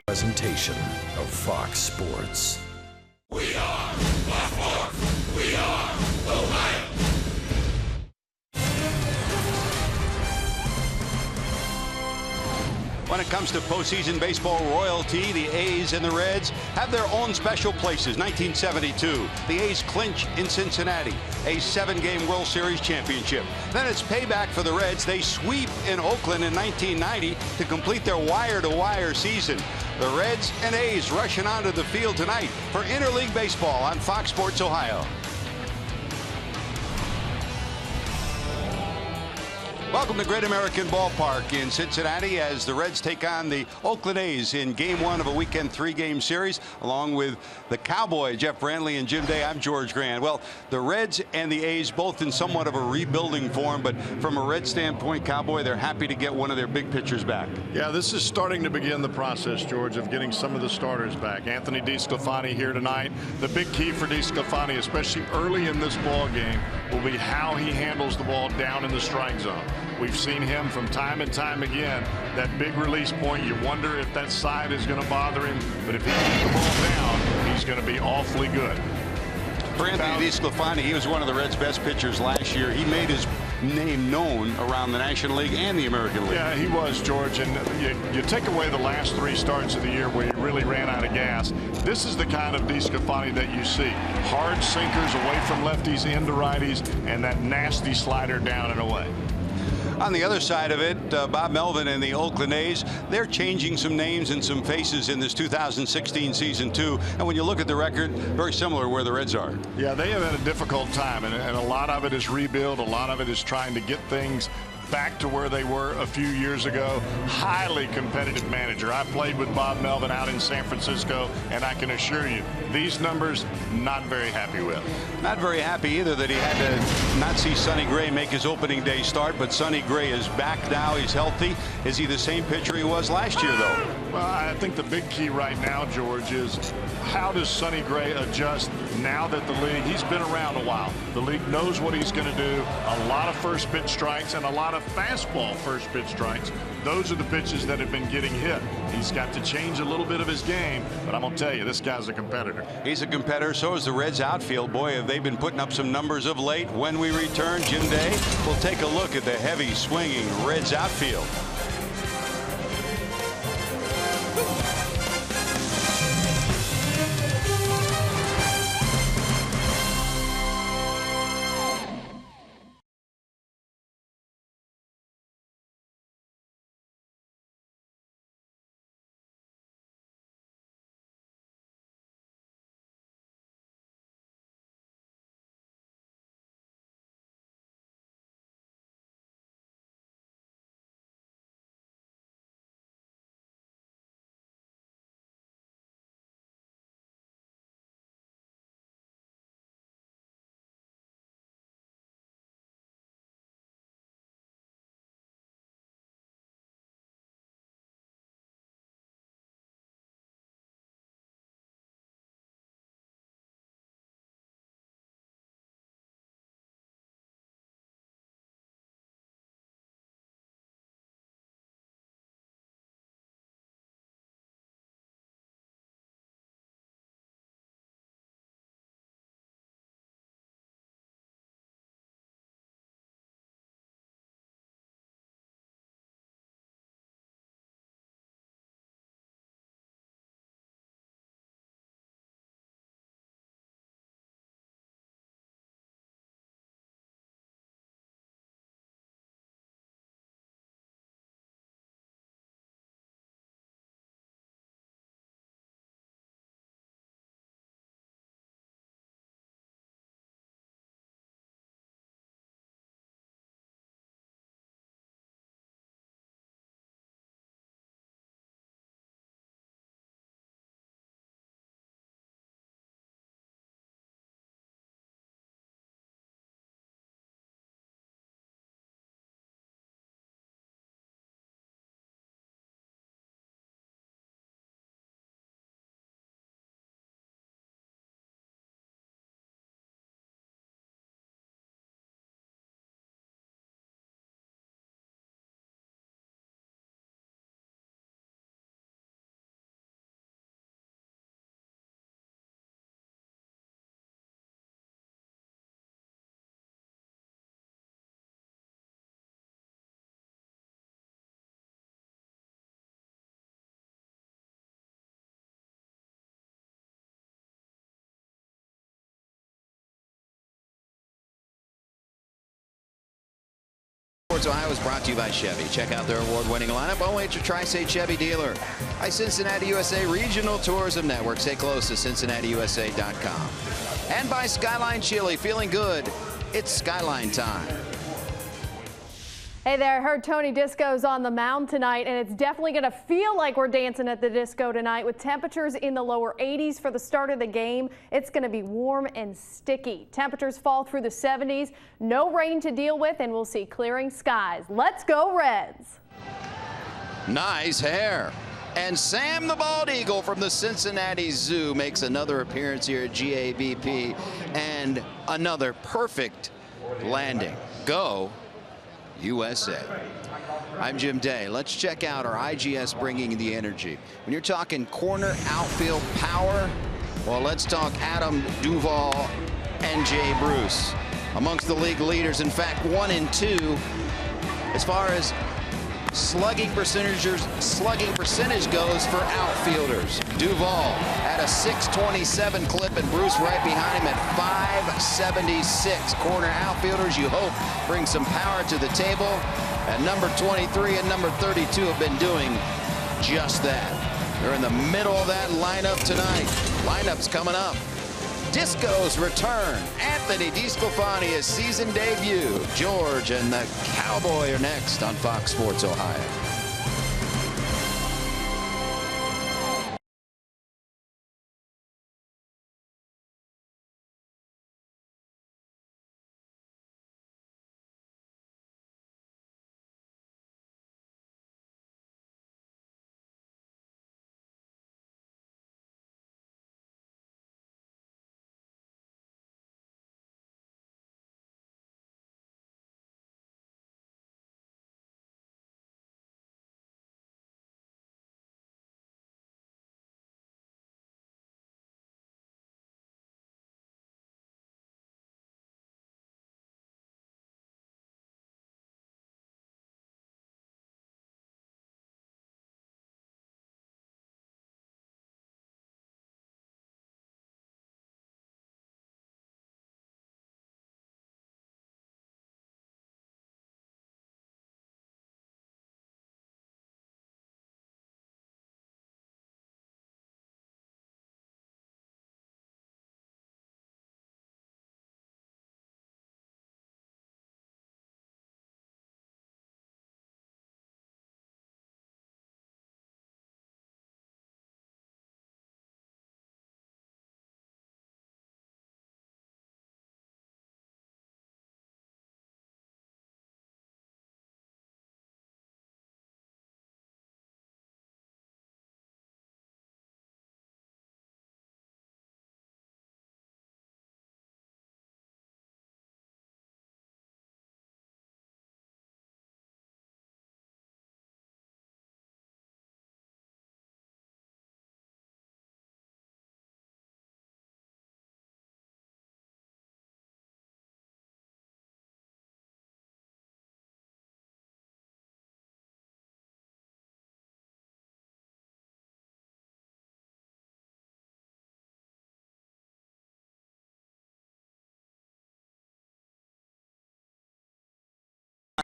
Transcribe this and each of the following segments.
Presentation of Fox Sports. We are Baltimore. We are Ohio. When it comes to postseason baseball royalty, the A's and the Reds have their own special places. 1972, the A's clinch in Cincinnati a 7-game World Series championship. Then it's payback for the Reds. They sweep in Oakland in 1990 to complete their wire-to-wire season. The Reds and A's rushing onto the field tonight for interleague baseball on Fox Sports Ohio. Welcome to Great American Ballpark in Cincinnati as the Reds take on the Oakland A's in Game 1 of a weekend 3-game series, along with the Cowboy, Jeff Brantley, and Jim Day. I'm George Grant. Well, the Reds and the A's both in somewhat of a rebuilding form, but from a Red standpoint, Cowboy, they're happy to get one of their big pitchers back. Yeah, this is starting to begin the process, George, of getting some of the starters back. Anthony DeSclafani here tonight. The big key for DeSclafani, especially early in this ball game, will be how he handles the ball down in the strike zone. We've seen him from time and time again. That big release point, you wonder if that side is going to bother him. But if he gets the ball down, he's going to be awfully good. For Anthony DeSclafani, he was one of the Reds' best pitchers last year. He made his name known around the National League and the American League. Yeah, he was, George. And you take away the last 3 starts of the year where he really ran out of gas. This is the kind of DeSclafani that you see. Hard sinkers away from lefties into righties, and that nasty slider down and away. On the other side of it, Bob Melvin and the Oakland A's, they're changing some names and some faces in this 2016 season too. And when you look at the record, very similar where the Reds are. Yeah, they have had a difficult time, and a lot of it is rebuild. A lot of it is trying to get things back to where they were a few years ago. Highly competitive manager. I played with Bob Melvin out in San Francisco, and I can assure you, these numbers, not very happy with. Not very happy either that he had to not see Sonny Gray make his opening day start, but Sonny Gray is back now. He's healthy. Is he the same pitcher he was last year, though? Well, I think the big key right now, George, is how does Sonny Gray adjust now that the league, he's been around a while. The league knows what he's going to do. A lot of first pitch strikes and a lot of fastball first pitch strikes. Those are the pitches that have been getting hit. He's got to change a little bit of his game, but I'm going to tell you, this guy's a competitor. He's a competitor. So is the Reds outfield. Boy, have they been putting up some numbers of late. When we return, Jim Day will take a look at the heavy swinging Reds outfield. Sports Ohio is brought to you by Chevy. Check out their award-winning lineup only at your Tri-State Chevy dealer. By Cincinnati USA Regional Tourism Network. Stay close to CincinnatiUSA.com. And by Skyline Chili. Feeling good? It's Skyline time. Hey there, I heard Tony Disco's on the mound tonight, and it's definitely going to feel like we're dancing at the Disco tonight with temperatures in the lower 80s for the start of the game. It's going to be warm and sticky. Temperatures fall through the 70s, no rain to deal with, and we'll see clearing skies. Let's go Reds! Nice hair. And Sam the Bald Eagle from the Cincinnati Zoo makes another appearance here at GABP, and another perfect landing. Go USA. I'm Jim Day. Let's check out our IGS bringing the energy. When you're talking corner outfield power, well, let's talk Adam Duvall and Jay Bruce. Amongst the league leaders, in fact, 1 and 2 as far as slugging percentage goes for outfielders. Duvall at a .627 clip, and Bruce right behind him at .576. Corner outfielders, you hope, bring some power to the table. And number 23 and number 32 have been doing just that. They're in the middle of that lineup tonight. Lineup's coming up. Disco's return. Anthony DeSclafani's season debut. George and the Cowboy are next on Fox Sports Ohio.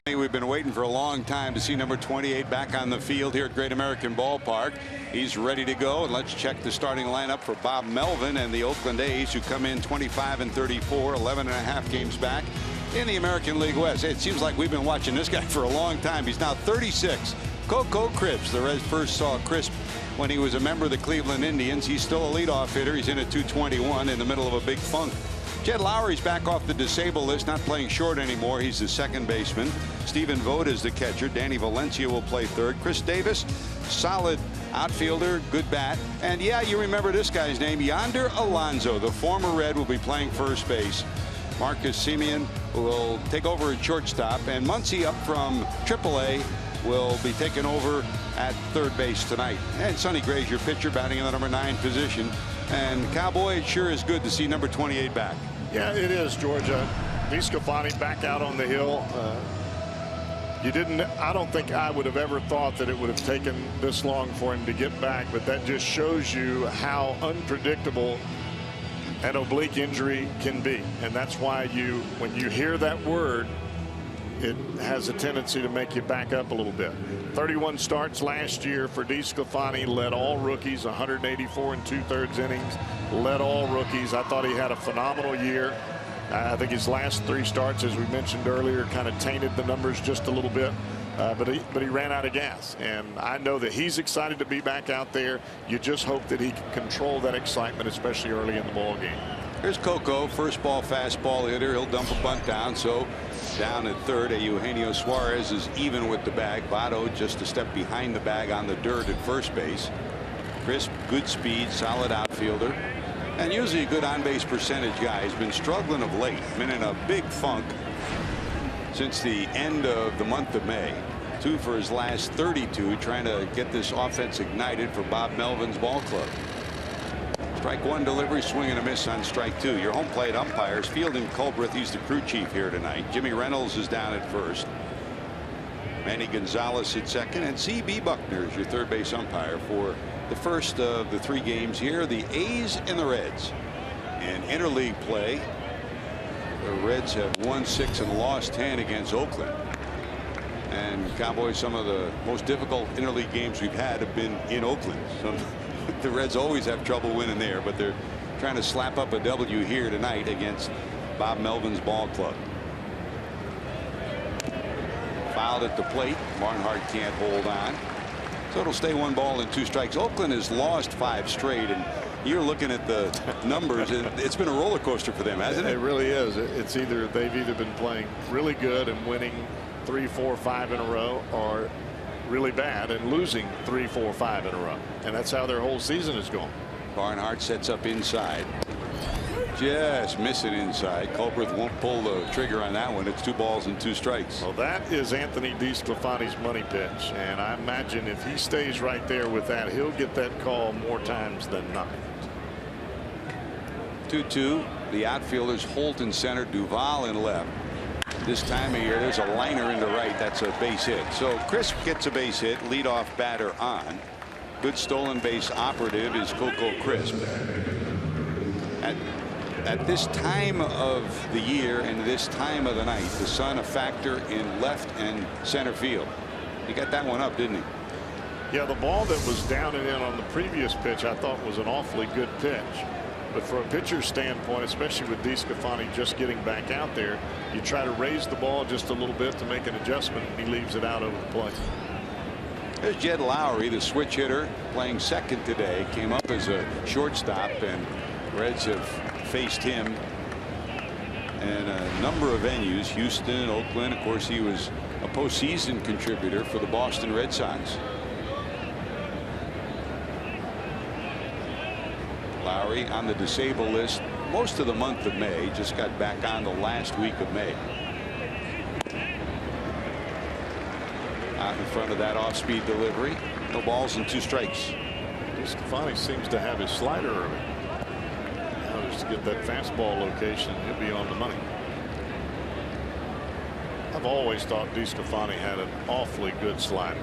We've been waiting for a long time to see number 28 back on the field here at Great American Ballpark. He's ready to go, and let's check the starting lineup for Bob Melvin and the Oakland A's, who come in 25 and 34, 11.5 games back in the American League West. It seems like we've been watching this guy for a long time. He's now 36. Coco Cripps. The Reds first saw Crisp when he was a member of the Cleveland Indians. He's still a leadoff hitter. He's in at 221 in the middle of a big funk. Jed Lowry's back off the disabled list, not playing short anymore. He's the second baseman. Stephen Vogt is the catcher. Danny Valencia will play third. Chris Davis, solid outfielder, good bat. And yeah, you remember this guy's name, Yonder Alonso, the former Red, will be playing first base. Marcus Semien will take over at shortstop, and Muncy up from AAA will be taken over at third base tonight. And Sonny Gray's your pitcher, batting in the number 9 position. And Cowboy, it sure is good to see number 28 back. Yeah, it is, Georgia. DeSclafani back out on the hill. I don't think I would have ever thought that it would have taken this long for him to get back, but that just shows you how unpredictable an oblique injury can be. And that's why when you hear that word, it has a tendency to make you back up a little bit. 31 starts last year for DeSclafani, led all rookies, 184 2/3 innings, led all rookies. I thought he had a phenomenal year. I think his last 3 starts, as we mentioned earlier, kind of tainted the numbers just a little bit. But he ran out of gas, and I know that he's excited to be back out there. You just hope that he can control that excitement, especially early in the ball game. Here's Coco, first ball fastball hitter. He'll dump a bunt down. So down at third, Eugenio Suarez is even with the bag. Votto just a step behind the bag on the dirt at first base. Crisp, good speed, solid outfielder, and usually a good on-base percentage guy. He's been struggling of late, been in a big funk since the end of the month of May. 2 for his last 32, trying to get this offense ignited for Bob Melvin's ball club. Strike 1 delivery, swing and a miss on strike 2. Your home plate umpires, Fielding Culbreth, he's the crew chief here tonight. Jimmy Reynolds is down at first. Manny Gonzalez at second, and C.B. Buckner is your third base umpire for the first of the 3 games here. The A's and the Reds. In interleague play, the Reds have won 6 and lost 10 against Oakland. And Cowboys, some of the most difficult interleague games we've had have been in Oakland. So the Reds always have trouble winning there, but they're trying to slap up a W here tonight against Bob Melvin's ball club. Fouled at the plate. Barnhart can't hold on. So it'll stay 1 ball and 2 strikes. Oakland has lost 5 straight, and you're looking at the numbers, and it's been a roller coaster for them, hasn't it? It really is. It's either they've been playing really good and winning 3, 4, 5 in a row, or really bad and losing 3, 4, 5 in a row, and that's how their whole season is going. Barnhart sets up inside, just missing inside. Culbreth won't pull the trigger on that one. It's 2 balls and 2 strikes. Well, that is Anthony DeSclafani's money pitch, and I imagine if he stays right there with that, he'll get that call more times than not. 2-2. The outfielders Holt in center, Duvall in left. This time of year, there's a liner into right. That's a base hit. So Crisp gets a base hit, leadoff batter on. Good stolen base operative is Coco Crisp. At this time of the year and this time of the night, the sun a factor in left and center field. He got that one up, didn't he? Yeah, the ball that was down and in on the previous pitch, I thought was an awfully good pitch. But from a pitcher's standpoint, especially with DeSclafani just getting back out there, you try to raise the ball just a little bit to make an adjustment, and he leaves it out over the plate. There's Jed Lowry, the switch hitter, playing second today. Came up as a shortstop, and Reds have faced him in a number of venues. Houston, Oakland. Of course, he was a postseason contributor for the Boston Red Sox. Lowry on the disabled list most of the month of May. Just got back on the last week of May. Out in front of that off-speed delivery. No balls and 2 strikes. DeSclafani seems to have his slider early. Now just to get that fastball location, he'll be on the money. I've always thought DeSclafani had an awfully good slider.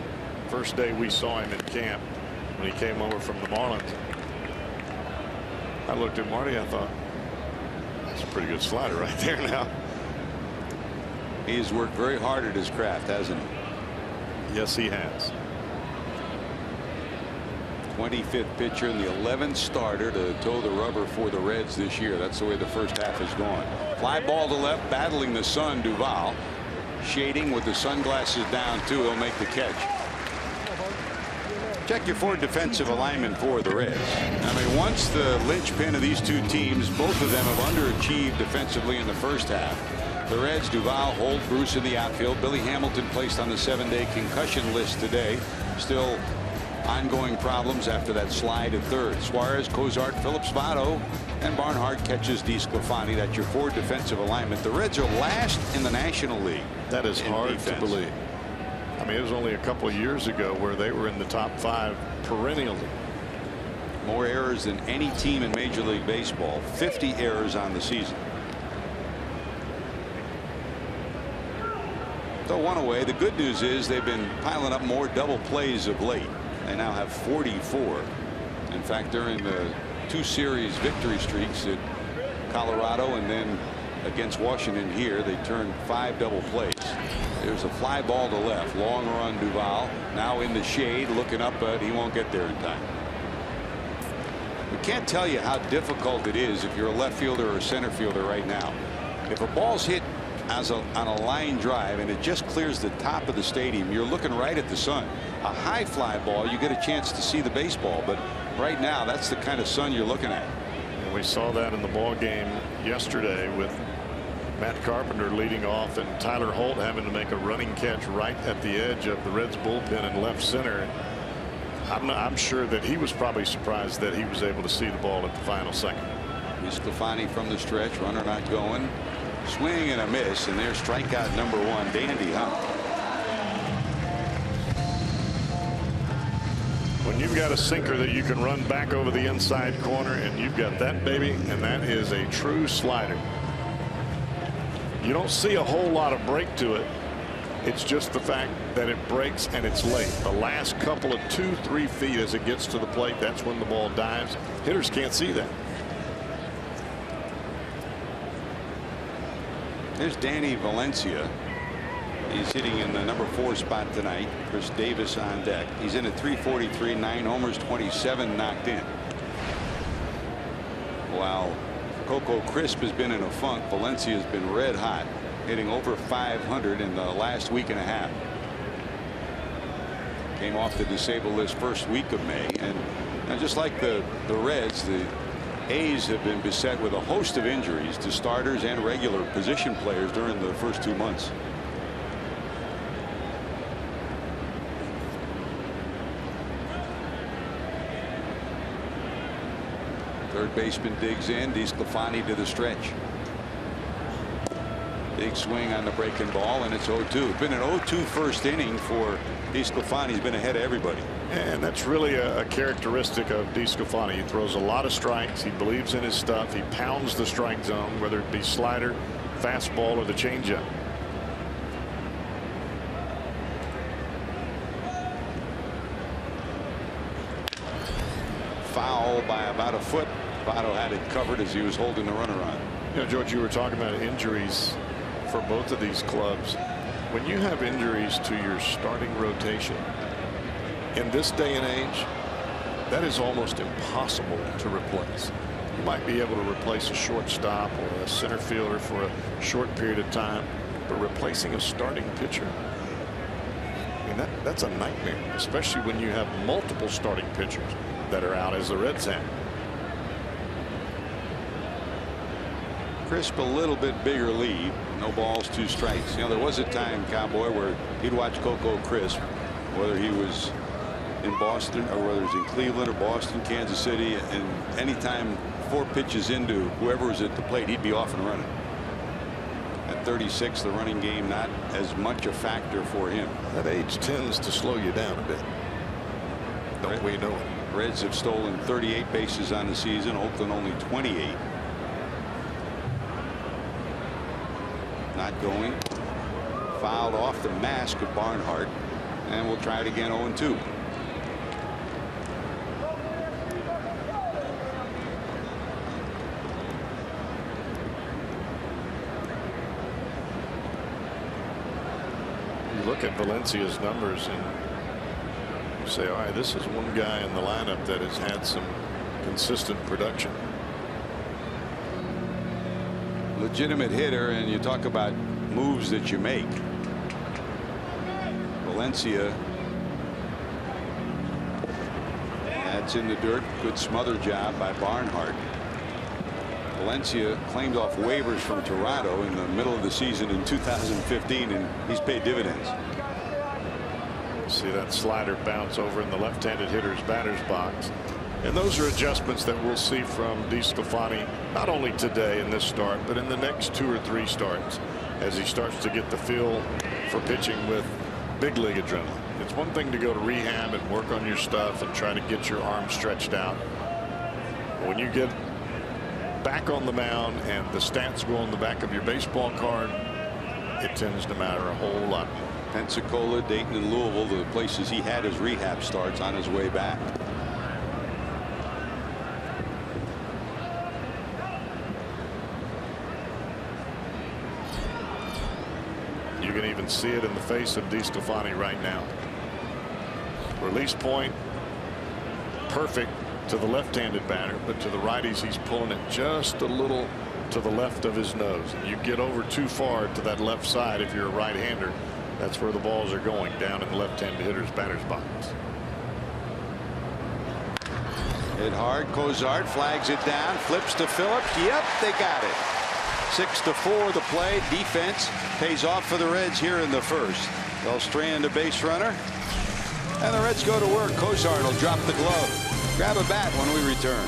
First day we saw him in camp when he came over from the Marlins, I looked at Marty, I thought, that's a pretty good slider right there now. He's worked very hard at his craft, hasn't he? Yes, he has. 25th pitcher and the 11th starter to toe the rubber for the Reds this year. That's the way the first half has gone. Fly ball to left, battling the sun, Duvall. Shading with the sunglasses down, too. He'll make the catch. Check your forward defensive alignment for the Reds. I mean, once the linchpin of these 2 teams, both of them have underachieved defensively in the first half. The Reds, Duvall, Holt, Bruce in the outfield. Billy Hamilton placed on the 7-day concussion list today. Still ongoing problems after that slide at third. Suarez, Cozart, Phillips, Votto, and Barnhart catches DeSclafani. That's your forward defensive alignment. The Reds are last in the National League. That is hard to believe. I mean, it was only a couple of years ago where they were in the top 5 perennially. More errors than any team in Major League Baseball. 50 errors on the season. So 1 away. The good news is they've been piling up more double plays of late. They now have 44. In fact, during the 2 series victory streaks at Colorado and then against Washington here. They turned 5 double plays. There's a fly ball to left. Long run Duvall. Now in the shade looking up, but he won't get there in time. We can't tell you how difficult it is if you're a left fielder or a center fielder right now. If a ball's hit on a line drive and it just clears the top of the stadium, you're looking right at the sun. A high fly ball, you get a chance to see the baseball, but right now that's the kind of sun you're looking at. And we saw that in the ball game yesterday with Matt Carpenter leading off and Tyler Holt having to make a running catch right at the edge of the Reds bullpen in left center. I'm sure that he was probably surprised that he was able to see the ball at the final second. DeSclafani from the stretch, runner not going. Swing and a miss, and there's strikeout number 1. Dandy, huh? When you've got a sinker that you can run back over the inside corner, and you've got that baby, and that is a true slider. You don't see a whole lot of break to it. It's just the fact that it breaks and it's late. The last couple of 2-3 feet as it gets to the plate, that's when the ball dives. Hitters can't see that. There's Danny Valencia. He's hitting in the number 4 spot tonight. Chris Davis on deck. He's in at .343, 9 homers, 27 knocked in. While Coco Crisp has been in a funk, Valencia has been red hot, hitting over .500 in the last week and a half. Came off the disabled list first week of May, and just like the Reds, the A's have been beset with a host of injuries to starters and regular position players during the first 2 months. Third baseman digs in. DeSclafani to the stretch. Big swing on the breaking ball, and it's 0-2. It's been an 0-2 first inning for DeSclafani. He's been ahead of everybody. And that's really a characteristic of DeSclafani. He throws a lot of strikes. He believes in his stuff. He pounds the strike zone, whether it be slider, fastball, or the changeup. Foul by about a foot. Votto had it covered as he was holding the runner on. You know, George, you were talking about injuries for both of these clubs. When you have injuries to your starting rotation in this day and age, that is almost impossible to replace. You might be able to replace a shortstop or a center fielder for a short period of time, but replacing a starting pitcher, I mean, that's a nightmare, especially when you have multiple starting pitchers that are out, as the Reds have. Crisp a little bit bigger lead. No balls, 2 strikes. You know, there was a time, Cowboy, where he'd watch Coco Crisp, whether he was in Boston or whether it was in Cleveland or Boston, Kansas City, and anytime 4 pitches into whoever was at the plate, he'd be off and running. At 36, the running game not as much a factor for him. That age tends to slow you down a bit. Don't we know it? Reds have stolen 38 bases on the season. Oakland only 28. Not going. Fouled off the mask of Barnhart, and we'll try it again. 0-2. You look at Valencia's numbers and you say, all right, this is one guy in the lineup that has had some consistent production. Legitimate hitter, and you talk about moves that you make. Valencia, that's in the dirt. Good smother job by Barnhart. Valencia claimed off waivers from Toronto in the middle of the season in 2015, and he's paid dividends. See that slider bounce over in the left-handed hitter's batter's box. And those are adjustments that we'll see from DeSclafani not only today in this start, but in the next 2 or 3 starts as he starts to get the feel for pitching with big league adrenaline. It's one thing to go to rehab and work on your stuff and try to get your arm stretched out. When you get back on the mound and the stats go on the back of your baseball card, it tends to matter a whole lot more. Pensacola, Dayton, and Louisville, the places he had his rehab starts on his way back. can even see it in the face of DeSclafani right now. Release point perfect to the left-handed batter, but to the righties he's pulling it just a little to the left of his nose. You get over too far to that left side if you're a right-hander. That's where the balls are going, down in the left-handed hitter's batter's box. Hit hard. Cozart flags it down, flips to Phillips. Yep, they got it. 6-4 the play. Defense pays off for the Reds here in the first. They'll strand a base runner, and the Reds go to work. Cozart will drop the glove. Grab a bat when we return.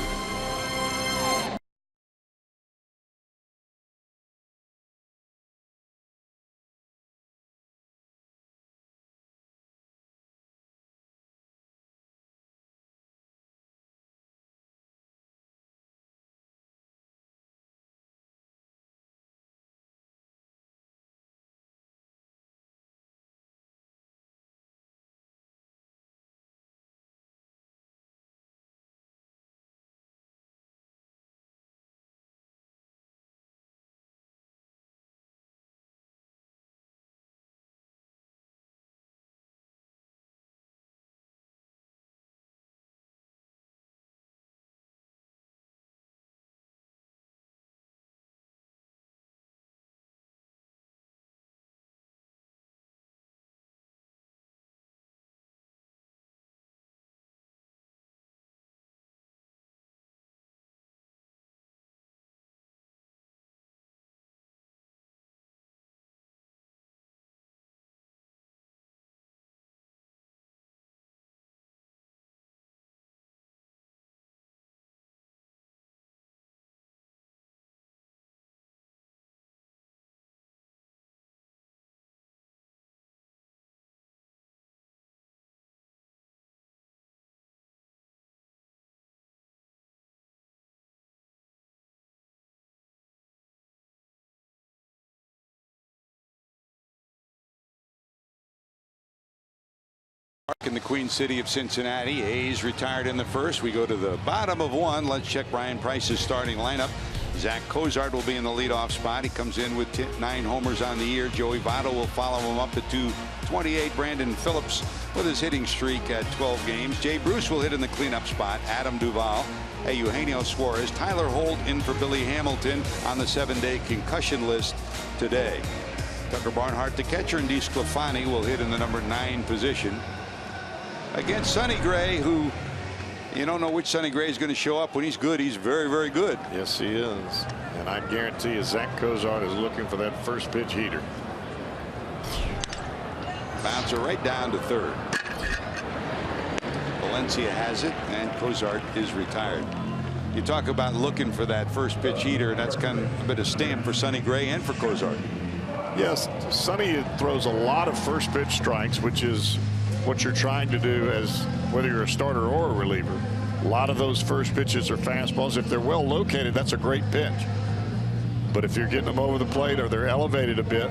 In the Queen City of Cincinnati, A's retired in the first. We go to the bottom of one. Let's check Brian Price's starting lineup. Zach Cozart will be in the leadoff spot. He comes in with 9 homers on the year. Joey Votto will follow him up at 228. Brandon Phillips with his hitting streak at 12 games. Jay Bruce will hit in the cleanup spot. Adam Duvall, Eugenio Suarez, Tyler Holt in for Billy Hamilton on the 7-day concussion list today. Tucker Barnhart, the catcher, and DeSclafani will hit in the number 9 position against Sonny Gray, who you don't know which Sonny Gray is going to show up. When he's good, he's very, very good. Yes, he is. And I guarantee you Zach Cozart is looking for that first pitch heater. Bouncer right down to third. Valencia has it, and Cozart is retired. You talk about looking for that first pitch heater, and that's kind of a bit of stamp for Sonny Gray and for Cozart. Yes, Sonny throws a lot of first pitch strikes, which is what you're trying to do as whether you're a starter or a reliever. A lot of those first pitches are fastballs. If they're well located, that's a great pitch. But if you're getting them over the plate or they're elevated a bit,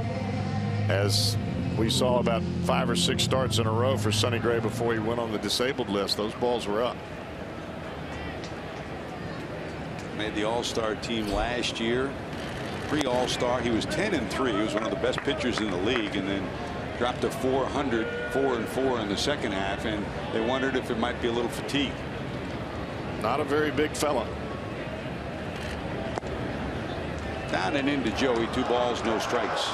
as we saw about 5 or 6 starts in a row for Sonny Gray before he went on the disabled list, those balls were up. Made the All-Star team last year. Pre-All-Star, he was 10-3. He was one of the best pitchers in the league, and then dropped to 400, 4-4 in the second half, and they wondered if it might be a little fatigue. Not a very big fella. Down and into Joey. 2 balls, no strikes.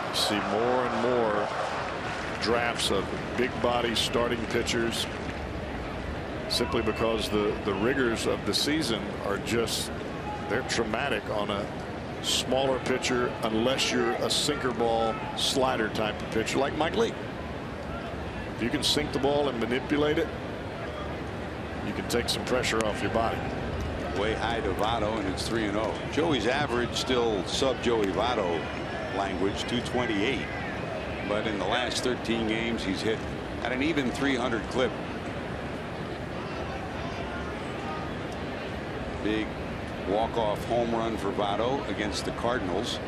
You see more and more drafts of big body starting pitchers simply because the rigors of the season are just, they're traumatic on a smaller pitcher unless you're a sinker ball slider type of pitcher like Mike Leake. If you can sink the ball and manipulate it, you can take some pressure off your body. Way high to Votto, and it's 3-0. Joey's average still sub Joey Votto language, 228, but in the last 13 games he's hit at an even 300 clip. Big walk-off home run for Votto against the Cardinals.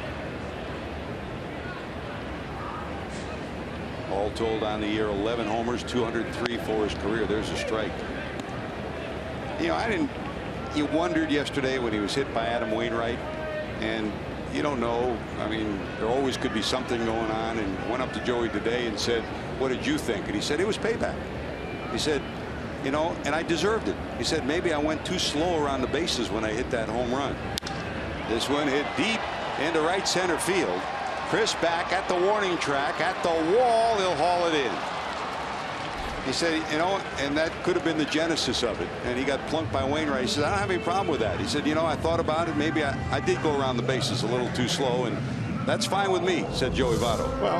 All told on the year, 11 homers, 203 for his career. There's a strike. You know, you wondered yesterday when he was hit by Adam Wainwright, and you don't know. I mean, there always could be something going on. And went up to Joey today and said, what did you think? And he said, it was payback. He said, you know, and I deserved it. He said, maybe I went too slow around the bases when I hit that home run. This one hit deep into right center field. Chris back at the warning track, at the wall. He'll haul it in. He said, you know, and that could have been the genesis of it. And he got plunked by Wainwright. He said, I don't have any problem with that. He said, you know, I thought about it. Maybe I did go around the bases a little too slow, and that's fine with me, said Joey Votto. Well,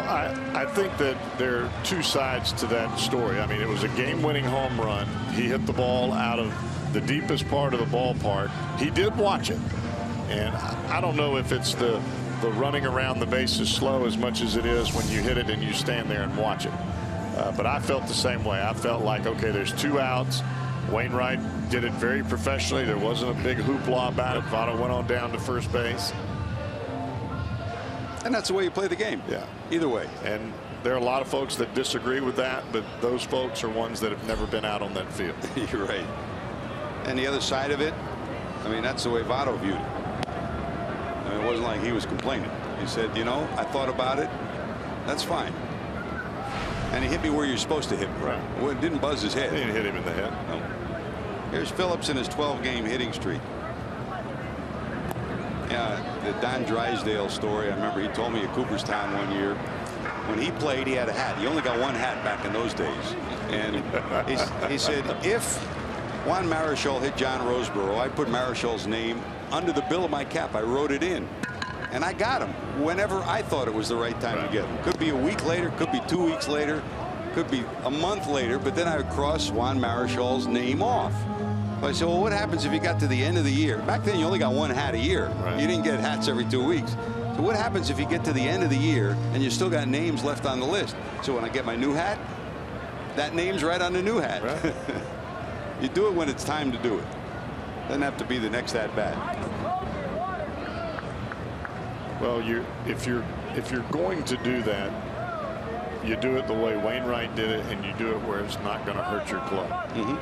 I think that there are two sides to that story. I mean, it was a game-winning home run. He hit the ball out of the deepest part of the ballpark. He did watch it. And I don't know if it's the running around the bases slow as much as it is when you hit it and you stand there and watch it. But I felt the same way. I felt like, okay, there's 2 outs. Wainwright did it very professionally. There wasn't a big hoopla about it. Votto went on down to first base. And that's the way you play the game. Yeah. Either way. And there are a lot of folks that disagree with that, but those folks are ones that have never been out on that field. You're right. And the other side of it, I mean, that's the way Votto viewed it. I mean, it wasn't like he was complaining. He said, you know, I thought about it. That's fine. And he hit me where you're supposed to hit me. Right. Well, it didn't buzz his head. He didn't hit him in the head. No. Here's Phillips in his 12-game hitting streak. Yeah, the Don Drysdale story. I remember he told me at Cooperstown one year when he played, he had a hat. He only got 1 hat back in those days. And he said, if Juan Marichal hit John Roseboro, I put Marichal's name under the bill of my cap. I wrote it in. And I got him whenever I thought it was the right time to get him. Could be a week later, could be 2 weeks later, could be a month later, but then I would cross Juan Marichal's name off. So I said, well, what happens if you got to the end of the year? Back then, you only got 1 hat a year. Right. You didn't get hats every 2 weeks. So what happens if you get to the end of the year and you still got names left on the list? So when I get my new hat, that name's right on the new hat. Right. You do it when it's time to do it. Doesn't have to be the next at bat. Well, if you're going to do that, you do it the way Wainwright did it, and you do it where it's not going to hurt your club.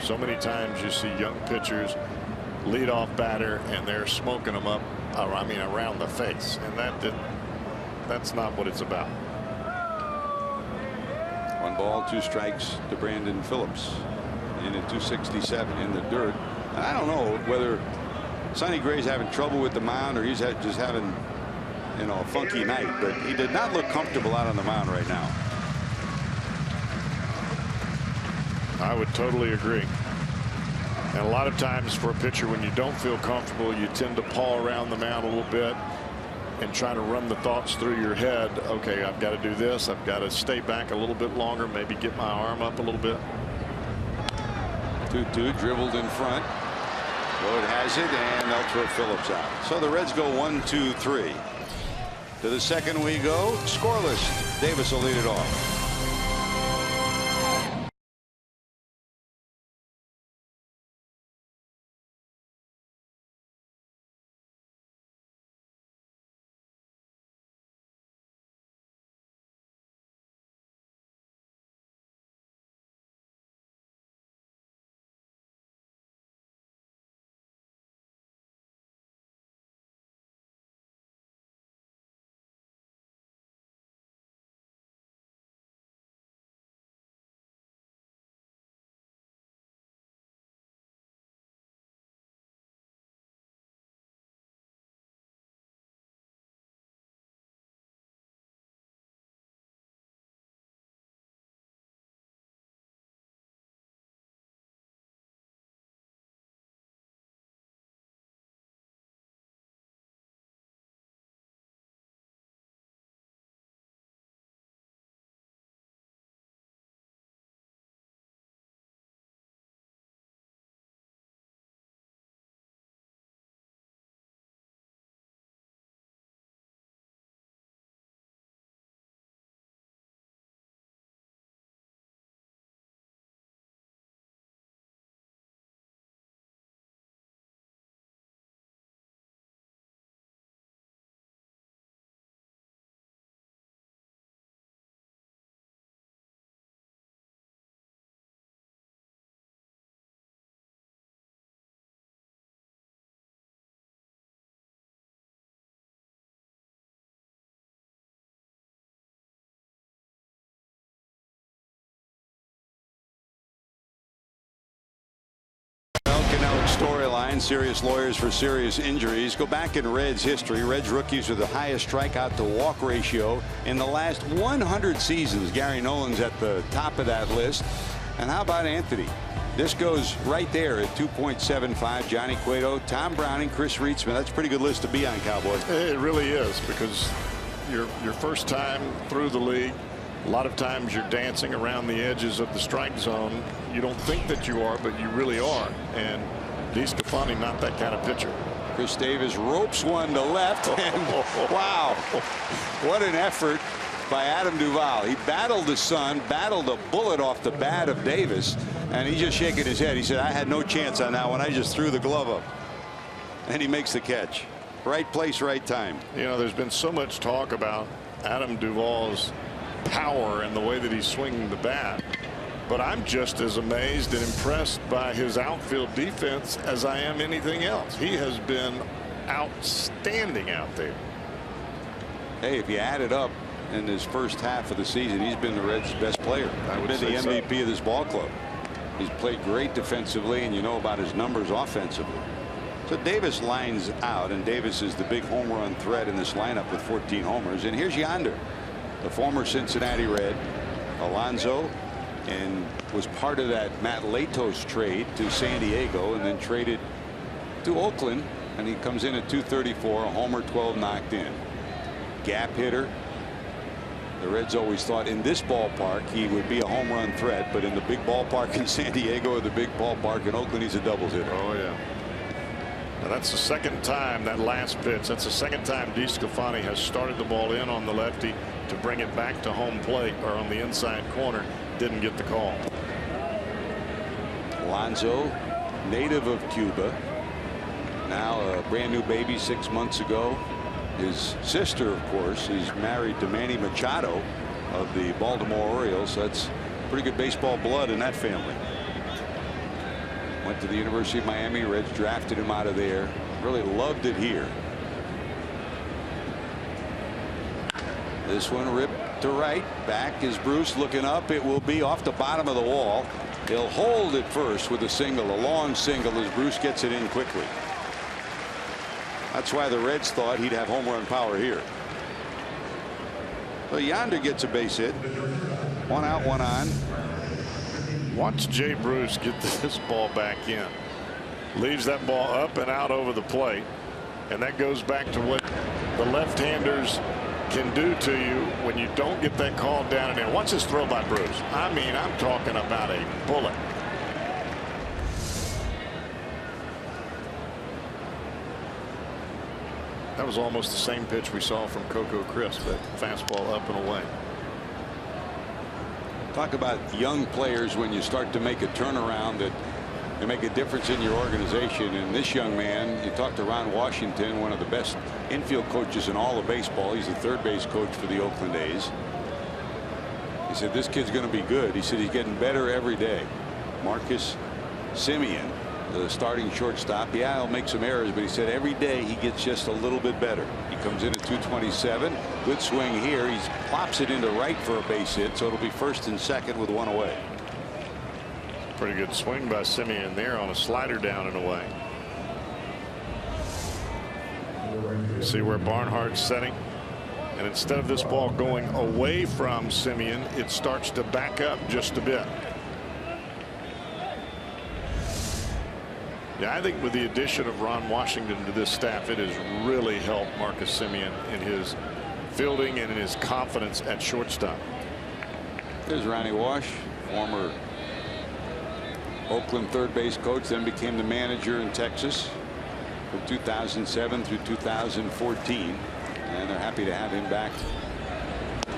So many times you see young pitchers lead off batter and they're smoking them up. I mean, around the face, and that's not what it's about. 1 ball, 2 strikes to Brandon Phillips in at 267 in the dirt. And I don't know whether Sonny Gray's having trouble with the mound or he's just having, you know, a funky night, but he did not look comfortable out on the mound right now. I would totally agree. And a lot of times for a pitcher, when you don't feel comfortable, you tend to paw around the mound a little bit and try to run the thoughts through your head. Okay, I've got to do this. I've got to stay back a little bit longer, maybe get my arm up a little bit. 2-2 dribbled in front. Lloyd has it, and they'll throw Phillips out. So the Reds go 1-2-3. To the second we go, scoreless. Davis will lead it off. Network storyline, serious lawyers for serious injuries. Go back in Reds history. Reds rookies with the highest strikeout to walk ratio in the last 100 seasons. Gary Nolan's at the top of that list. And how about Anthony? This goes right there at 2.75. Johnny Cueto, Tom Browning, Chris Reetzman. That's a pretty good list to be on, Cowboys. It really is, because your first time through the league, a lot of times you're dancing around the edges of the strike zone. You don't think that you are, but you really are. And DeSclafani, not that kind of pitcher. Chris Davis ropes one to left. And wow, what an effort by Adam Duvall. He battled the sun, battled a bullet off the bat of Davis, and he's just shaking his head. He said, I had no chance on that one. I just threw the glove up. And he makes the catch. Right place, right time. You know, there's been so much talk about Adam Duvall's power and the way that he's swinging the bat, but I'm just as amazed and impressed by his outfield defense as I am anything else. He has been outstanding out there. Hey, if you add it up in his first half of the season, he's been the Reds' best player. I would been say the so. MVP of this ball club. He's played great defensively, and you know about his numbers offensively. So Davis lines out, and Davis is the big home run threat in this lineup with 14 homers. And here's yonder, the former Cincinnati Red, Alonso, and was part of that Matt Latos trade to San Diego, and then traded to Oakland, and he comes in at 234, a homer, 12 knocked in. Gap hitter. The Reds always thought in this ballpark he would be a home run threat, but in the big ballpark in San Diego or the big ballpark in Oakland, he's a doubles hitter. Oh yeah. Now that's the second time, that last pitch, that's the second time DeSclafani has started the ball in on the lefty to bring it back to home plate or on the inside corner. Didn't get the call. Alonso, native of Cuba, now a brand new baby 6 months ago. His sister, of course, is married to Manny Machado of the Baltimore Orioles. So that's pretty good baseball blood in that family. Went to the University of Miami. Reds drafted him out of there. Really loved it here. This one ripped to right. Back is Bruce looking up. It will be off the bottom of the wall. He'll hold it first with a single, a long single, as Bruce gets it in quickly. That's why the Reds thought he'd have home run power here. So yonder gets a base hit. One out, one on. Watch Jay Bruce get this ball back in. Leaves that ball up and out over the plate. And that goes back to what the left-handers can do to you when you don't get that call down and in. Watch this throw by Bruce. I mean, I'm talking about a bullet. That was almost the same pitch we saw from Coco Crisp, that fastball up and away. Talk about young players when you start to make a turnaround that they make a difference in your organization. And this young man, you talked to Ron Washington, one of the best infield coaches in all of baseball. He's the third base coach for the Oakland A's. He said this kid's going to be good. He said he's getting better every day. Marcus Semien, the starting shortstop, yeah, he'll make some errors, but he said every day he gets just a little bit better. He comes in at 227. Good swing here. He plops it into right for a base hit, so it'll be first and second with one away. Pretty good swing by Semien there on a slider down and away. See where Barnhart's setting, and instead of this ball going away from Semien, it starts to back up just a bit. Yeah, I think with the addition of Ron Washington to this staff, it has really helped Marcus Semien in his fielding and in his confidence at shortstop. There's Ronnie Wash, former Oakland third base coach, then became the manager in Texas from 2007 through 2014, and they're happy to have him back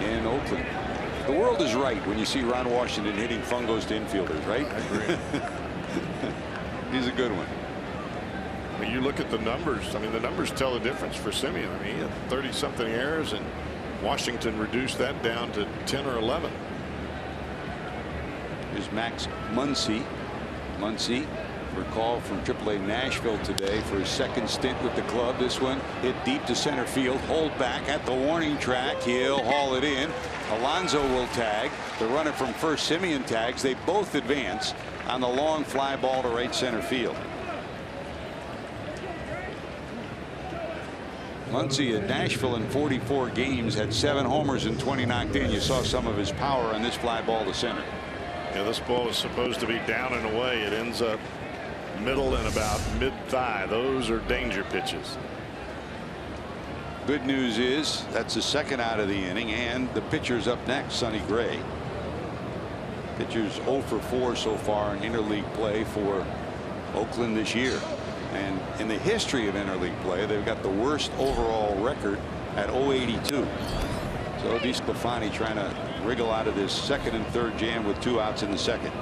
in Oakland. The world is right when you see Ron Washington hitting fungos to infielders, right? I agree. He's a good one. I mean, you look at the numbers. I mean, the numbers tell the difference for Semien. I mean, he had 30-something errors, and Washington reduced that down to 10 or 11. Here's Max Muncy. Muncy, recalled from AAA Nashville today for his second stint with the club. This one hit deep to center field. Hold back at the warning track. He'll haul it in. Alonso will tag. The runner from first, Semien, tags. They both advance on the long fly ball to right center field. Muncy at Nashville in 44 games had 7 homers and 20 knocked in. You saw some of his power on this fly ball to center. Yeah, this ball is supposed to be down and away. It ends up middle and about mid-thigh. Those are danger pitches. Good news is that's the second out of the inning, and the pitcher's up next, Sonny Gray. Pitcher's 0 for 4 so far in interleague play for Oakland this year. And in the history of interleague play, they've got the worst overall record at 082. So DeSclafani trying to wriggle out of this second and third jam with 2 outs in the second.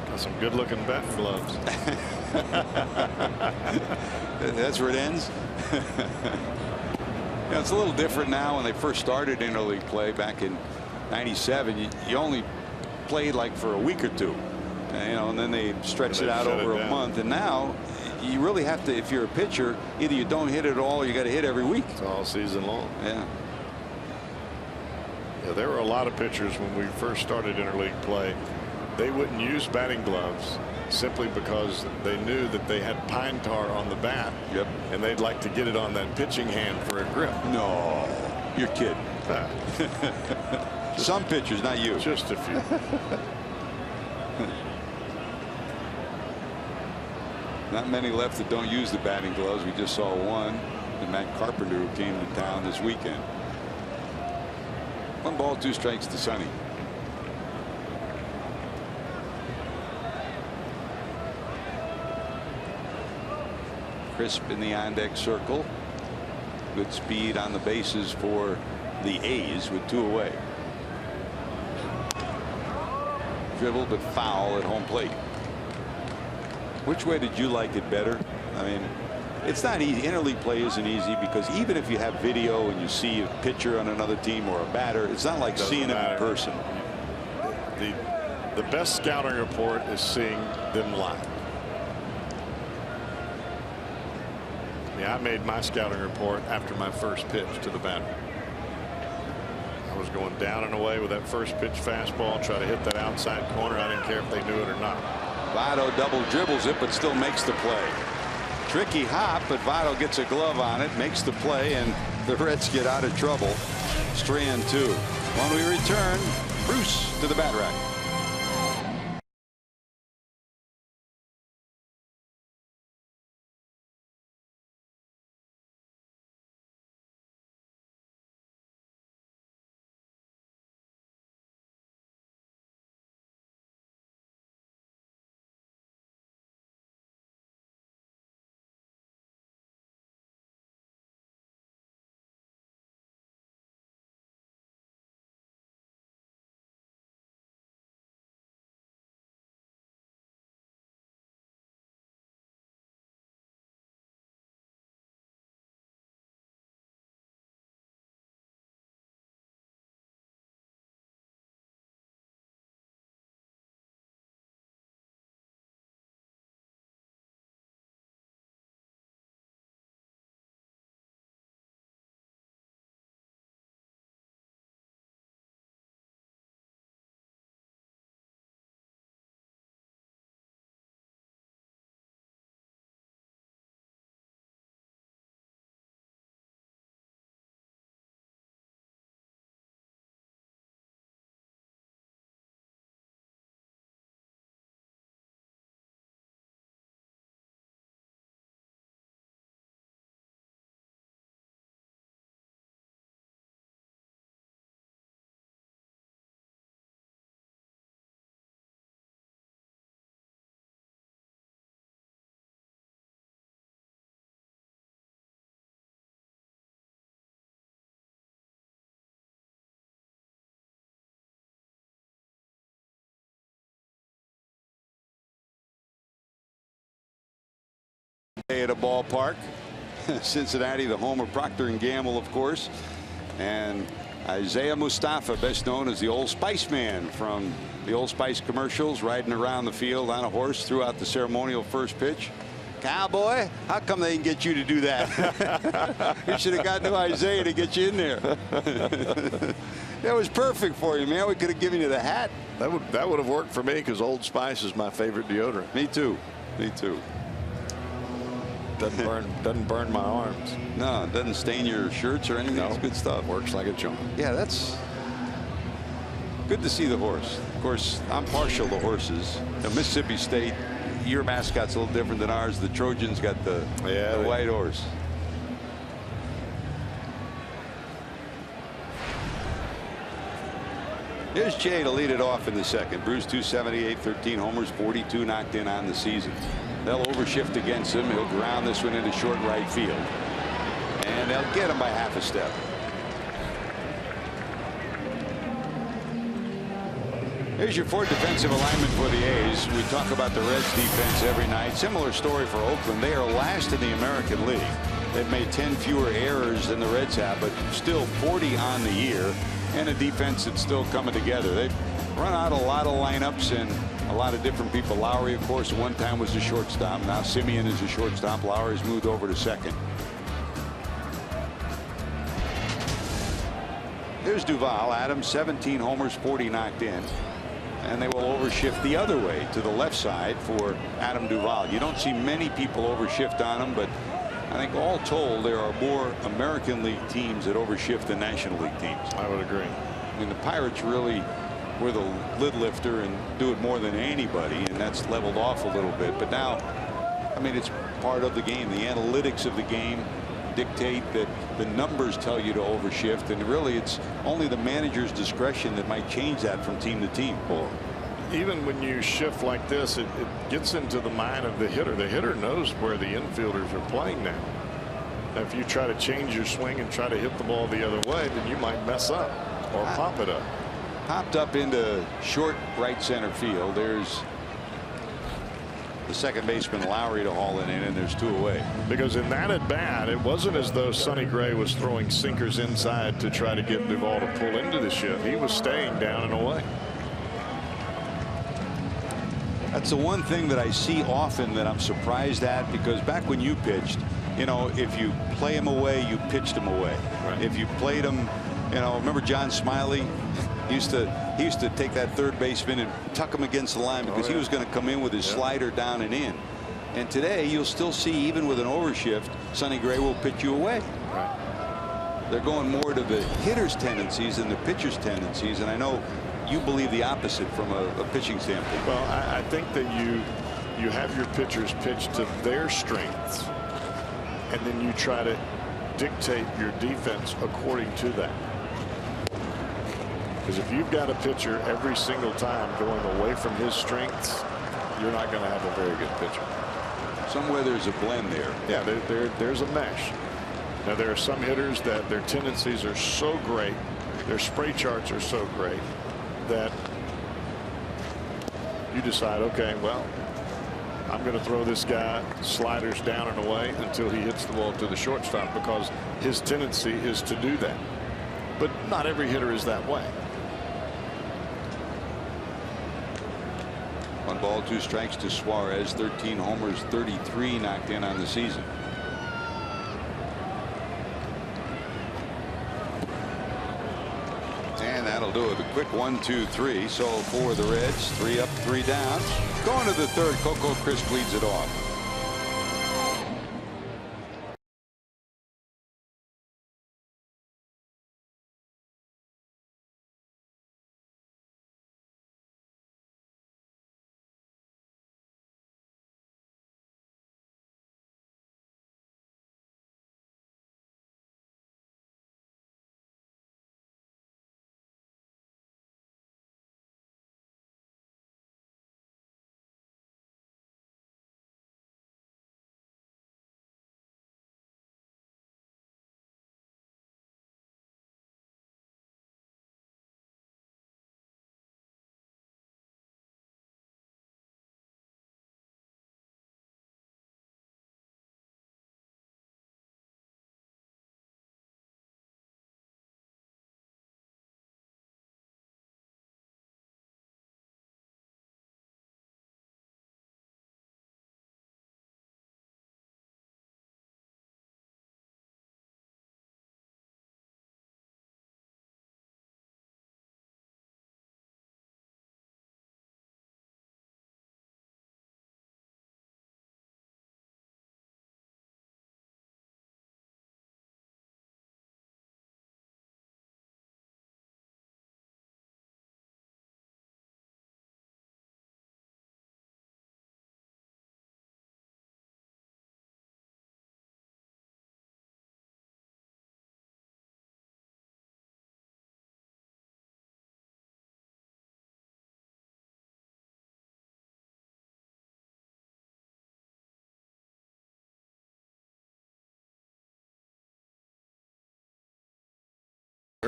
Got some good looking batting gloves. That's where it ends. Yeah, it's a little different now. When they first started interleague play back in '97, you only played like for a week or two, and then they stretched it out over a month. And now you really have to, if you're a pitcher, either you don't hit it at all or you got to hit every week. It's all season long. Yeah. Yeah, there were a lot of pitchers when we first started interleague play. They wouldn't use batting gloves simply because they knew that they had pine tar on the bat. Yep. And they'd like to get it on that pitching hand for a grip. No, you're kidding. Some pitchers, not you. Just a few. Not many left that don't use the batting gloves. We just saw one, and Matt Carpenter, who came to town this weekend. 1 ball, 2 strikes to Sonny. Crisp in the on deck circle. Good speed on the bases for the A's with 2 away. Dribble but foul at home plate. Which way did you like it better? I mean, it's not easy. Interleague play isn't easy because even if you have video and you see a pitcher on another team or a batter, it's not like seeing them in person. The best scouting report is seeing them live. Yeah, I made my scouting report after my first pitch to the batter. I was going down and away with that first pitch fastball, try to hit that outside corner. I didn't care if they knew it or not. Votto double dribbles it, but still makes the play. Tricky hop, but Votto gets a glove on it, makes the play, and the Reds get out of trouble. Strand 2. When we return, Bruce to the bat rack. At a ballpark. Cincinnati, the home of Procter & Gamble, of course, and Isaiah Mustafa, best known as the Old Spice Man from the Old Spice commercials, riding around the field on a horse, threw out the ceremonial first pitch. cowboy. How come they didn't get you to do that? You should have gotten to Isaiah to get you in there. That was perfect for you, man. We could have given you the hat. That would have worked for me because Old Spice is my favorite deodorant. Me too. Me too. Doesn't burn my arms. No, it doesn't stain your shirts or anything. No, It's good stuff. Works like a charm. Yeah, that's good to see the horse. Of course, I'm partial to horses. Now, Mississippi State, your mascot's a little different than ours. The Trojans got the white horse. Here's Jay to lead it off in the second. Bruce 278, 13 homers, 42 knocked in on the season. They'll overshift against him. He'll ground this one into short right field. And they'll get him by half a step. Here's your fourth defensive alignment for the A's. We talk about the Reds defense every night. Similar story for Oakland. They are last in the American League. They've made 10 fewer errors than the Reds have, but still 40 on the year. And a defense that's still coming together. They've run out a lot of lineups and a lot of different people. Lowry, of course, at one time was a shortstop. Now Simeon is a shortstop. Lowry's moved over to second. Here's Duvall. Adams, 17 homers, 40 knocked in. And they will overshift the other way to the left side for Adam Duvall. You don't see many people overshift on him, but I think all told there are more American League teams that overshift than National League teams. I would agree. I mean, the Pirates really were the lid lifter and do it more than anybody, and that's leveled off a little bit. But now, I mean, it's part of the game. The analytics of the game dictate that the numbers tell you to overshift, and really it's only the manager's discretion that might change that from team to team. Well, even when you shift like this, it gets into the mind of the hitter. The hitter knows where the infielders are playing now. Now, if you try to change your swing and try to hit the ball the other way, then you might mess up or pop it up. Popped up into short right center field. There's the second baseman Lowry to haul it in, and there's two away. Because in that at bat, it wasn't as though Sonny Gray was throwing sinkers inside to try to get Duvall to pull into the shift. He was staying down and away. That's the one thing that I see often that I'm surprised at, because back when you pitched, you know, if you play him away, you pitched him away. Right. If you played him, you know, remember John Smiley? He used to take that third baseman and tuck him against the line because he was going to come in with his slider down and in. And today you'll still see, even with an overshift, Sonny Gray will pitch you away. Right. They're going more to the hitter's tendencies than the pitcher's tendencies, and I know you believe the opposite from a pitching standpoint. Well, I think that you have your pitchers pitch to their strengths, and then you try to dictate your defense according to that. Because if you've got a pitcher every single time going away from his strengths, you're not going to have a very good pitcher. Somewhere there's a blend there. Yeah, there's a mesh. Now, there are some hitters that their tendencies are so great, their spray charts are so great, that you decide, okay, well, I'm going to throw this guy sliders down and away until he hits the ball to the shortstop, because his tendency is to do that. But not every hitter is that way. 1 ball, 2 strikes to Suarez. 13 homers, 33 knocked in on the season. And that'll do it. A quick 1-2-3. So for the Reds, 3 up, 3 down. Going to the third, Coco Crisp leads it off.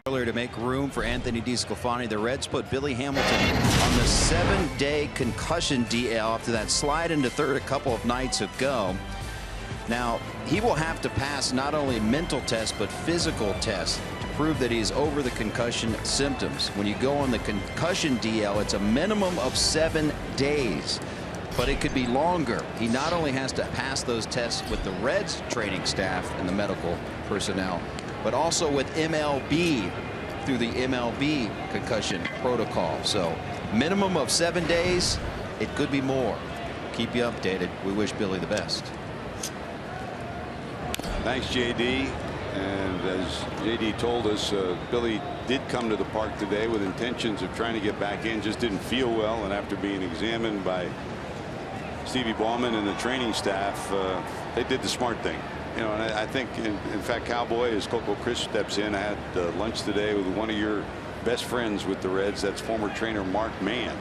earlier to make room for Anthony DeSclafani. The Reds put Billy Hamilton on the 7-day concussion DL after that slide into third a couple of nights ago. Now, he will have to pass not only mental tests but physical tests to prove that he's over the concussion symptoms. When you go on the concussion DL, it's a minimum of 7 days, but it could be longer. He not only has to pass those tests with the Reds training staff and the medical personnel, but also with MLB through the MLB concussion protocol. So minimum of 7 days. It could be more. Keep you updated. We wish Billy the best. Thanks, JD. And as JD told us, Billy did come to the park today with intentions of trying to get back in, just didn't feel well, and after being examined by Stevie Ballman and the training staff, they did the smart thing. You know, and I think, in fact, Cowboy, as Coco Crisp steps in, I had lunch today with one of your best friends with the Reds. That's former trainer Mark Mann.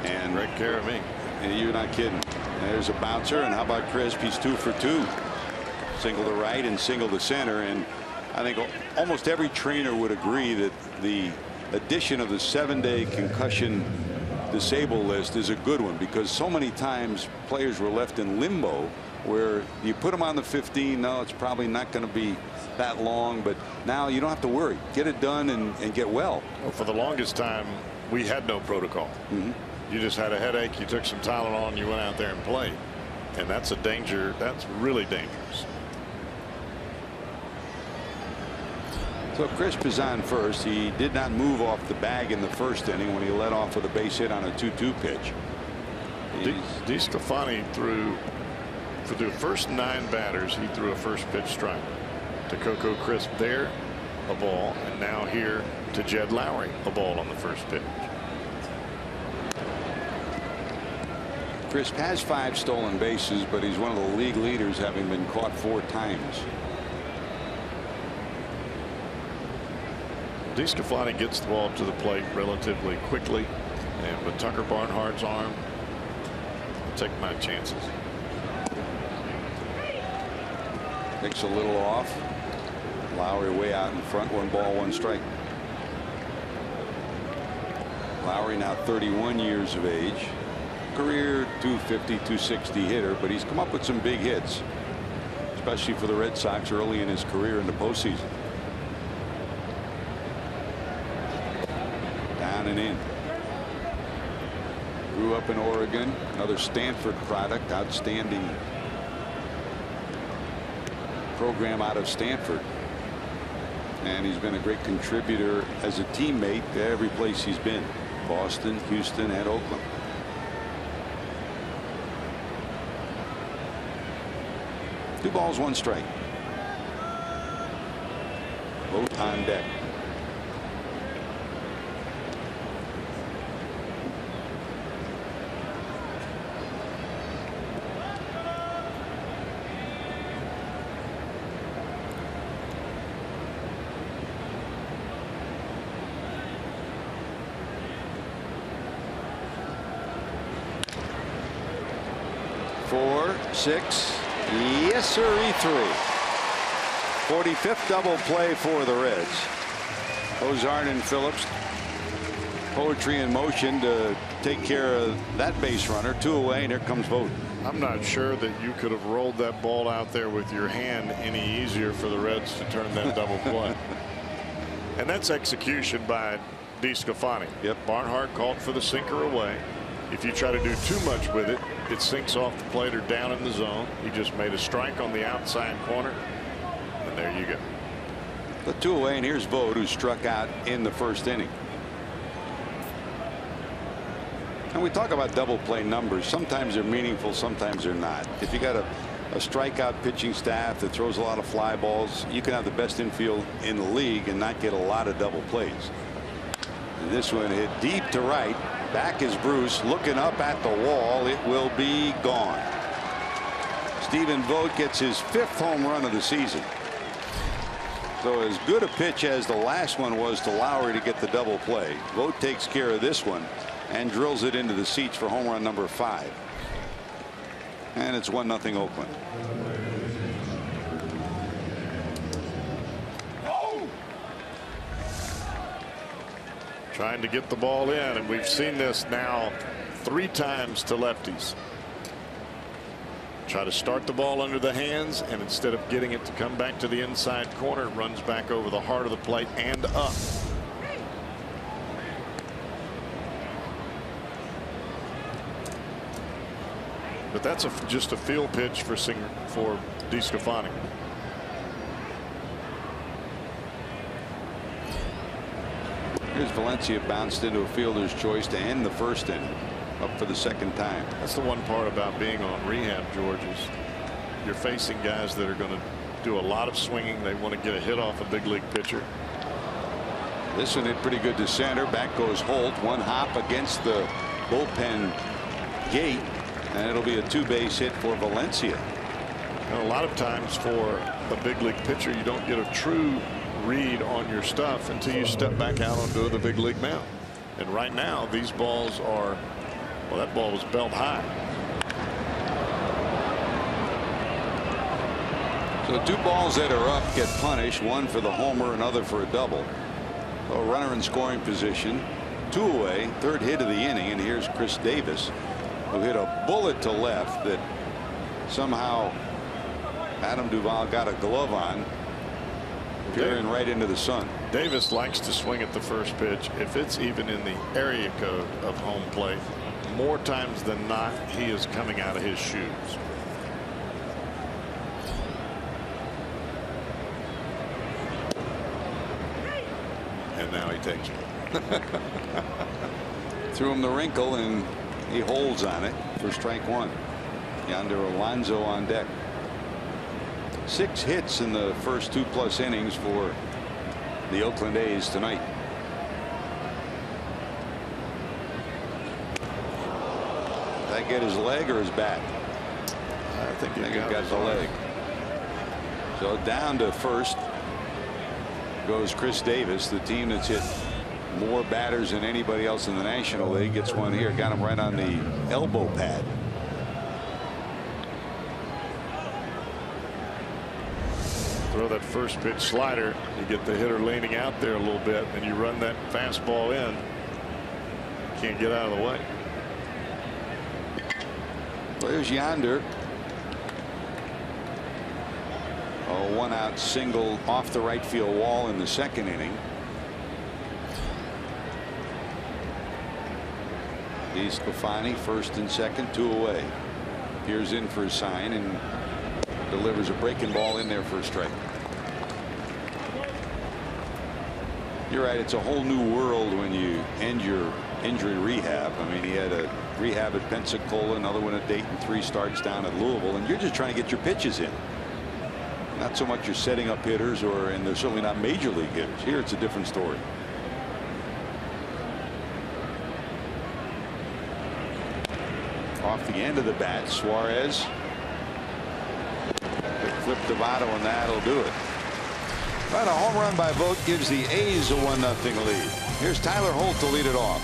And great care of me. And you're not kidding. And there's a bouncer, and how about Crisp? He's 2 for 2. Single to right and single to center. And I think almost every trainer would agree that the addition of the 7-day concussion disabled list is a good one, because so many times players were left in limbo where you put them on the 15. No, it's probably not going to be that long, but now you don't have to worry. Get it done and get well. Well, for the longest time, we had no protocol. You just had a headache, you took some Tylenol, and you went out there and played. And that's a danger. That's really dangerous. So Crisp is on first. He did not move off the bag in the first inning when he led off with a base hit on a 2-2 pitch. DeSclafani threw, for the first 9 batters, he threw a first pitch strike. To Coco Crisp there, a ball, and now here to Jed Lowry, a ball on the first pitch. Crisp has 5 stolen bases, but he's one of the league leaders, having been caught 4 times. DeSclafani gets the ball to the plate relatively quickly, and with Tucker Barnhart's arm, I'll take my chances. Takes a little off. Lowry way out in front. 1 ball, 1 strike. Lowry now 31 years of age. Career 250, 260 hitter, but he's come up with some big hits, especially for the Red Sox early in his career in the postseason. Down and in. Grew up in Oregon, another Stanford product, outstanding program out of Stanford. And he's been a great contributor as a teammate to every place he's been. Boston, Houston, and Oakland. Two balls, 1 strike. Both on deck. Four, 6. Yes, sir. E3. 45th double play for the Reds. Ozarn and Phillips. Poetry in motion to take care of that base runner. 2 away, and here comes Vogt. I'm not sure that you could have rolled that ball out there with your hand any easier for the Reds to turn that double play. And that's execution by DeSclafani. Yep. Barnhart called for the sinker away. If you try to do too much with it, it sinks off the plate or down in the zone. He just made a strike on the outside corner, and there you go. The 2 away, and here's Vogt, who struck out in the first inning. And we talk about double play numbers. Sometimes they're meaningful, sometimes they're not. If you got a strikeout pitching staff that throws a lot of fly balls, you can have the best infield in the league and not get a lot of double plays. And this one hit deep to right. Back is Bruce, looking up at the wall. It will be gone. Stephen Vogt gets his 5th home run of the season. So as good a pitch as the last one was to Lowry to get the double play, Vogt takes care of this one and drills it into the seats for home run number 5. And it's 1-0 Oakland. Trying to get the ball in, and we've seen this now 3 times to lefties. Try to start the ball under the hands, and instead of getting it to come back to the inside corner, it runs back over the heart of the plate and up. But that's just a field pitch for DeSclafani. Here's Valencia, bounced into a fielder's choice to end the first inning, up for the second time. That's the one part about being on rehab, George, is you're facing guys that are going to do a lot of swinging. They want to get a hit off a big league pitcher. This one hit pretty good to center. Back goes Holt. One hop against the bullpen gate, and it'll be a 2-base hit for Valencia. And a lot of times for a big league pitcher, you don't get a true read on your stuff until you step back out onto the big league mound. And right now, these balls are, well, that ball was belt high. So 2 balls that are up get punished, one for the homer, another for a double. A runner in scoring position, 2 away, 3rd hit of the inning, and here's Chris Davis, who hit a bullet to left that somehow Adam Duvall got a glove on, peering right into the sun. Davis likes to swing at the first pitch if it's even in the area code of home plate. More times than not, he is coming out of his shoes. And now he takes it. Threw him the wrinkle, and he holds on it for strike 1. Yonder Alonso on deck. 6 hits in the first 2+ innings for the Oakland A's tonight. Did that get his leg or his bat? I think he got the leg. So down to first goes Chris Davis. The team that's hit more batters than anybody else in the National League gets one here. Got him right on the elbow pad. Throw that first pitch slider, you get the hitter leaning out there a little bit, and you run that fastball in. Can't get out of the way. There's Yonder. A 1-out single off the right field wall in the 2nd inning. DeSclafani, 1st and 2nd, 2 away. Here's in for a sign and delivers a breaking ball in there for a strike. You're right. It's a whole new world when you end your injury rehab. I mean, he had a rehab at Pensacola, another one at Dayton, 3 starts down at Louisville, and you're just trying to get your pitches in. Not so much you're setting up hitters, and they're certainly not major league hitters. Here it's a different story. Off the end of the bat, Suarez. Flip to Votto, and that'll do it. But a home run by Vogt gives the A's a 1-0 lead. Here's Tyler Holt to lead it off.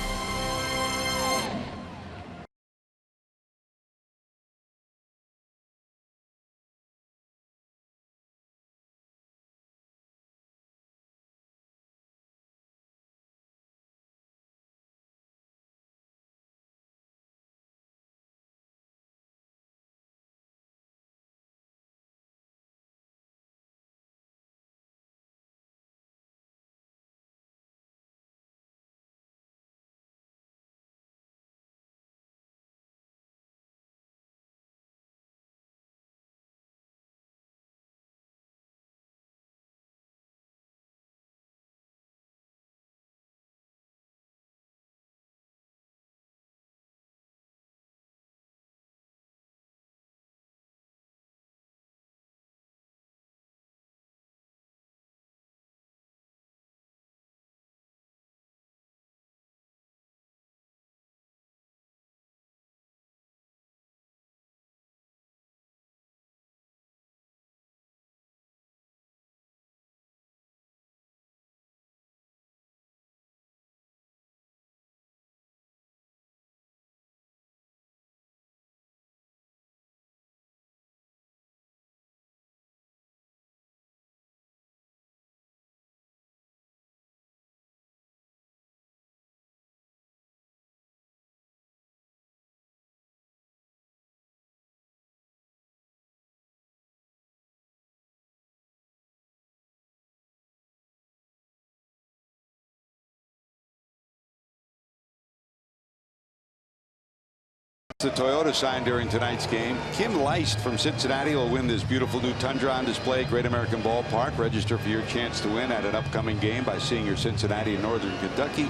The Toyota sign during tonight's game. Kim Leist from Cincinnati will win this beautiful new Tundra on display at Great American Ballpark. Register for your chance to win at an upcoming game by seeing your Cincinnati and Northern Kentucky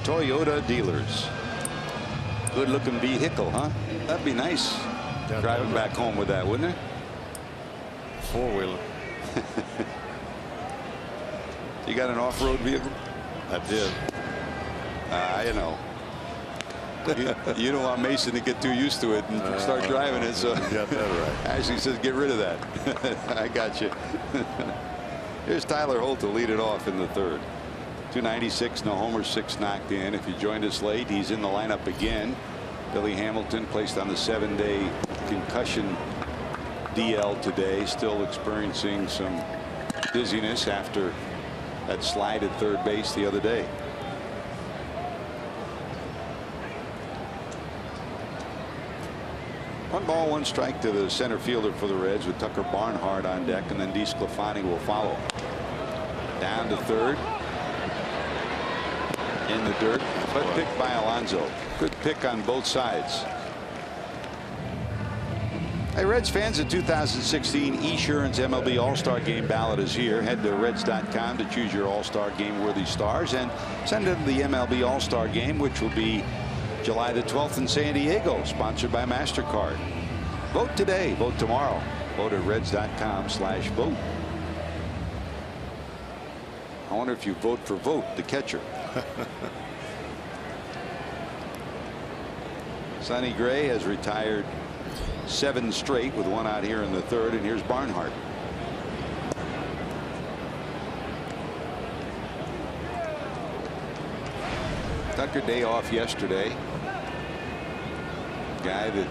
Toyota dealers. Good looking vehicle, huh? That'd be nice. Driving back home with that, wouldn't it? Four-wheeler. You got an off-road vehicle? I did. You know. You don't want Mason to get too used to it and start driving it. So you got that right. Ashley says get rid of that. I got you. Here's Tyler Holt to lead it off in the third. 296, no homers, 6 knocked in. If you joined us late, he's in the lineup again. Billy Hamilton placed on the 7-day concussion DL today, still experiencing some dizziness after that slide at third base the other day. One ball, one strike to the center fielder for the Reds with Tucker Barnhart on deck, and then DeSclafani will follow. Down to third. In the dirt, but picked by Alonso. Good pick on both sides. Hey, Reds fans, the 2016 Esurance MLB All-Star Game ballot is here. Head to Reds.com to choose your All-Star Game-worthy stars and send them the MLB All-Star Game, which will be July the 12th in San Diego, sponsored by MasterCard. Vote today, vote tomorrow. Vote at Reds.com/vote. I wonder if you vote for Vote, the catcher. Sonny Gray has retired 7 straight with 1 out here in the third, and here's Barnhart. Tucker day off yesterday. Guy that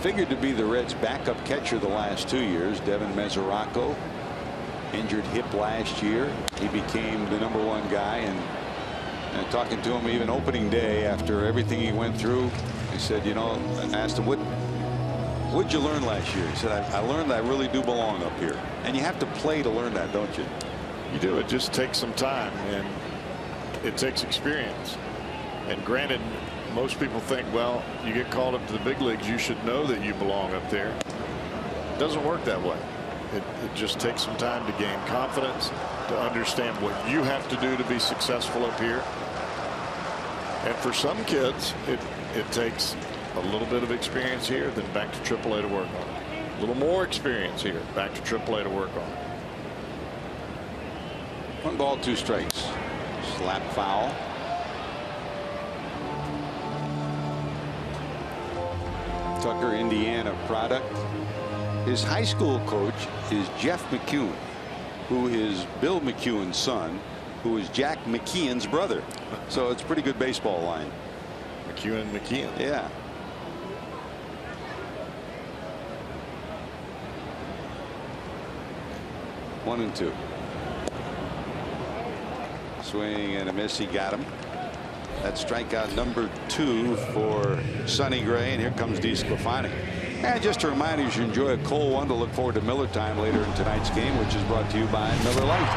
figured to be the Reds' backup catcher the last 2 years, Devin Mesoraco, injured hip last year. He became the #1 guy, and talking to him even opening day after everything he went through, he said, you know, I asked him, what'd you learn last year? He said, I learned I really do belong up here. And you have to play to learn that, don't you? You do. It just takes some time, and it takes experience. And granted, most people think, well, you get called up to the big leagues, you should know that you belong up there. It doesn't work that way. It just takes some time to gain confidence, to understand what you have to do to be successful up here. And for some kids, it takes a little bit of experience here, then back to AAA to work on. A little more experience here, back to AAA to work on. 1 ball, 2 strikes. Slap foul. Tucker, Indiana product. His high school coach is Jeff McEwen, who is Bill McEwen's son, who is Jack McKeon's brother. So it's a pretty good baseball line. McEwen. Yeah. One and 2. Swing and a miss. He got him. That's strikeout number 2 for Sonny Gray, and here comes DeSclafani. And just a reminder, you should enjoy a cold one to look forward to Miller time later in tonight's game, which is brought to you by Miller Lite.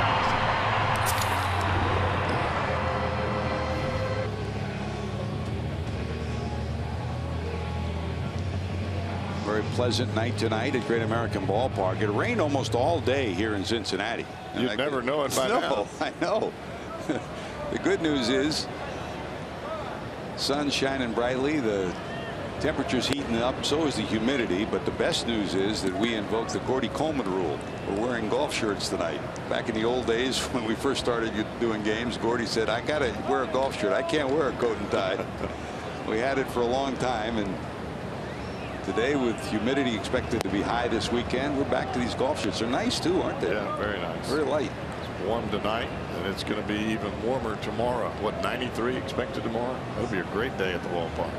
Very pleasant night tonight at Great American Ballpark. It rained almost all day here in Cincinnati. You'd never know it by now. I know. The good news is sun's shining brightly. The temperature's heating up. So is the humidity. But the best news is that we invoked the Gordy Coleman rule. We're wearing golf shirts tonight. Back in the old days when we first started doing games, Gordy said, I got to wear a golf shirt. I can't wear a coat and tie. We had it for a long time, and today, with humidity expected to be high this weekend, we're back to these golf shirts. They're nice too, aren't they? Yeah, very nice. Very light. It's warm tonight, and it's going to be even warmer tomorrow. What, 93 expected tomorrow? That'll be a great day at the ballpark.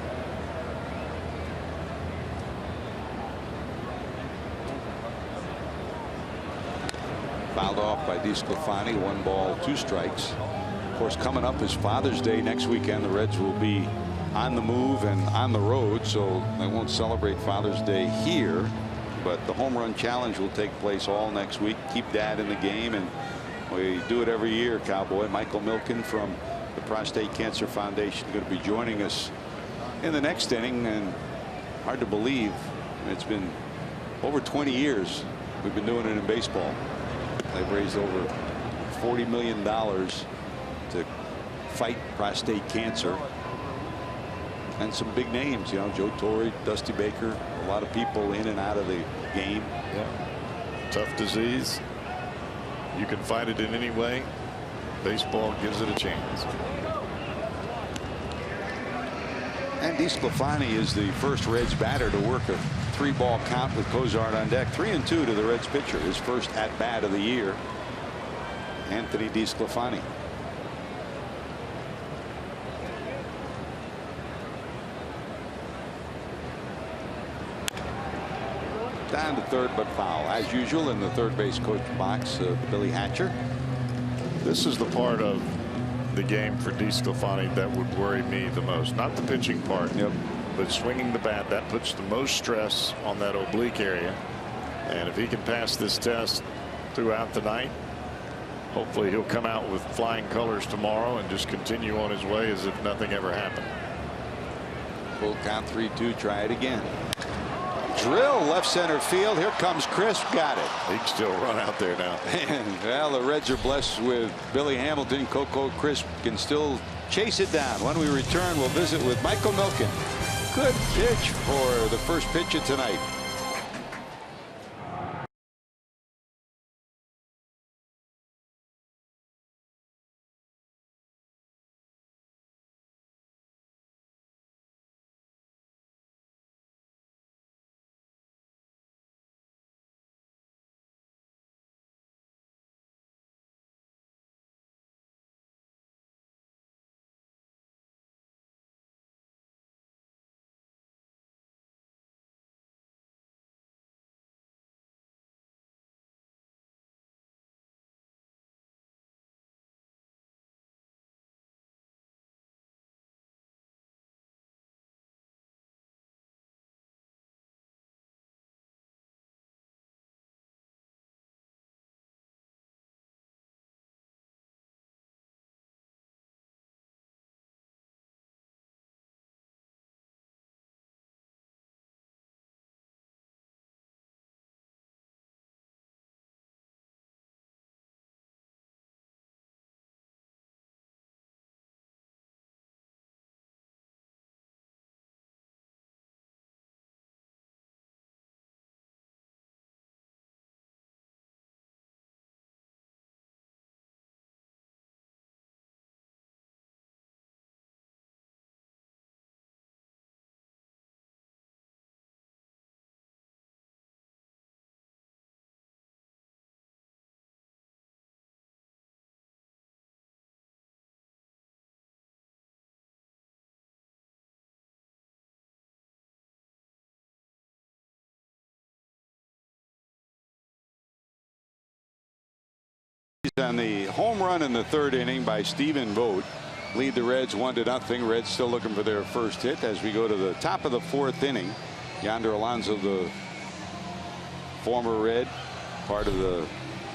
Fouled off by DeSclafani. 1 ball, 2 strikes. Of course, coming up is Father's Day next weekend. The Reds will be on the move and on the road, so they won't celebrate Father's Day here, but the home run challenge will take place all next week. Keep Dad in the game, and we do it every year. Cowboy Michael Milken from the Prostate Cancer Foundation going to be joining us in the next inning, and Hard to believe. It's been over 20 years we've been doing it in baseball. They've raised over $40 million to fight prostate cancer. And some big names, you know, Joe Torre, Dusty Baker, a lot of people in and out of the game. Yeah. Tough disease. You can fight it in any way. Baseball gives it a chance. And DeSclafani is the first Reds batter to work a 3-ball count with Cozart on deck. 3-2 to the Reds pitcher. His first at bat of the year. Anthony DeSclafani. Down to third, but foul. As usual in the third base coach box, Billy Hatcher. This is the part of the game for DeSclafani that would worry me the most. Not the pitching part, but swinging the bat. That puts the most stress on that oblique area. And if he can pass this test throughout the night, hopefully he'll come out with flying colors tomorrow and just continue on his way as if nothing ever happened. Full count, 3-2. Try it again. Drill left center field. Here comes Crisp. Got it. He can still run out there now. And well, the Reds are blessed with Billy Hamilton. Coco Crisp can still chase it down. When we return, we'll visit with Michael Milken. Good pitch for the first pitch of tonight. On the home run in the third inning by Stephen Vogt lead the Reds 1-0. Reds still looking for their first hit as we go to the top of the fourth inning. Yonder Alonso, the former Red, part of the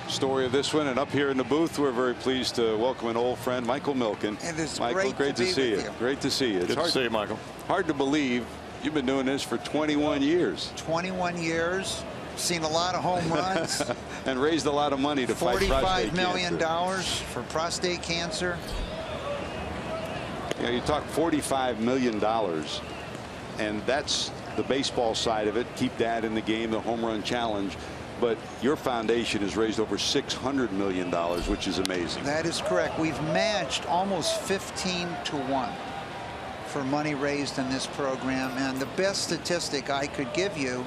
story of this one. And up here in the booth, we're very pleased to welcome an old friend, Michael Milken. And it's Michael, great to see you. Great to see you. Good to see you, Michael. Hard to believe you've been doing this for 21 years. 21 years. Seen a lot of home runs. And raised a lot of money to fight prostate $45 million cancer. for prostate cancer. You talk $45 million, and that's the baseball side of it. Keep that in the game, the home run challenge. But your foundation has raised over $600 million, which is amazing. That is correct. We've matched almost 15-1 for money raised in this program. And the best statistic I could give you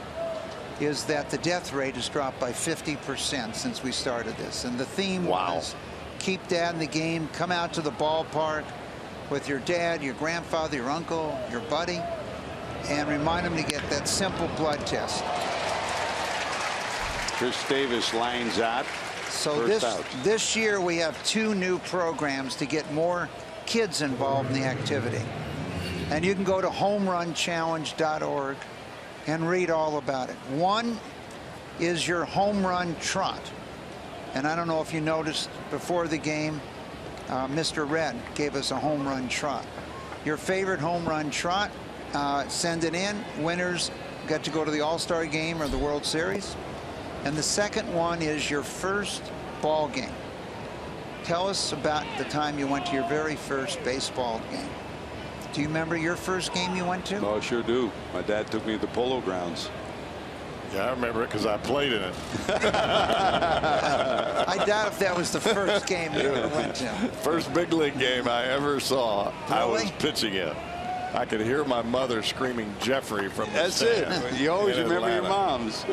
is that the death rate has dropped by 50% since we started this. And the theme was keep dad in the game, come out to the ballpark with your dad, your grandfather, your uncle, your buddy, and remind them to get that simple blood test. Chris Davis lines out. So this year we have 2 new programs to get more kids involved in the activity. And you can go to homerunchallenge.org and read all about it. One is your home run trot. And I don't know if you noticed before the game, Mr. Red gave us a home run trot. Your favorite home run trot send it in. Winners get to go to the All-Star game or the World Series. And the second one is your first ball game. Tell us about the time you went to your very first baseball game. Do you remember your first game you went to? Oh, I sure do. My dad took me to the Polo Grounds. Yeah, I remember it because I played in it. I doubt if that was the first game you ever went to. First big league game I ever saw, I was pitching in. I could hear my mother screaming Jeffrey from the That's stand. it. You always remember your Atlanta. moms.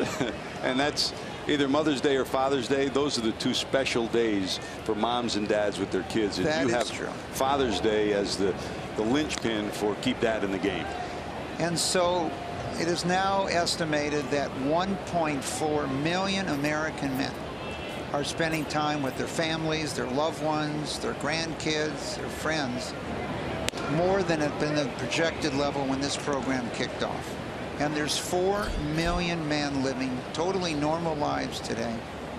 And that's either Mother's Day or Father's Day. Those are the two special days for moms and dads with their kids. And That you is have true. Father's Day as the linchpin for keep Dad in the game. And so it is now estimated that 1.4 million American men are spending time with their families, their loved ones, their grandkids, their friends, more than had been the projected level when this program kicked off. And there's 4 million men living totally normal lives today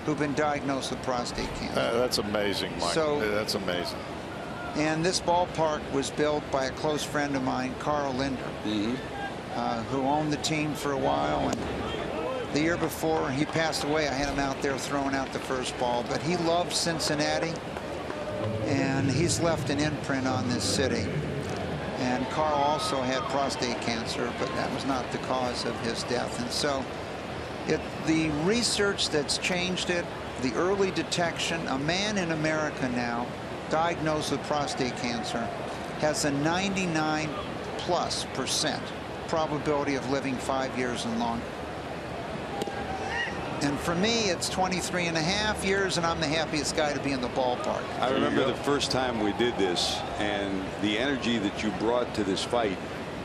who've been diagnosed with prostate cancer. That's amazing, Mike. So- That's amazing. And this ballpark was built by a close friend of mine, Carl Linder, who owned the team for a while. And the year before he passed away, I had him out there throwing out the first ball. But he loved Cincinnati, and he's left an imprint on this city. And Carl also had prostate cancer, but that was not the cause of his death. And so the research that's changed it, the early detection, a man in America now diagnosed with prostate cancer has a 99+% probability of living 5 years and longer. And for me, it's 23.5 years, and I'm the happiest guy to be in the ballpark. I remember the first time we did this, and the energy that you brought to this fight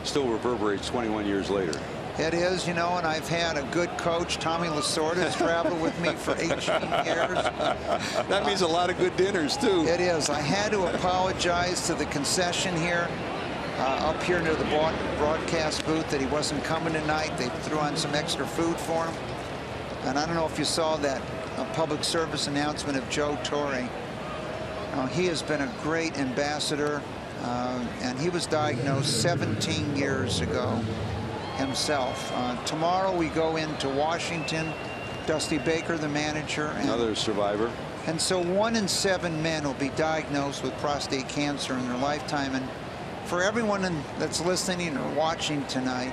still reverberates 21 years later. It is, you know, and I've had a good coach, Tommy Lasorda, has traveled with me for 18 years. That means a lot of good dinners, too. It is. I had to apologize to the concession here, up here near the broadcast booth, that he wasn't coming tonight. They threw on some extra food for him. And I don't know if you saw that public service announcement of Joe Torre. He has been a great ambassador, and he was diagnosed 17 years ago himself. Tomorrow we go into Washington. Dusty Baker, the manager. Another survivor. And so 1 in 7 men will be diagnosed with prostate cancer in their lifetime. And for everyone that's listening or watching tonight,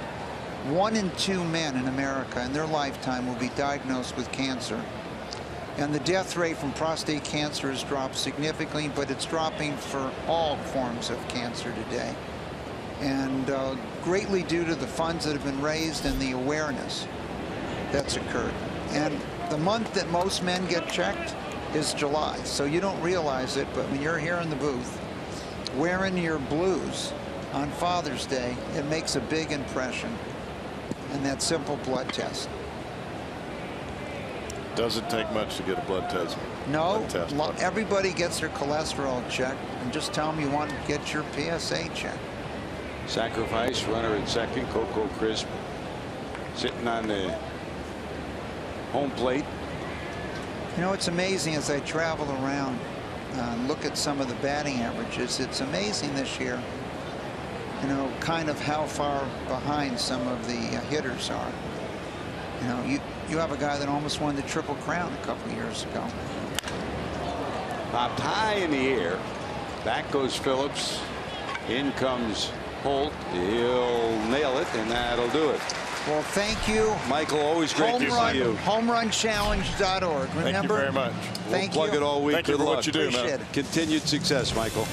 1 in 2 men in America in their lifetime will be diagnosed with cancer. And the death rate from prostate cancer has dropped significantly, but it's dropping for all forms of cancer today. And greatly due to the funds that have been raised and the awareness that's occurred. And the month that most men get checked is July. So you don't realize it, but when you're here in the booth wearing your blues on Father's Day, it makes a big impression. And that simple blood test. Doesn't take much to get a blood test. No, Blood test. everybody gets their cholesterol checked, and just tell them you want to get your PSA checked. Sacrifice, runner at second, Coco Crisp sitting on the home plate. You know, it's amazing as I travel around and look at some of the batting averages. It's amazing this year, you know, kind of how far behind some of the hitters are. You know, you have a guy that almost won the Triple Crown a couple of years ago. Popped high in the air. Back goes Phillips. In comes Holt. He'll nail it, and that'll do it. Well, thank you. Michael, always great to see you. HomeRunChallenge.org. Remember? Thank you very much. Thank We'll plug it all week. Thank you Good for luck. what you do, Appreciate man. it. Continued success, Michael.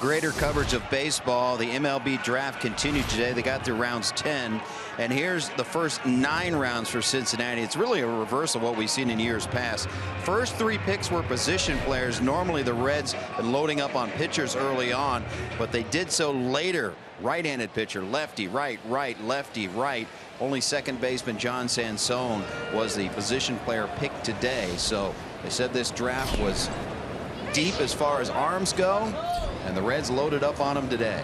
Greater coverage of baseball. The MLB draft continued today. They got through rounds 10, and here's the first 9 rounds for Cincinnati. It's really a reverse of what we've seen in years past. First 3 picks were position players. Normally the Reds been loading up on pitchers early on, but they did so later. Right-handed pitcher, lefty, right, lefty, right. Only second baseman John Sansone was the position player picked today. So they said this draft was deep as far as arms go, and the Reds loaded up on him today.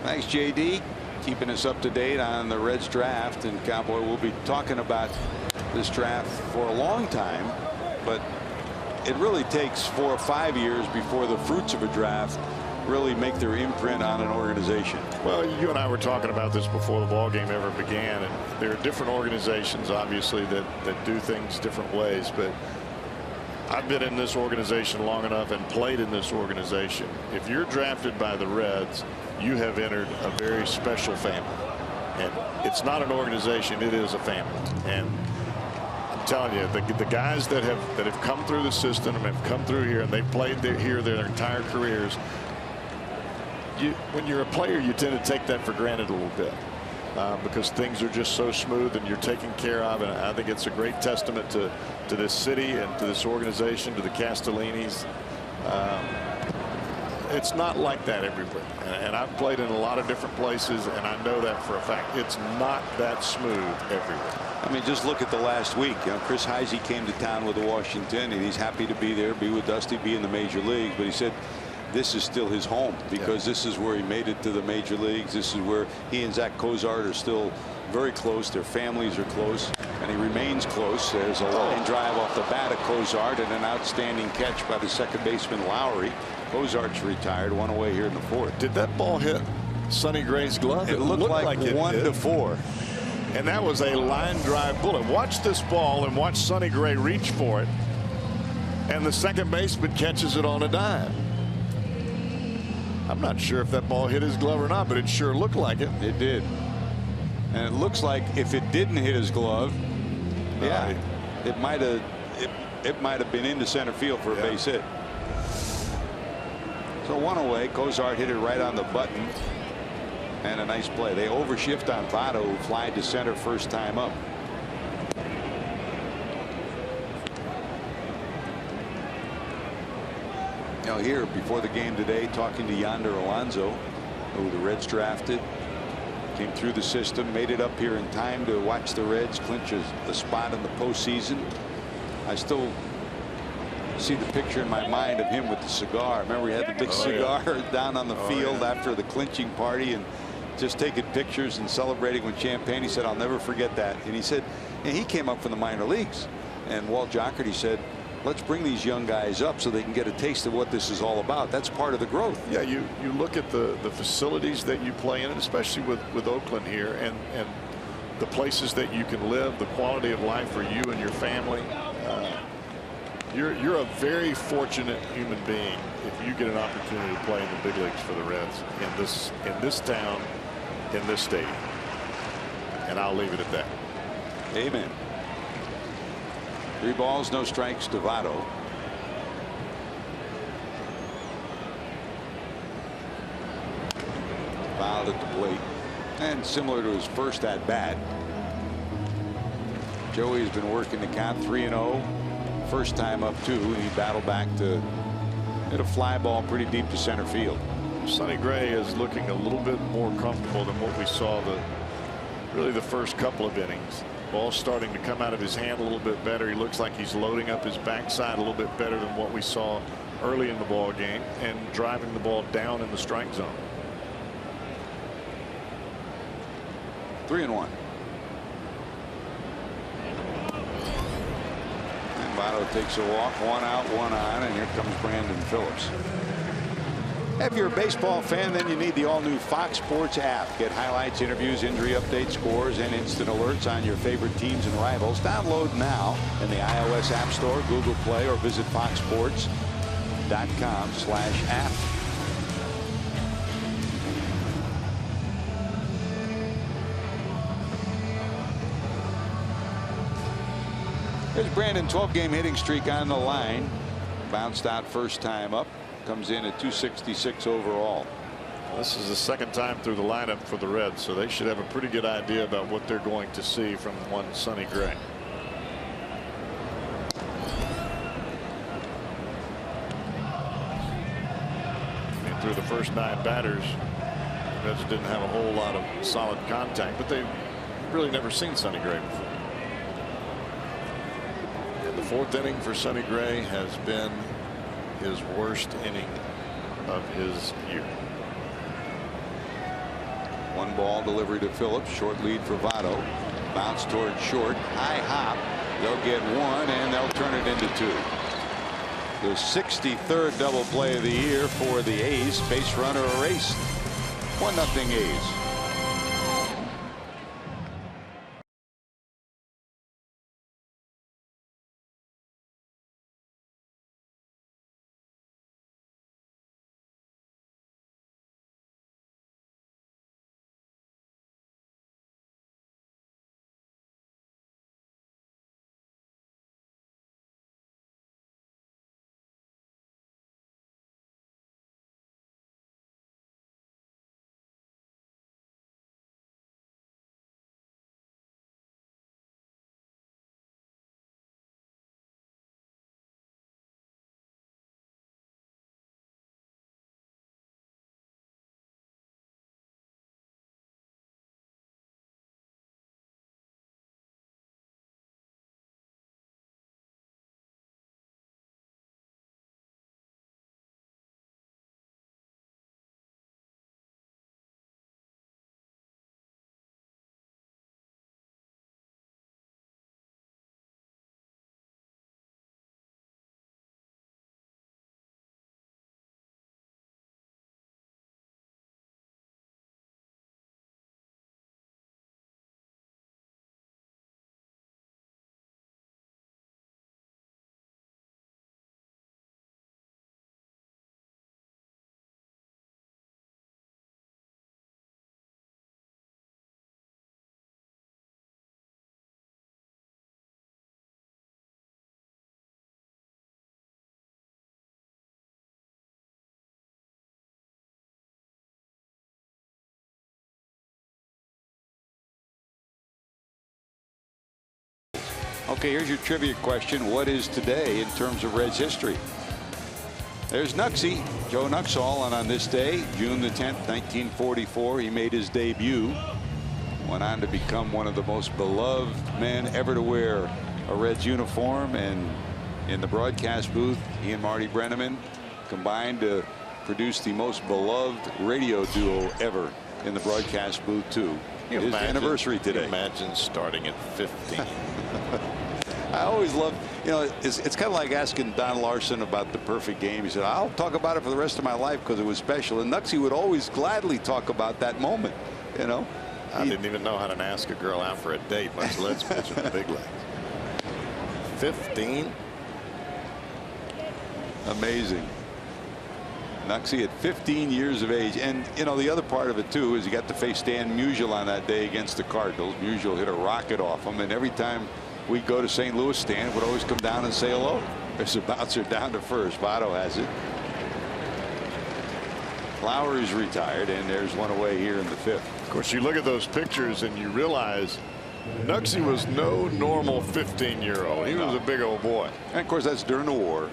Thanks, JD, keeping us up to date on the Reds draft. And Cowboy, we'll be talking about this draft for a long time, but it really takes 4 or 5 years before the fruits of a draft really make their imprint on an organization. Well, you and I were talking about this before the ball game ever began, and there are different organizations, obviously, that do things different ways. But I've been in this organization long enough and played in this organization. If you're drafted by the Reds, you have entered a very special family, and it's not an organization; it is a family. And I'm telling you, the guys that have come through the system and have come through here, and they've played here their entire careers. When you're a player, you tend to take that for granted a little bit because things are just so smooth and you're taken care of. And I think it's a great testament to this city and to this organization, to the Castellinis. It's not like that everywhere. And I've played in a lot of different places, and I know that for a fact. It's not that smooth everywhere. I mean, just look at the last week. You know, Chris Heisey came to town with Washington, and he's happy to be there, be with Dusty, be in the major leagues. But he said this is still his home because this is where he made it to the major leagues. This is where he and Zach Cozart are still very close. Their families are close, and he remains close. There's a line drive off the bat of Cozart and an outstanding catch by the second baseman Lowry. Cozart's retired, 1 away here in the 4th. Did that ball hit Sonny Gray's glove? It looked like it 1-4. And that was a line drive bullet. Watch this ball and watch Sonny Gray reach for it, and the second baseman catches it on a dive. I'm not sure if that ball hit his glove or not, but it sure looked like it. It did. And it looks like if it didn't hit his glove, yeah, it might have been into center field for a base hit. So 1 away. Cozart hit it right on the button, and a nice play. They overshift on Votto, who flied to center first time up. Now here before the game today, talking to Yonder Alonso, who the Reds drafted, came through the system, made it up here in time to watch the Reds clinch a spot in the postseason. I still see the picture in my mind of him with the cigar. Remember, he had the big cigar down on the field after the clinching party, and just taking pictures and celebrating with champagne. He said, "I'll never forget that." And he said, and he came up from the minor leagues, and Walt Jocketty said, let's bring these young guys up so they can get a taste of what this is all about. That's part of the growth. Yeah, you look at the facilities that you play in, and especially with Oakland here, and the places that you can live, the quality of life for you and your family. You're a very fortunate human being if you get an opportunity to play in the big leagues for the Reds in this town, in this stadium. And I'll leave it at that. Amen. 3 balls, no strikes to Votto. Fouled at the plate, and similar to his first at bat, Joey has been working the count 3-0. First time up 2, and he battled back to hit a fly ball pretty deep to center field. Sonny Gray is looking a little bit more comfortable than what we saw really the first couple of innings. Ball's starting to come out of his hand a little bit better. He looks like he's loading up his backside a little bit better than what we saw early in the ball game, and driving the ball down in the strike zone. 3-1. And Votto takes a walk, 1 out, 1 on, and here comes Brandon Phillips. If you're a baseball fan, then you need the all-new Fox Sports app. Get highlights, interviews, injury updates, scores, and instant alerts on your favorite teams and rivals. Download now in the iOS App Store, Google Play, or visit foxsports.com/app. There's Brandon, 12-game hitting streak on the line. Bounced out first time up. Comes in at 266 overall. This is the second time through the lineup for the Reds, so they should have a pretty good idea about what they're going to see from one Sonny Gray. And through the first 9 batters, the Reds didn't have a whole lot of solid contact, but they've really never seen Sonny Gray before. And the 4th inning for Sonny Gray has been his worst inning of his year. 1 ball delivery to Phillips. Short lead for Votto. Bounce toward short. High hop. They'll get 1 and they'll turn it into 2. The 63rd double play of the year for the A's. Base runner erased. 1-0 A's. Okay, here's your trivia question. What is today in terms of Reds history? There's Nuxie, Joe Nuxhall, and on this day, June the 10th, 1944, he made his debut. Went on to become one of the most beloved men ever to wear a Reds uniform, and in the broadcast booth, he and Marty Brennaman combined to produce the most beloved radio duo ever in the broadcast booth too. It is the anniversary today. Imagine starting at 15. I always love, you know, it's kind of like asking Don Larson about the perfect game. He said, I'll talk about it for the rest of my life because it was special. And Nuxie would always gladly talk about that moment, you know. I didn't even know how to ask a girl out for a date, much less pitch in the big leagues. 15? Amazing. Nuxie at 15 years of age. And, you know, the other part of it, too, is he got to face Dan Musial on that day against the Cardinals. Musial hit a rocket off him, and every time we go to St. Louis, Stan would always come down and say hello. There's a bouncer down to first. Votto has it. Flowers retired, and there's one away here in the 5th. Of course, you look at those pictures and you realize Nuxie was no normal 15-year-old. He was a big old boy. And, of course, that's during the war.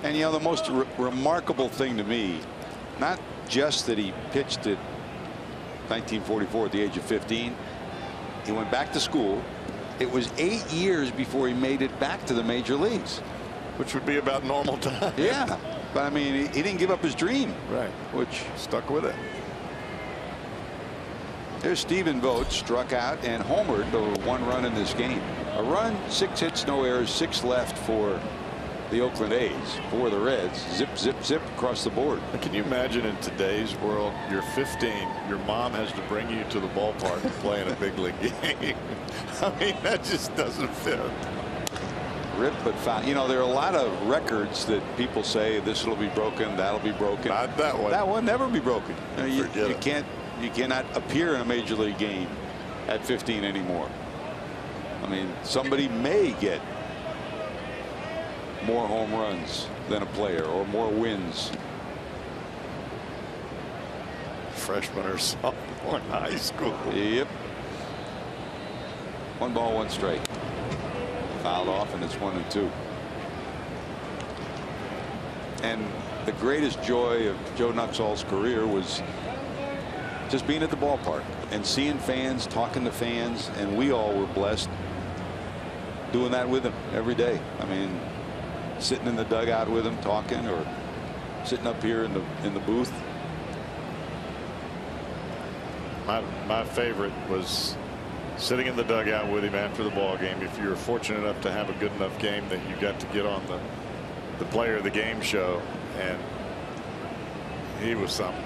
And, you know, the most remarkable thing to me, not just that he pitched at 1944 at the age of 15. He went back to school. It was 8 years before he made it back to the major leagues. Which would be about normal time. Yeah. But, I mean, he didn't give up his dream. Right. Which stuck with it. There's Stephen Vogt, struck out and homered the 1 run in this game. A run, 6 hits, no errors, 6 left for the Oakland A's. For the Reds, zip, zip, zip across the board. Can you imagine in today's world, you're 15, your mom has to bring you to the ballpark to play in a big league game? I mean, that just doesn't fit. Rip but foul. You know, there are a lot of records that people say this will be broken, that'll be broken. Not that one. That one never be broken. You Forget it. cannot appear in a major league game at 15 anymore. I mean, somebody may get more home runs than a player or more wins. Freshman or sophomore in high school. Yep. 1 ball, 1 strike. Fouled off, and it's 1-2. And the greatest joy of Joe Nuxall's career was just being at the ballpark and seeing fans, talking to fans, and we all were blessed doing that with him every day. I mean, sitting in the dugout with him talking, or sitting up here in the booth. My favorite was sitting in the dugout with him after the ball game. If you were fortunate enough to have a good enough game that you got to get on the player of the game show, and he was something.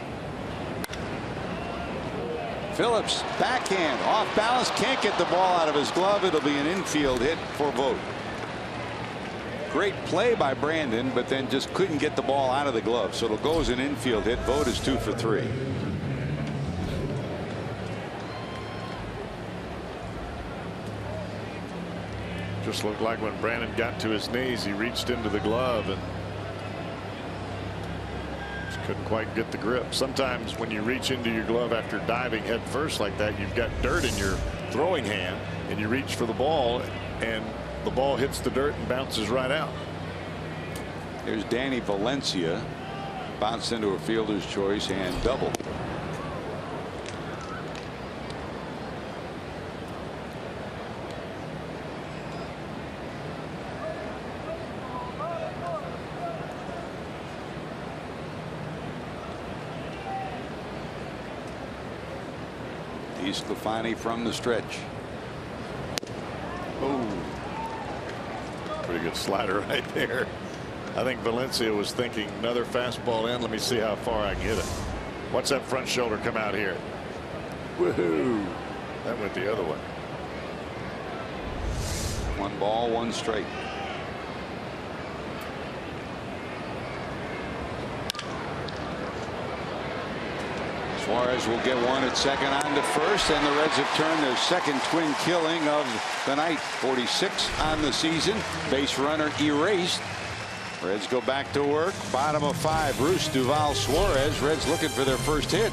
Phillips, backhand, off balance, can't get the ball out of his glove. It'll be an infield hit for Vogt. Great play by Brandon, but then just couldn't get the ball out of the glove. So it'll go as an infield hit. Vogt is 2 for 3. Just looked like when Brandon got to his knees, he reached into the glove and just couldn't quite get the grip. Sometimes when you reach into your glove after diving head first like that, you've got dirt in your throwing hand, and you reach for the ball, and the ball hits the dirt and bounces right out. Here's Danny Valencia, bounced into a fielder's choice and double. Stefani from the stretch. Oh, pretty good slider right there. I think Valencia was thinking another fastball in. Let me see how far I can hit it. Watch that front shoulder come out here. Woohoo! That went the other way. 1 ball, 1 strike. Suarez will get one at second on to first, and the Reds have turned their second twin killing of the night. 46 on the season. Base runner erased. Reds go back to work. Bottom of 5. Bruce, Duval, Suarez. Reds looking for their first hit.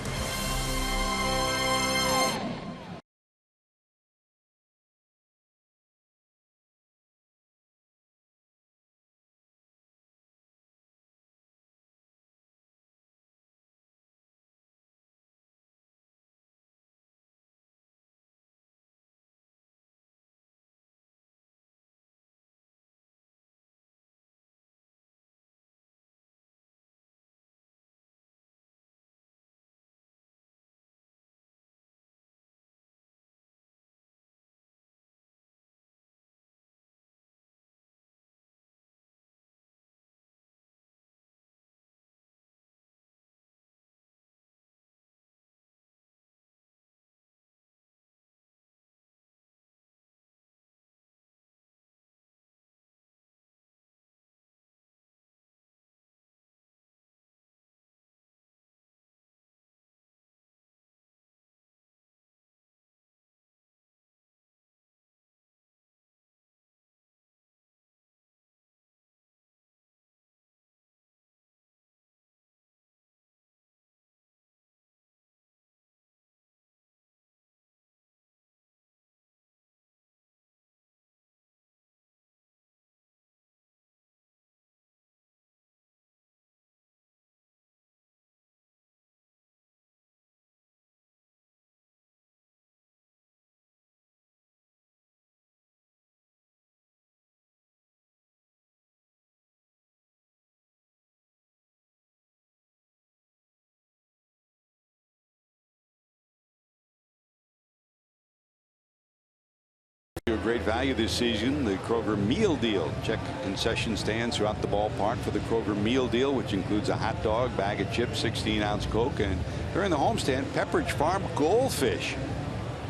A great value this season, the Kroger meal deal. Check concession stands throughout the ballpark for the Kroger meal deal, which includes a hot dog, bag of chips, 16-ounce Coke, and during the homestand, Pepperidge Farm goldfish.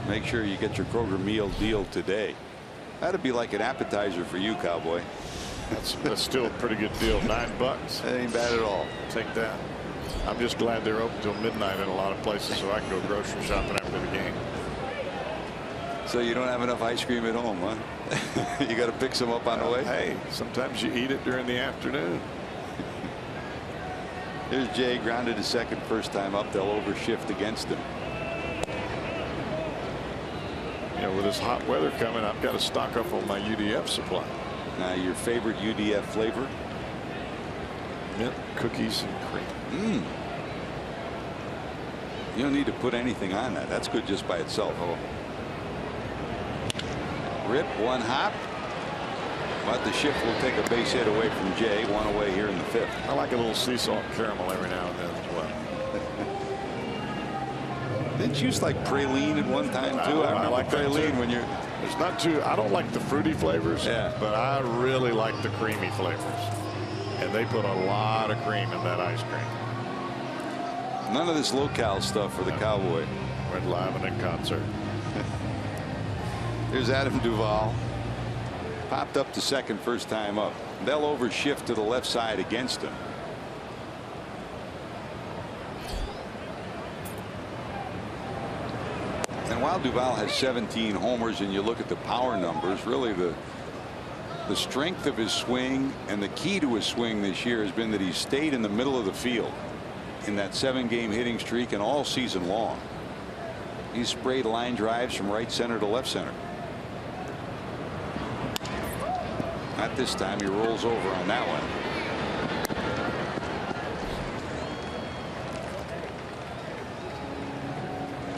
Make sure you get your Kroger meal deal today. That'd be like an appetizer for you, cowboy. That's still a pretty good deal. $9. That ain't bad at all. Take that. I'm just glad they're open till midnight in a lot of places, so I can go grocery shopping after the game. So you don't have enough ice cream at home, huh? You got to pick some up on the way. Hey, sometimes you eat it during the afternoon. Here's Jay, grounded to second, first time up. They'll overshift against him. You know, with this hot weather coming, I've got to stock up on my UDF supply. Now, your favorite UDF flavor? Mint, cookies, and cream. You don't need to put anything on that. That's good just by itself. Oh. Rip, one hop. But the shift will take a base hit away from Jay. One away here in the fifth. I like a little sea salt caramel every now and then as well. Didn't you used like praline at one time too? I remember like praline too. when you're. It's not too. I don't like the fruity flavors. Yeah. But I really like the creamy flavors. And they put a lot of cream in that ice cream. None of this low-cal stuff for the Cowboy. Went live and in concert. Here's Adam Duvall. Popped up to second, first time up. They'll overshift to the left side against him. And while Duvall has 17 homers and you look at the power numbers, really the strength of his swing and the key to his swing this year has been that he's stayed in the middle of the field in that 7-game hitting streak and all season long. He's sprayed line drives from right center to left center. Not this time. He rolls over on that one.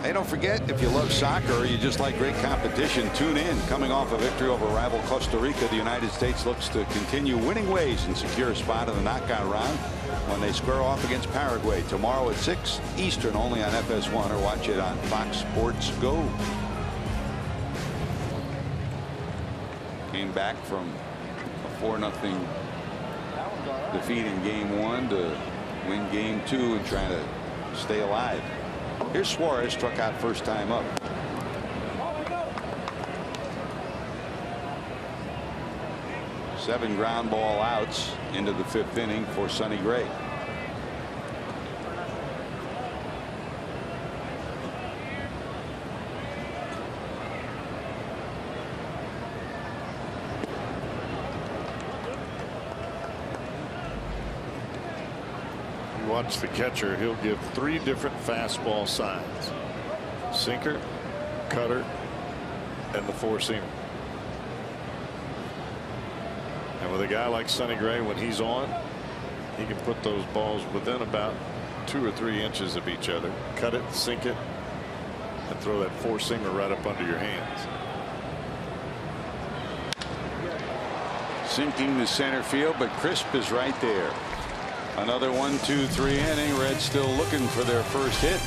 Hey, don't forget, if you love soccer or you just like great competition, tune in. Coming off a victory over rival Costa Rica, the United States looks to continue winning ways and secure a spot in the knockout round when they square off against Paraguay tomorrow at 6 Eastern, only on FS1, or watch it on Fox Sports Go. Came back from a 4-0 defeat in game 1 to win game 2 and trying to stay alive. Here's Suarez, struck out first time up. Seven ground ball outs into the 5th inning for Sonny Gray. Watch the catcher. He'll give 3 different fastball signs: sinker, cutter, and the 4-seamer. And with a guy like Sonny Gray, when he's on, he can put those balls within about 2 or 3 inches of each other, cut it, sink it, and throw that 4-seamer right up under your hands. Sinking to center field, but Crisp is right there. Another 1-2-3 inning. Reds still looking for their first hit.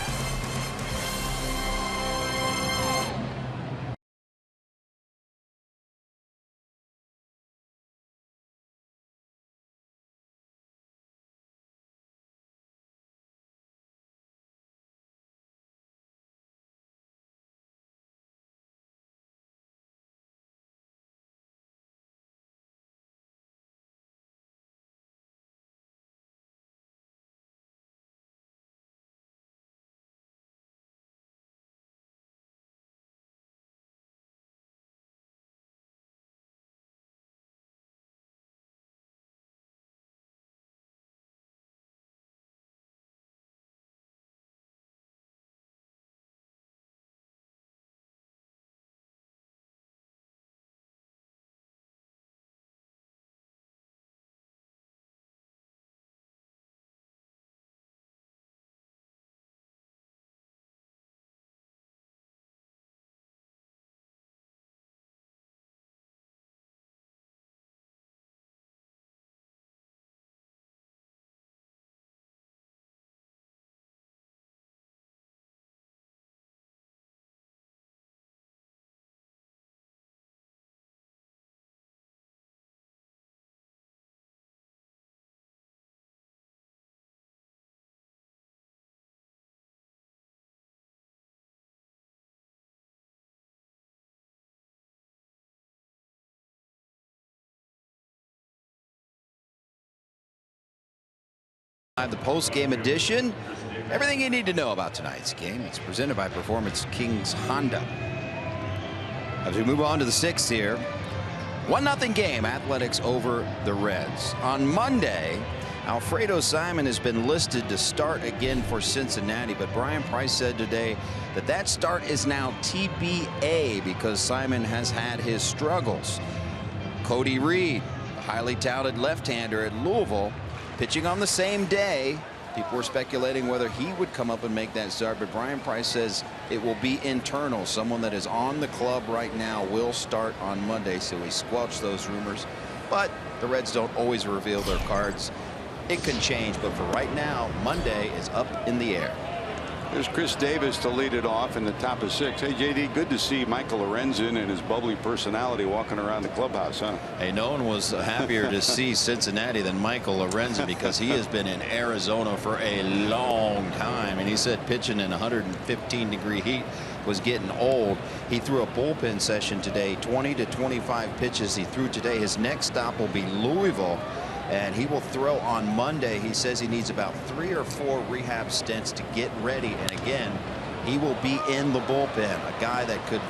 The post-game edition. Everything you need to know about tonight's game. It's presented by Performance Kings Honda. As we move on to the 6th here, 1-0 game, Athletics over the Reds. On Monday, Alfredo Simon has been listed to start again for Cincinnati, but Brian Price said today that that start is now TBA because Simon has had his struggles. Cody Reed, the highly touted left-hander at Louisville, pitching on the same day. People were speculating whether he would come up and make that start, but Brian Price says it will be internal. Someone that is on the club right now will start on Monday, so he squelched those rumors. But the Reds don't always reveal their cards. It can change, but for right now, Monday is up in the air. There's Chris Davis to lead it off in the top of 6. Hey, JD, good to see Michael Lorenzen and his bubbly personality walking around the clubhouse, huh? Hey, no one was happier to see Cincinnati than Michael Lorenzen because he has been in Arizona for a long time. And he said pitching in 115-degree heat was getting old. He threw a bullpen session today, 20 to 25 pitches he threw today. His next stop will be Louisville, and he will throw on Monday. He says he needs about 3 or 4 rehab stints to get ready, and again, he will be in the bullpen, a guy that could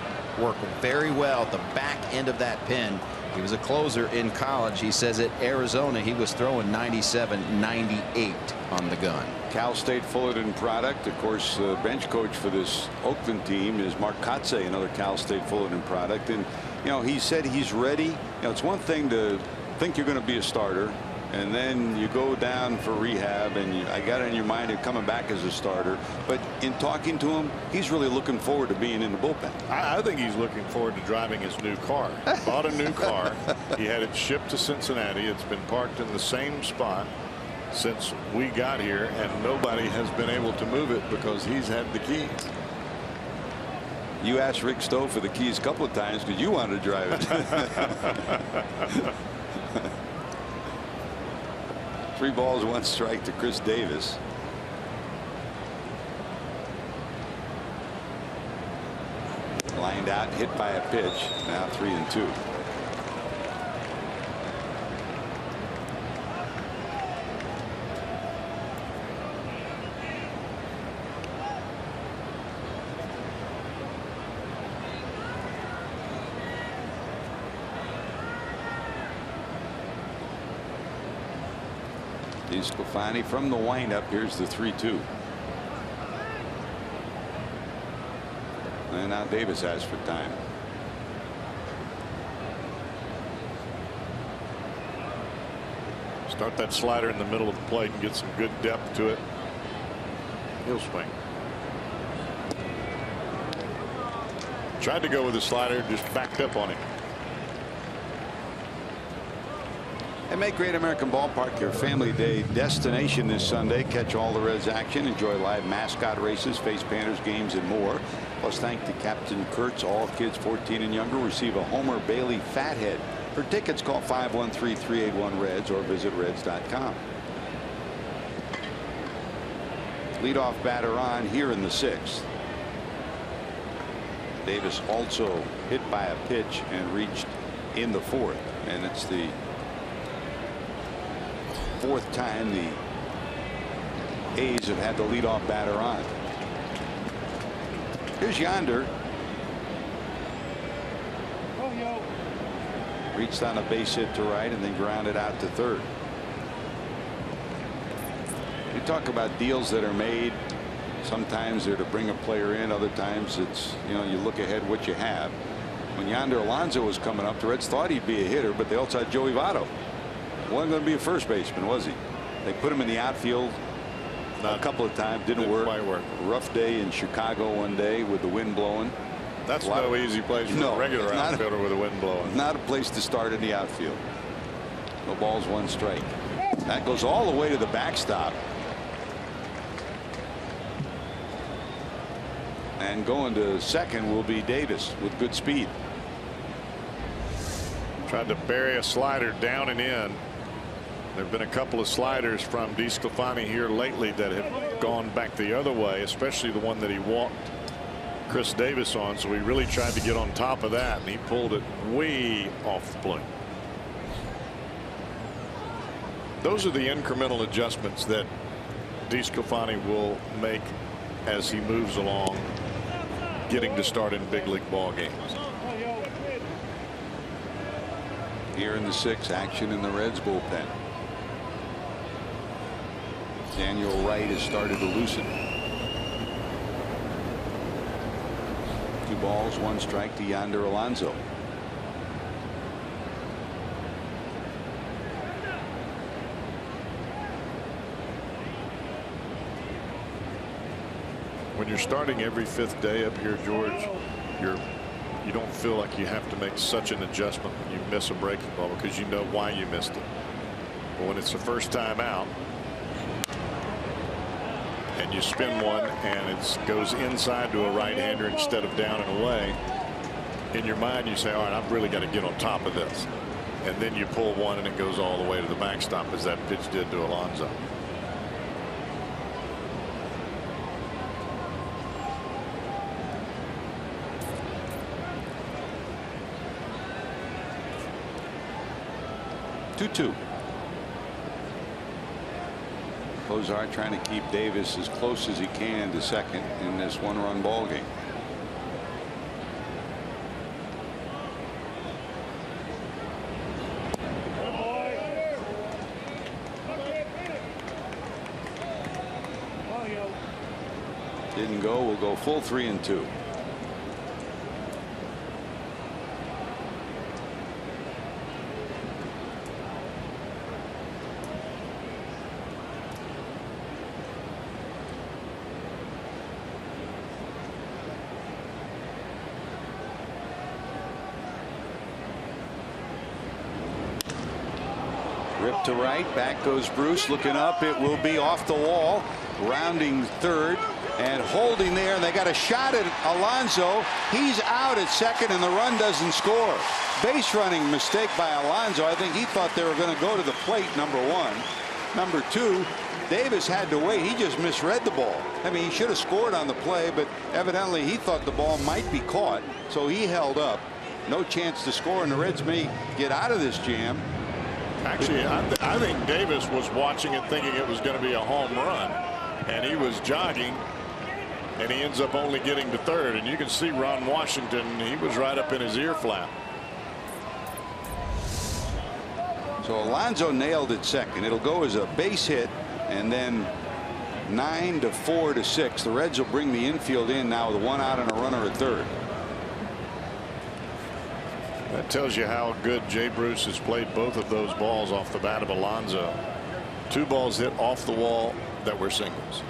work very well at the back end of that pen. He was a closer in college. He says at Arizona he was throwing 97, 98 on the gun. Cal State Fullerton product. Of course, the bench coach for this Oakland team is Mark Kotze, another Cal State Fullerton product. And, you know, he said he's ready. You know, it's one thing to think you're going to be a starter, and then you go down for rehab, and I got it in your mind of coming back as a starter. But in talking to him, he's really looking forward to being in the bullpen. I think he's looking forward to driving his new car. Bought a new car. He had it shipped to Cincinnati. It's been parked in the same spot since we got here, and nobody has been able to move it because he's had the keys. You asked Rick Stowe for the keys a couple of times because you wanted to drive it. 3 balls, 1 strike to Chris Davis. Lined out, hit by a pitch. Now 3-2. Sclafani from the windup. Here's the 3-2. And now Davis asks for time. Start that slider in the middle of the plate and get some good depth to it. He'll swing. Tried to go with the slider, just backed up on him. And make Great American Ballpark your family day destination this Sunday. Catch all the Reds action, enjoy live mascot races, face painters games, and more. Plus, thank to Captain Kurtz, all kids 14 and younger receive a Homer Bailey Fathead. For tickets, call 513-381-REDS or visit reds.com. Leadoff batter on here in the 6th. Davis also hit by a pitch and reached in the 4th, and it's the 4th time the A's have had the leadoff batter on. Here's Yonder. Reached on a base hit to right and then grounded out to 3rd. You talk about deals that are made. Sometimes they're to bring a player in, other times it's, you know, you look ahead what you have. When Yonder Alonso was coming up, the Reds thought he'd be a hitter, but they also had Joey Votto. Wasn't going to be a first baseman, was he? They put him in the outfield a couple of times. Didn't work. Quite work. Rough day in Chicago one day with the wind blowing. That's no easy place for a regular outfielder with the wind blowing. Not a place to start in the outfield. No balls, 1 strike. That goes all the way to the backstop. And going to second will be Davis with good speed. Tried to bury a slider down and in. There have been a couple of sliders from DeSclafani here lately that have gone back the other way, especially the one that he walked Chris Davis on. So he really tried to get on top of that, and he pulled it way off the plate. Those are the incremental adjustments that DeSclafani will make as he moves along, getting to start in big league ball games. Here in the 6th, action in the Reds bullpen. Daniel Wright has started to loosen. 2 balls, 1 strike to Yonder Alonso. When you're starting every 5th day up here, George, you don't feel like you have to make such an adjustment when you miss a breaking ball because you know why you missed it. But when it's the first time out and you spin one and it goes inside to a right-hander instead of down and away, in your mind you say, all right, I've really got to get on top of this. And then you pull one and it goes all the way to the backstop, as that pitch did to Alonso. Cozart trying to keep Davis as close as he can to second in this 1-run ball game. Didn't go. We'll go full 3-2. Rip to right, back goes Bruce, looking up, it will be off the wall, rounding third and holding there, and they got a shot at Alonso. He's out at second and the run doesn't score. Base running mistake by Alonso. I think he thought they were going to go to the plate, number 1. Number 2, Davis had to wait. He just misread the ball. I mean, he should have scored on the play, but evidently he thought the ball might be caught, so he held up. No chance to score, and the Reds may get out of this jam. Actually, I think Davis was watching it thinking it was going to be a home run, and he was jogging, and he ends up only getting to third. And you can see Ron Washington, he was right up in his ear flap. So Alonso nailed it second. It'll go as a base hit, and then 9-4 to 6. The Reds will bring the infield in now with 1 out and a runner at third. That tells you how good Jay Bruce has played both of those balls off the bat of Alonso. 2 balls hit off the wall that were singles.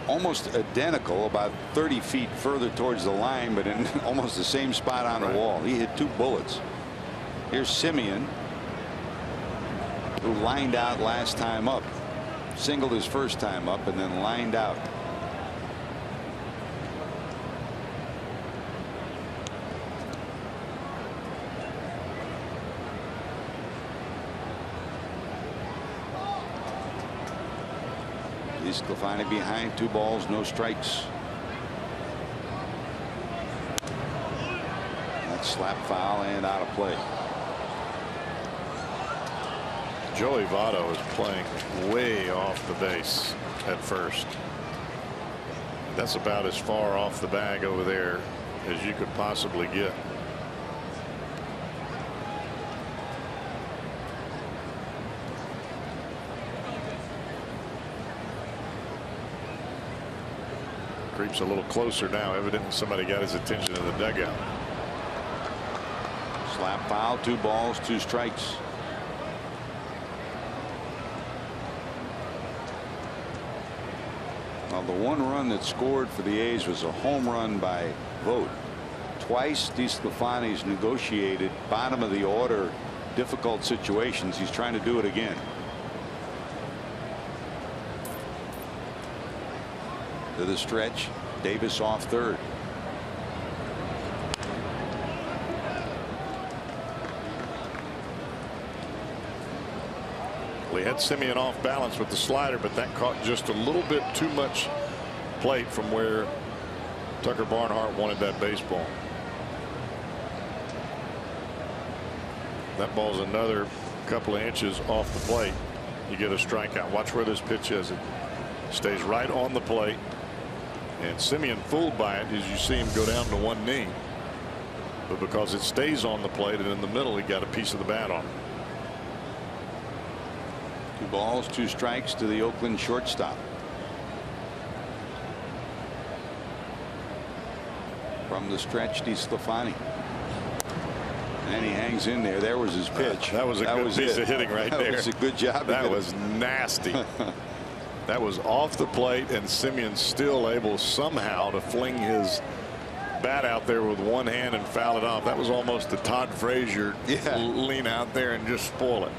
Almost identical, about 30 feet further towards the line, but in almost the same spot on the wall. He hit 2 bullets. Here's Semien, who lined out last time up, singled his first time up, and then lined out. DeSclafani behind, 2 balls, no strikes. That's slap foul and out of play. Joey Votto is playing way off the base at first. That's about as far off the bag over there as you could possibly get. Creeps a little closer now. Evidently somebody got his attention in the dugout. Slap foul, 2 balls, 2 strikes. Now the 1 run that scored for the A's was a home run by Vogt. Twice DeSclafani's negotiated bottom of the order difficult situations. He's trying to do it again. To the stretch, Davis off third. Well, he had Semien off balance with the slider, but that caught just a little bit too much plate from where Tucker Barnhart wanted that baseball. That ball's another couple of inches off the plate. You get a strikeout. Watch where this pitch is. It stays right on the plate. And Semien fooled by it as you see him go down to 1 knee. but because it stays on the plate and in the middle, he got a piece of the bat on it. 2 balls, 2 strikes to the Oakland shortstop. From the stretch, DeSclafani. And he hangs in there. There was his pitch. That was a good piece of hitting right there. That was a good job. That was nasty. That was off the plate, and Semien still able somehow to fling his bat out there with one hand and foul it off. That was almost the Todd Frazier lean out there and just spoil it.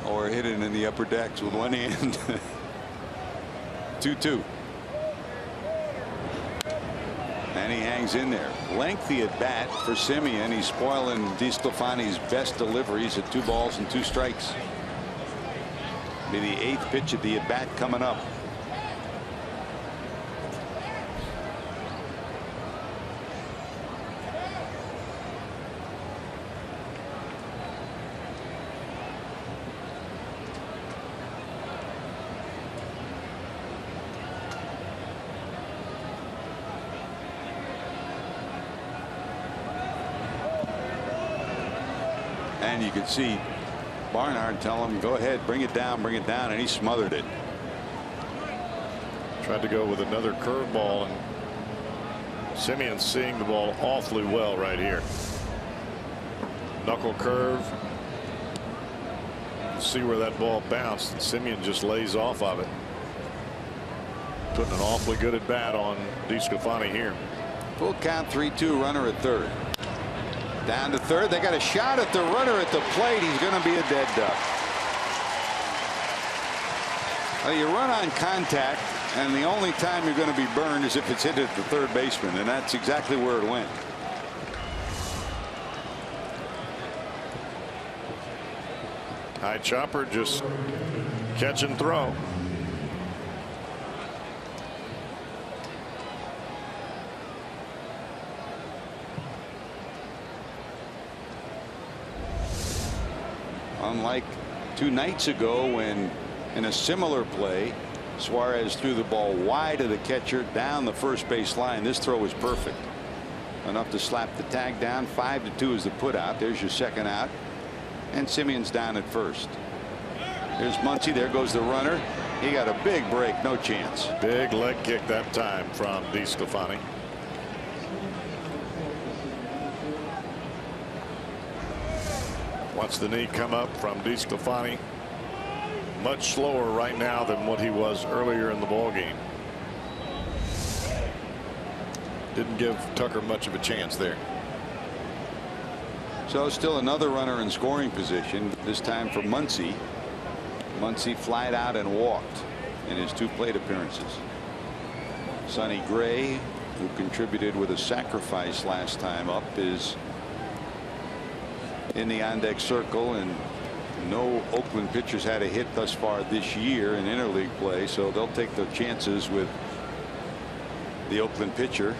Or hit it in the upper decks with one hand. 2-2. And he hangs in there. Lengthy at bat for Semien. He's spoiling DeSclafani's best deliveries at 2 balls and 2 strikes. Be the 8th pitch of the at bat coming up. And you could see Barnhart tell him, go ahead, bring it down, and he smothered it. Tried to go with another curveball, and Semien seeing the ball awfully well right here. Knuckle curve. See where that ball bounced, and Semien just lays off of it. Putting an awfully good at bat on DeSclafani here. Full count, 3-2, runner at third. Down to third. They got a shot at the runner at the plate. He's going to be a dead duck. Well, you run on contact, and the only time you're going to be burned is if it's hit at the third baseman, and that's exactly where it went. High chopper, just catch and throw. Unlike 2 nights ago when in a similar play Suarez threw the ball wide of the catcher down the first base line. This throw was perfect. Enough to slap the tag down. 5-2 is the put out. There's your second out. And Semien's down at first. There's Muncy. There goes the runner. He got a big break. No chance. Big leg kick that time from DeSclafani. Watch the knee come up from DeSclafani. Much slower right now than what he was earlier in the ball game. Didn't give Tucker much of a chance there. So still another runner in scoring position, this time for Muncy. Muncy flied out and walked in his 2 plate appearances. Sonny Gray, who contributed with a sacrifice last time up, is in the on-deck circle, and no Oakland pitchers had a hit thus far this year in interleague play, so they'll take their chances with the Oakland pitcher,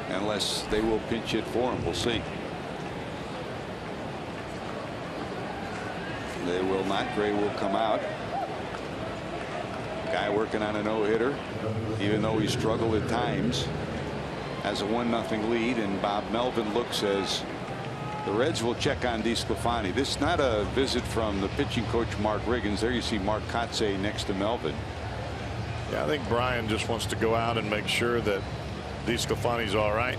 unless they will pinch hit for him. We'll see. They will not. Gray will come out. Guy working on a no-hitter, even though he struggled at times. Has a 1-0 lead, and Bob Melvin looks as the Reds will check on DeSclafani. This is not a visit from the pitching coach Mark Riggins. There you see Mark Kotsay next to Melvin. Yeah, I think Brian just wants to go out and make sure that DeSclafani's all right.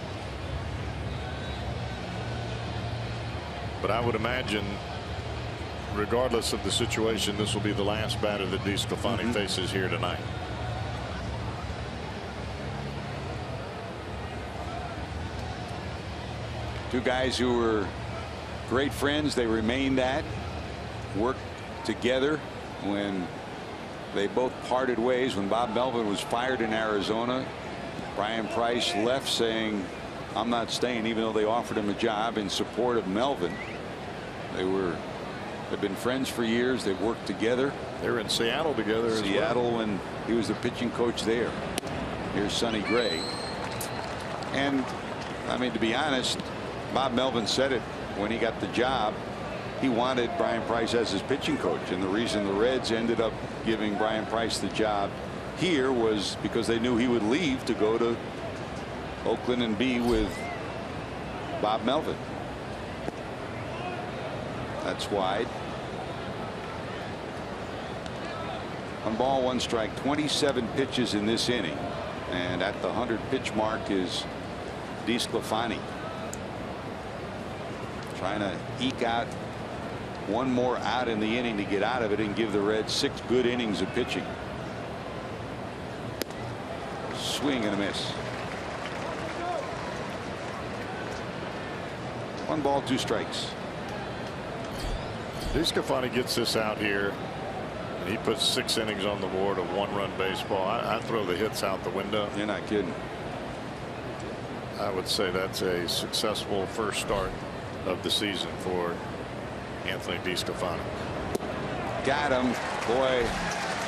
But I would imagine, regardless of the situation, this will be the last batter that DeSclafani faces here tonight. Two guys who were great friends. They remained that. Worked together when they both parted ways. When Bob Melvin was fired in Arizona, Brian Price left saying, I'm not staying, even though they offered him a job, in support of Melvin. They've been friends for years. They've worked together. They were in Seattle together as well. Seattle when he was the pitching coach there. Here's Sonny Gray. And I mean, to be honest, Bob Melvin said it when he got the job. He wanted Brian Price as his pitching coach, and the reason the Reds ended up giving Brian Price the job here was because they knew he would leave to go to Oakland and be with Bob Melvin. That's wide. 1 ball 1 strike, 27 pitches in this inning, and at the 100 pitch mark is DeSclafani, trying to eke out 1 more out in the inning to get out of it and give the Reds 6 good innings of pitching. Swing and a miss. 1 ball 2 strikes. DeSclafani gets this out here. He puts 6 innings on the board of 1-run baseball. I throw the hits out the window. You're not kidding. I would say that's a successful first start of the season for Anthony DeSclafani. Got him. Boy,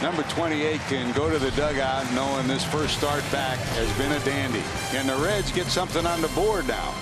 number 28 can go to the dugout knowing this first start back has been a dandy. Can the Reds get something on the board now?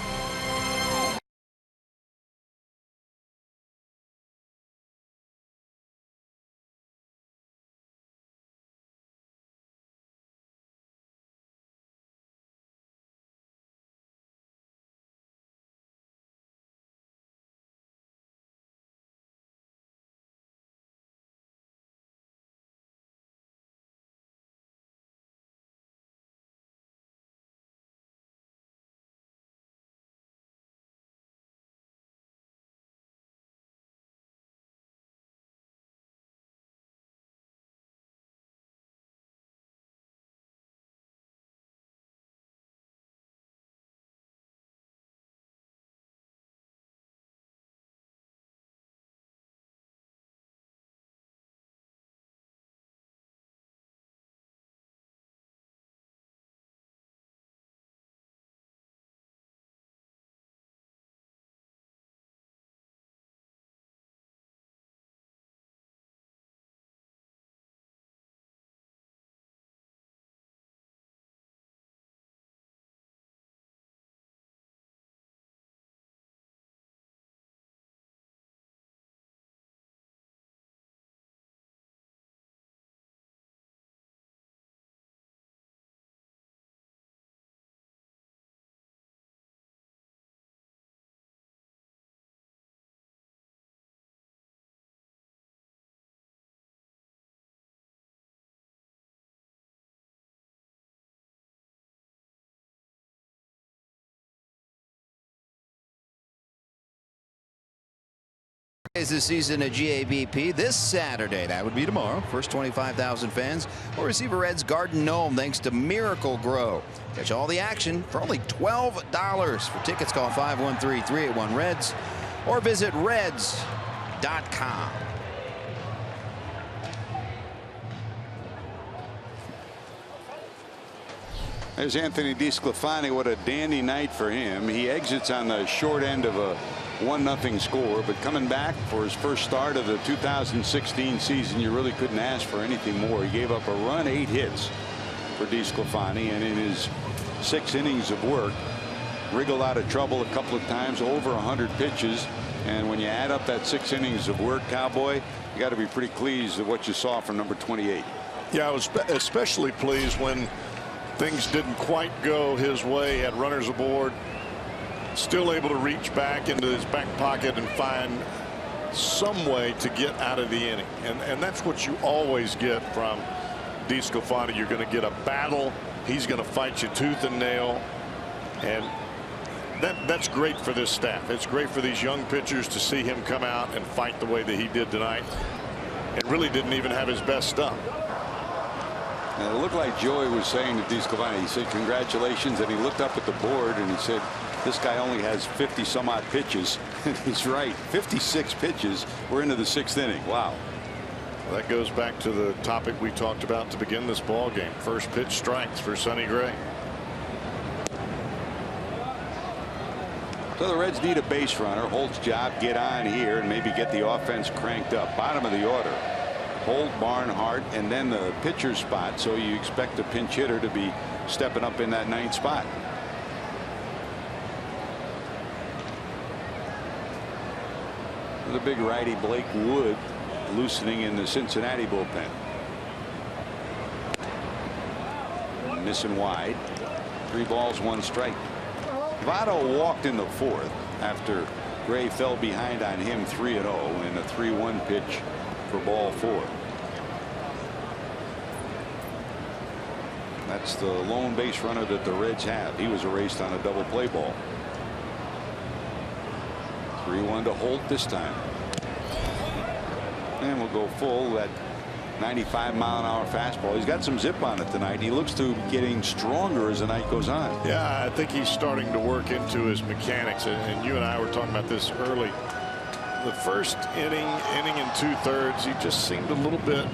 This season at GABP this Saturday. That would be tomorrow. First 25,000 fans will receive a Reds Garden Gnome thanks to Miracle Grow. Catch all the action for only $12. For tickets, call 513-381-REDS or visit reds.com. There's Anthony DeSclafani. What a dandy night for him. He exits on the short end of a 1-0 score, but coming back for his first start of the 2016 season, you really couldn't ask for anything more. He gave up a run, 8 hits for DeSclafani, and in his 6 innings of work, wriggled out of trouble a couple of times, over 100 pitches. And when you add up that 6 innings of work, Cowboy, you got to be pretty pleased with what you saw from number 28. Yeah, I was especially pleased when things didn't quite go his way, had runners aboard, still able to reach back into his back pocket and find some way to get out of the inning. And that's what you always get from DeSclafani. You're going to get a battle. He's going to fight you tooth and nail. And that's great for this staff. It's great for these young pitchers to see him come out and fight the way that he did tonight. And really didn't even have his best stuff. And it looked like Joey was saying to DeSclafani, he said congratulations, and he looked up at the board and he said this guy only has 50 some odd pitches. And he's right, 56 pitches. We're into the 6th inning. Wow. Well, that goes back to the topic we talked about to begin this ball game. First pitch strikes for Sonny Gray. So the Reds need a base runner. Holt's job, get on here and maybe get the offense cranked up. Bottom of the order, Holt, Barnhart, and then the pitcher spot. So you expect a pinch hitter to be stepping up in that 9th spot. The big righty Blake Wood loosening in the Cincinnati bullpen. missing wide. 3 balls, 1 strike. Votto walked in the 4th after Gray fell behind on him 3-0 in a 3-1 pitch for ball 4. That's the lone base runner that the Reds have. He was erased on a double play ball. 3-1 to Holt this time. And we'll go full. That 95-mile-an-hour fastball. He's got some zip on it tonight. He looks to be getting stronger as the night goes on. Yeah, I think he's starting to work into his mechanics. And you and I were talking about this early. The first inning and 2/3, he just seemed a little bit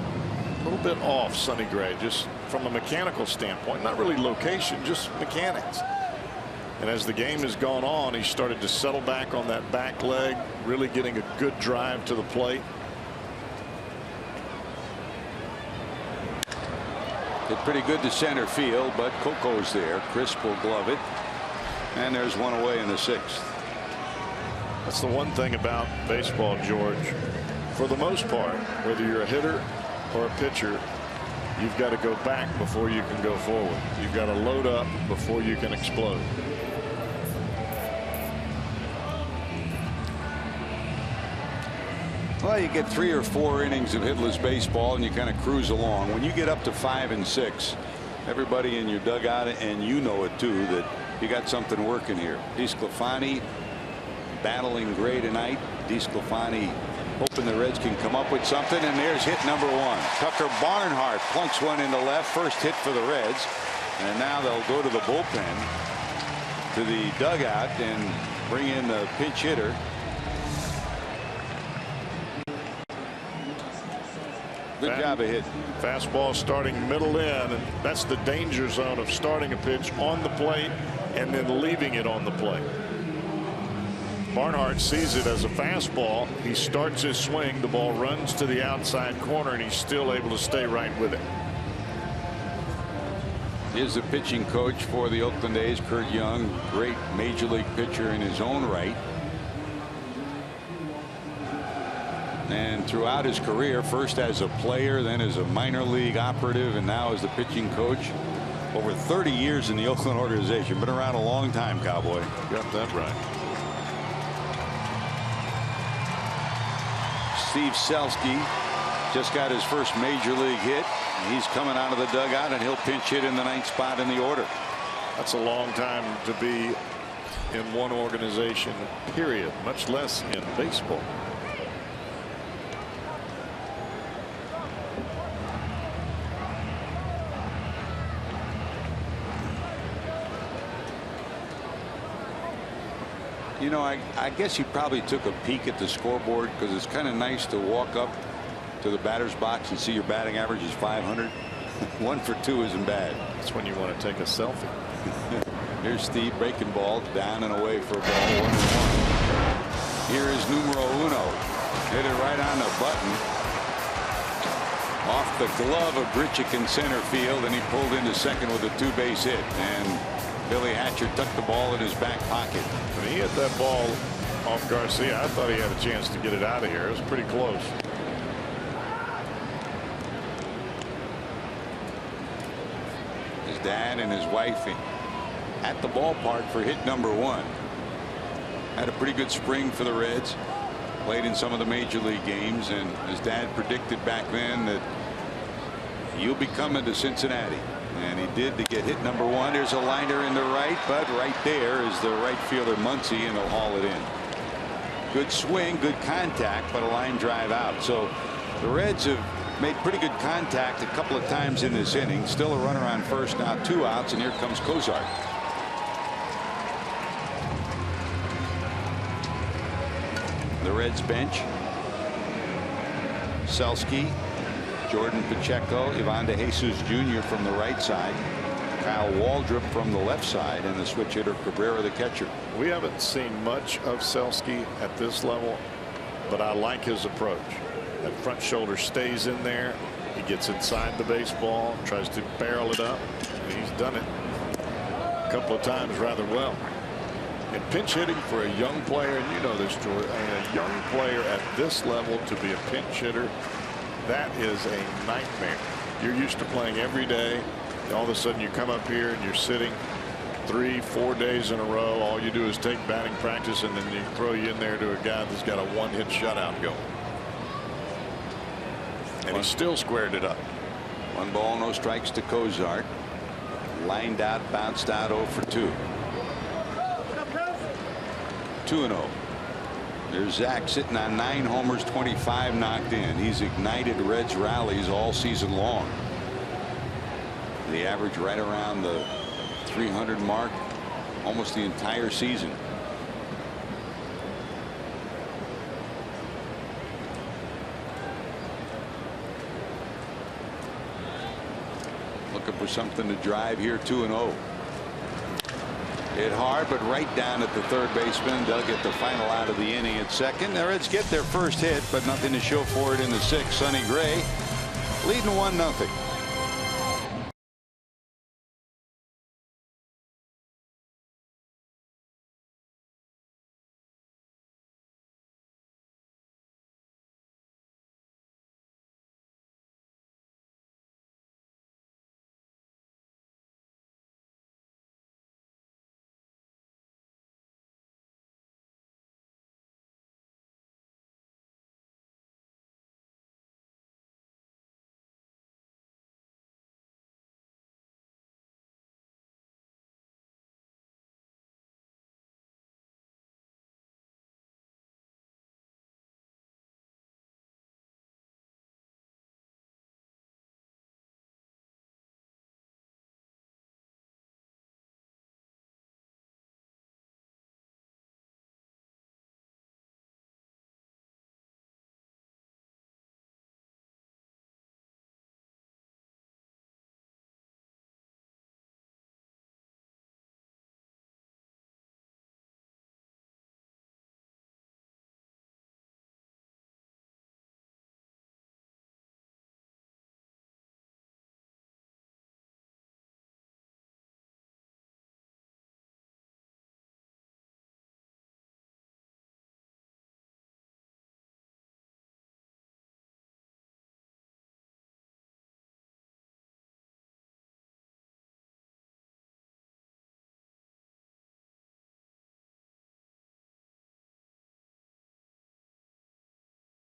off, Sonny Gray, just from a mechanical standpoint. Not really location, just mechanics. And as the game has gone on, he started to settle back on that back leg, really getting a good drive to the plate. Hit pretty good to center field, but Coco's there. Crisp will glove it. And there's 1 away in the 6th. That's the one thing about baseball, George. For the most part, whether you're a hitter or a pitcher, you've got to go back before you can go forward. You've got to load up before you can explode. Well, you get 3 or 4 innings of hitless baseball and you kind of cruise along. When you get up to 5 and 6, everybody in your dugout, and you know it too, that you got something working here. DeSclafani battling Gray tonight. DeSclafani hoping the Reds can come up with something, and there's hit number 1. Tucker Barnhart plunks one into left. First hit for the Reds, and now they'll go to the bullpen, to the dugout, and bring in the pinch hitter. Good job of hitting. Fastball starting middle in, and that's the danger zone of starting a pitch on the plate and then leaving it on the plate. Barnhart sees it as a fastball. He starts his swing. The ball runs to the outside corner, and he's still able to stay right with it. Is the pitching coach for the Oakland A's, Kurt Young. Great major league pitcher in his own right. And throughout his career, first as a player, then as a minor league operative, and now as the pitching coach. Over 30 years in the Oakland organization. Been around a long time, Cowboy. Got that right. Steve Selski just got his first major league hit. He's coming out of the dugout, and he'll pinch hit in the 9th spot in the order. That's a long time to be in one organization, period, much less in baseball. You know, I guess he probably took a peek at the scoreboard, because it's kind of nice to walk up to the batter's box and see your batting average is 500. 1 for 2 isn't bad. That's when you want to take a selfie. Here's Steve breaking ball down and away for a ball 1-1. Here is numero uno. Hit it right on the button. Off the glove of Grichuk in center field, and he pulled into second with a 2-base hit. And Billy Hatcher tucked the ball in his back pocket. When he hit that ball off Garcia, I thought he had a chance to get it out of here. It was pretty close. His dad and his wife at the ballpark for hit number 1. Had a pretty good spring for the Reds. Played in some of the major league games, and his dad predicted back then that you'll be coming to Cincinnati. And he did to get hit number 1. There's a liner in the right, but right there is the right fielder Muncy, and he'll haul it in. Good swing, good contact, but a line drive out. So the Reds have made pretty good contact a couple of times in this inning. Still a runner on first, now 2 outs, and here comes Cozart. The Reds bench. Selski, Jordan Pacheco, Ivan De Jesus Jr. from the right side, Kyle Waldrop from the left side, and the switch hitter Cabrera, the catcher. We haven't seen much of Selski at this level, but I like his approach. That front shoulder stays in there. He gets inside the baseball, tries to barrel it up, and he's done it a couple of times rather well. And pinch hitting for a young player, and you know this, George, a young player at this level to be a pinch hitter, that is a nightmare. You're used to playing every day, All of a sudden you come up here and you're sitting 3-4 days in a row. All you do is take batting practice, and then they throw you in there to a guy that's got a one-hit shutout going. And he still squared it up. 1 ball, no strikes to Cozart. Lined out, bounced out 0 for 2. 2-0. There's Zach sitting on 9 homers, 25 knocked in. He's ignited Reds rallies all season long. The average right around the 300 mark almost the entire season. Looking for something to drive here. 2-0. Hit hard, but right down at the third baseman. They'll get the final out of the inning at second. The Reds get their first hit, but nothing to show for it in the 6th. Sonny Gray leading 1-0.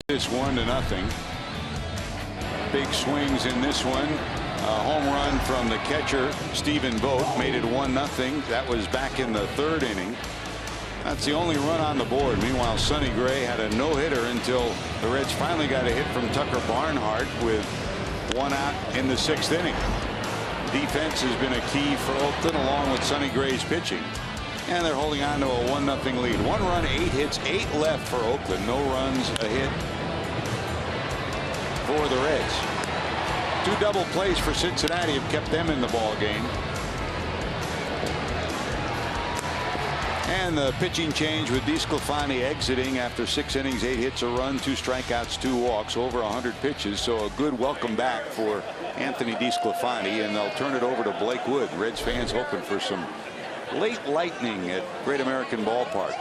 This 1-0. Big swings in this one. A home run from the catcher Stephen Vogt made it 1-0. That was back in the 3rd inning. That's the only run on the board. Meanwhile, Sonny Gray had a no-hitter until the Reds finally got a hit from Tucker Barnhart with 1 out in the 6th inning. Defense has been a key for Oakland, along with Sonny Gray's pitching. And they're holding on to a 1-0 lead. 1 run, 8 hits, 8 left for Oakland. No runs, a hit for the Reds. 2 double plays for Cincinnati have kept them in the ball game. And the pitching change with DeSclafani exiting after 6 innings, 8 hits, a run, 2 strikeouts, 2 walks, over 100 pitches. So a good welcome back for Anthony DeSclafani, and they'll turn it over to Blake Wood. Reds fans hoping for some late lightning at Great American Ballpark.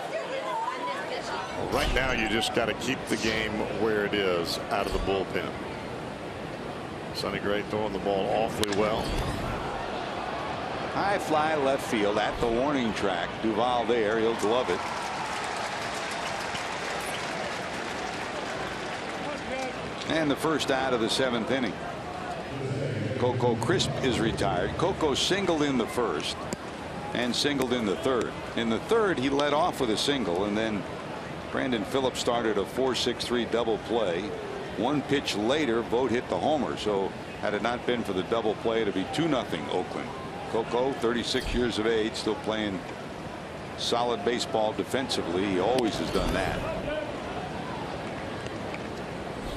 Well, right now you just got to keep the game where it is, out of the bullpen. Sonny Gray throwing the ball awfully well. High fly left field at the warning track. Duvall there, he'll glove it. And the first out of the 7th inning. Coco Crisp is retired. Coco singled in the 1st and singled in the 3rd. In the 3rd, he led off with a single, and then Brandon Phillips started a 4-6-3 double play. 1 pitch later, Vogt hit the homer. So had it not been for the double play, it'd be 2-0 Oakland. Coco, 36 years of age, still playing solid baseball defensively. He always has done that.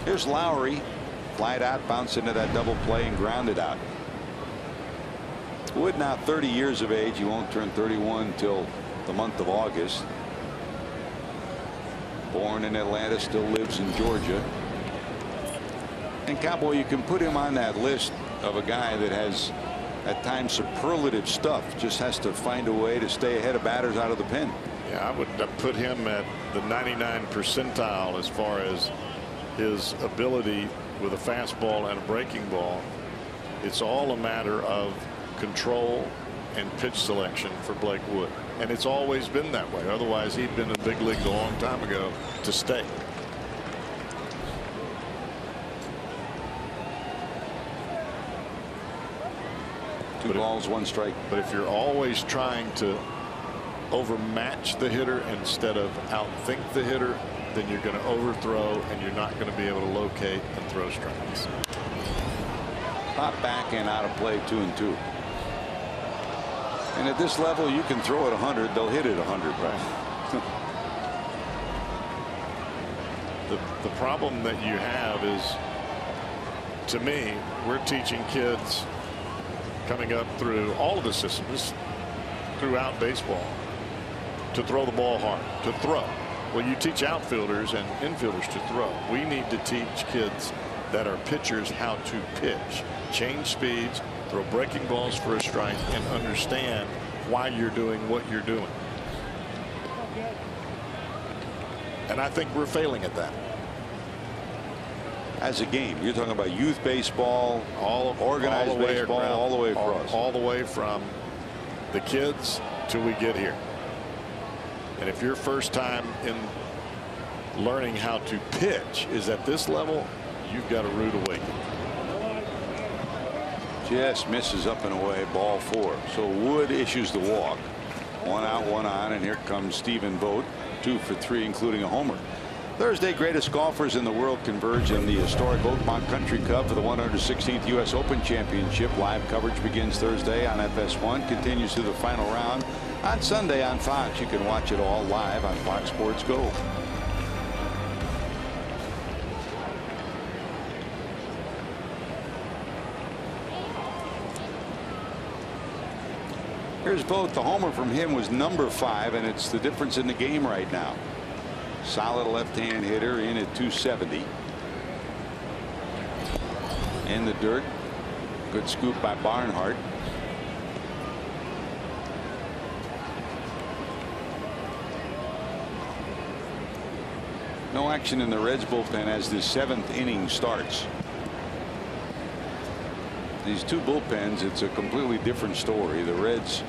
Here's Lowry. Flied out, bounced into that double play, and grounded out. Wood now 30 years of age. He won't turn 31 till the month of August. Born in Atlanta, still lives in Georgia. And Cowboy, you can put him on that list of a guy that has at times superlative stuff, just has to find a way to stay ahead of batters out of the pen. Yeah, I would put him at the 99 percentile as far as his ability with a fastball and a breaking ball. It's all a matter of control and pitch selection for Blake Wood. And it's always been that way. Otherwise, he'd been in the big leagues a long time ago to stay. Two balls, one strike. But if you're always trying to overmatch the hitter instead of outthink the hitter, then you're going to overthrow and you're not going to be able to locate and throw strikes. Pop back and out of play, 2-2. And at this level, you can throw it 100. They'll hit it 100. Right. The problem that you have is, to me, we're teaching kids coming up through all of the systems throughout baseball to throw the ball hard, to throw. Well, you teach outfielders and infielders to throw. We need to teach kids that are pitchers how to pitch, change speeds, throw breaking balls for a strike, and understand why you're doing what you're doing. And I think we're failing at that. As a game, you're talking about youth baseball, organized baseball, all the way across. All the way from the kids till we get here. And if your first time in learning how to pitch is at this level, you've got a rude awakening. Just misses up and away, ball 4. So Wood issues the walk. 1 out, 1 on, and here comes Stephen Vogt, 2 for 3, including a homer. Thursday, greatest golfers in the world converge in the historic Oakmont Country Club for the 116th U.S. Open Championship. Live coverage begins Thursday on FS1, continues through the final round on Sunday on Fox. You can watch it all live on Fox Sports Go. Here's Vogt. The homer from him was number 5, and it's the difference in the game right now. Solid left-hand hitter, in at 270. In the dirt. Good scoop by Barnhart. No action in the Reds bullpen as the 7th inning starts. These two bullpens, it's a completely different story. The Reds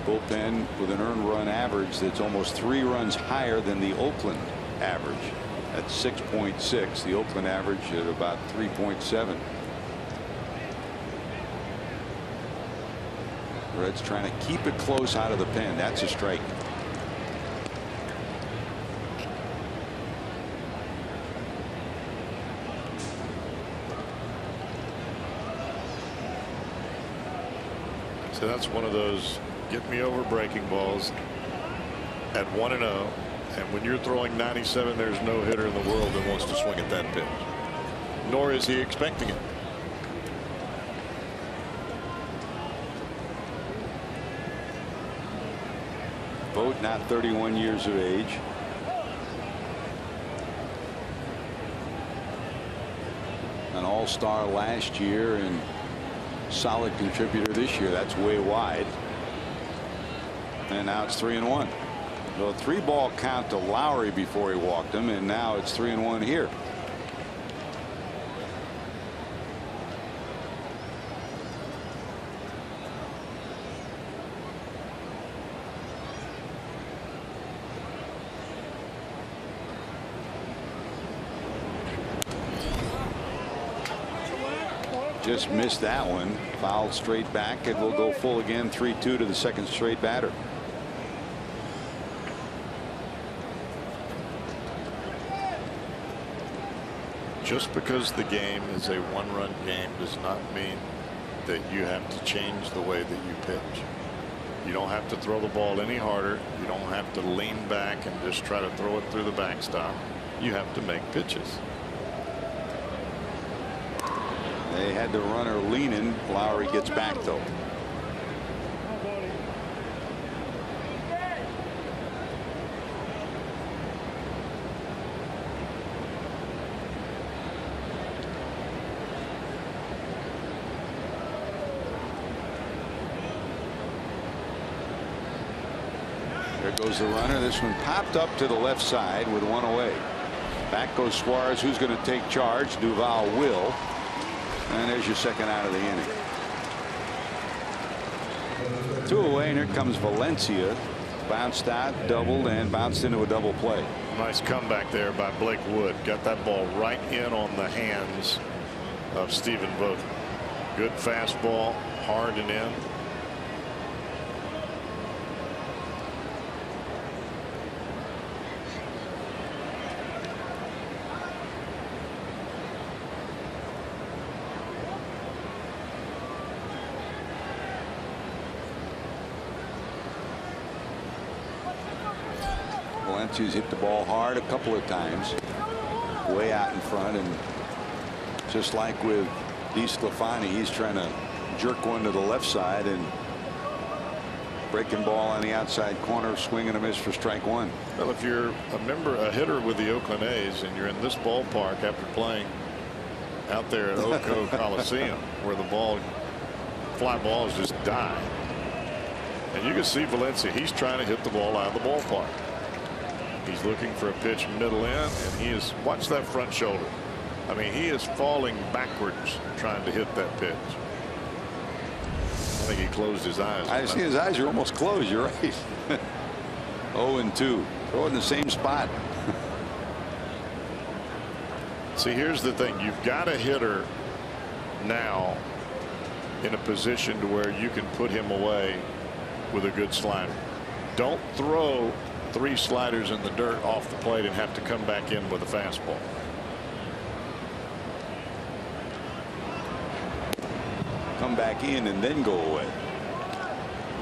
bullpen with an earned run average that's almost 3 runs higher than the Oakland average at 6.6. The Oakland average at about 3.7. Reds trying to keep it close out of the pen. That's a strike. So that's one of those get me over breaking balls at 1-0. And when you're throwing 97, there's no hitter in the world that wants to swing at that pitch. Nor is he expecting it. Vogt not 31 years of age. An all-star last year and solid contributor this year. That's way wide. And now it's 3-1. So a 3-ball count to Lowry before he walked him, and now it's 3-1 here. Just missed that one. Fouled straight back, and will go full again. 3-2 to the second straight batter. Just because the game is a 1-run game does not mean that you have to change the way that you pitch. You don't have to throw the ball any harder. You don't have to lean back and just try to throw it through the backstop. You have to make pitches. They had the runner leaning. Lowry gets back though. There goes the runner. This one popped up to the left side with 1 away. Back goes Suarez, who's going to take charge. Duvall will. And there's your second out of the inning. 2 away, and here comes Valencia. Bounced out, doubled, and bounced into a double play. Nice comeback there by Blake Wood. Got that ball right in on the hands of Stephen Vogt. Good fastball, hard and in. Valencia's hit the ball hard a couple of times, way out in front, and just like with DeSclafani, he's trying to jerk one to the left side, and breaking ball on the outside corner, swing and a miss for strike 1. Well, if you're a hitter with the Oakland A's and you're in this ballpark after playing out there at Oco Coliseum, where the fly balls just die, and you can see Valencia, he's trying to hit the ball out of the ballpark. He's looking for a pitch middle in, and he is, watch that front shoulder. I mean, he is falling backwards trying to hit that pitch. I think he closed his eyes. I see his eyes are almost closed. You're right. 0-2. Throw it in the same spot. See, here's the thing. You've got a hitter now in a position to where you can put him away with a good slider. Don't throw 3 sliders in the dirt off the plate and have to come back in with a fastball. Come back in and then go away.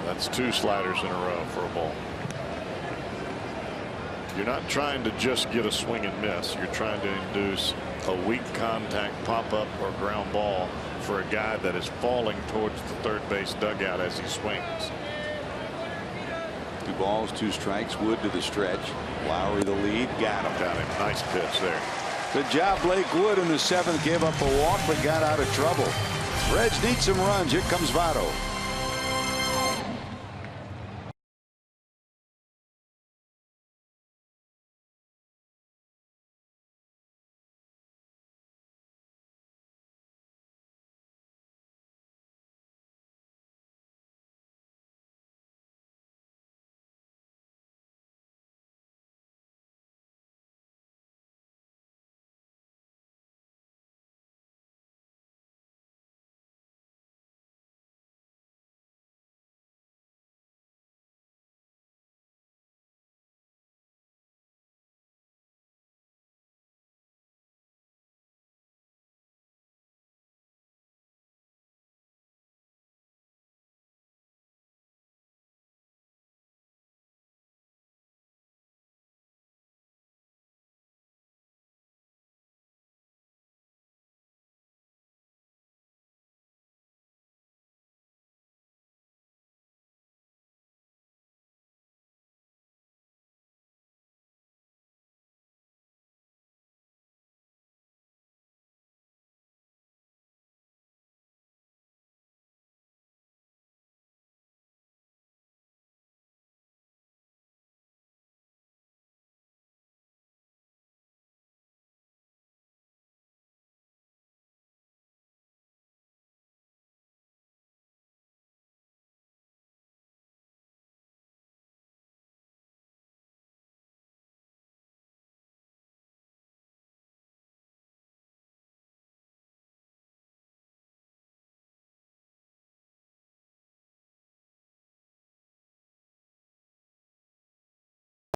That's 2 sliders in a row for a ball. You're not trying to just get a swing and miss. You're trying to induce a weak contact pop up or ground ball for a guy that is falling towards the third base dugout as he swings. 2 balls, 2 strikes. Wood to the stretch. Lowry the lead. Got him. Got him. Nice pitch there. Good job, Blake Wood in the 7th. Gave up a walk but got out of trouble. Reds need some runs. Here comes Votto.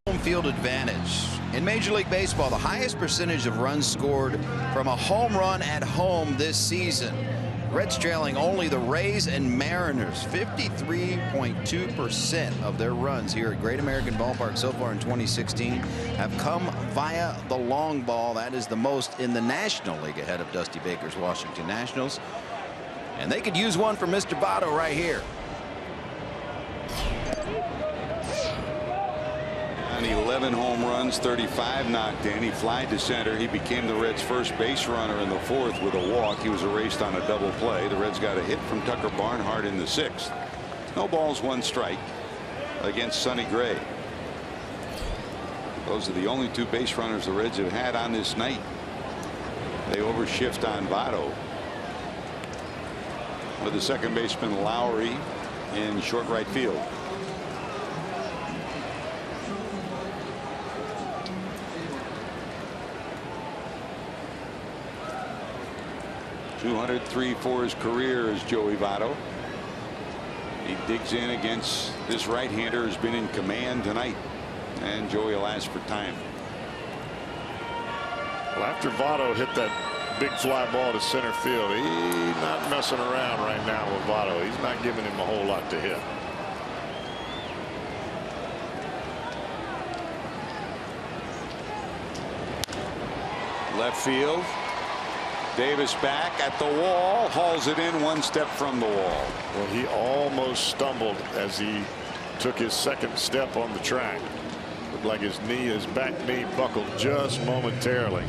Home field advantage. In Major League Baseball, the highest percentage of runs scored from a home run at home this season. Reds trailing only the Rays and Mariners. 53.2% of their runs here at Great American Ballpark so far in 2016 have come via the long ball. That is the most in the National League, ahead of Dusty Baker's Washington Nationals. And they could use one for Mr. Votto right here. On 11 home runs, 35 knocked in. He flied to center. He became the Reds' first base runner in the 4th with a walk. He was erased on a double play. The Reds got a hit from Tucker Barnhart in the 6th. No balls, 1 strike against Sonny Gray. Those are the only 2 base runners the Reds have had on this night. They overshift on Votto. with the second baseman Lowry in short right field. .203 for his career is Joey Votto. He digs in against this right-hander who's been in command tonight, and Joey will ask for time. Well, after Votto hit that big fly ball to center field, he's not messing around right now with Votto. He's not giving him a whole lot to hit. Left field. Davis back at the wall, hauls it in one step from the wall. Well, he almost stumbled as he took his second step on the track. Looked like his knee, his back knee buckled just momentarily.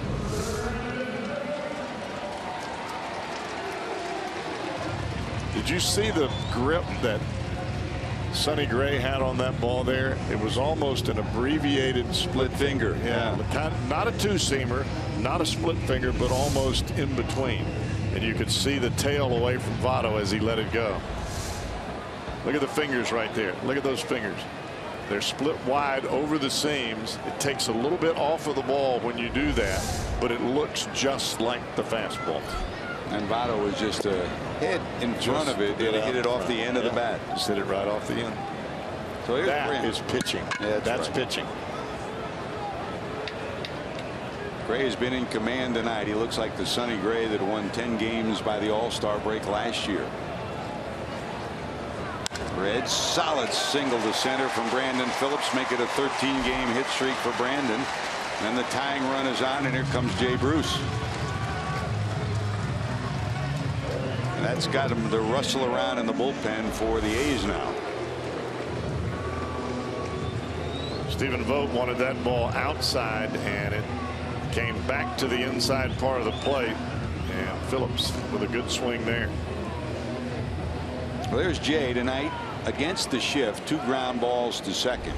Did you see the grip that Sonny Gray had on that ball there? It was almost an abbreviated split finger. Yeah. Not a two-seamer, not a split finger, but almost in between. And you could see the tail away from Votto as he let it go. Look at the fingers right there. Look at those fingers. They're split wide over the seams. It takes a little bit off of the ball when you do that, but it looks just like the fastball. And Votto was just a hit in front of it, and he hit it off the end of the bat. Just hit it right off the end. So here's that is pitching. Yeah, that's right. Pitching. Gray has been in command tonight. He looks like the Sonny Gray that won 10 games by the All-Star break last year. Reds solid single to center from Brandon Phillips, make it a 13-game hit streak for Brandon. And the tying run is on, and here comes Jay Bruce. And that's got him to rustle around in the bullpen for the A's now. Stephen Vogt wanted that ball outside, and it came back to the inside part of the plate, and Phillips with a good swing there. Well, there's Jay tonight against the shift, 2 ground balls to second.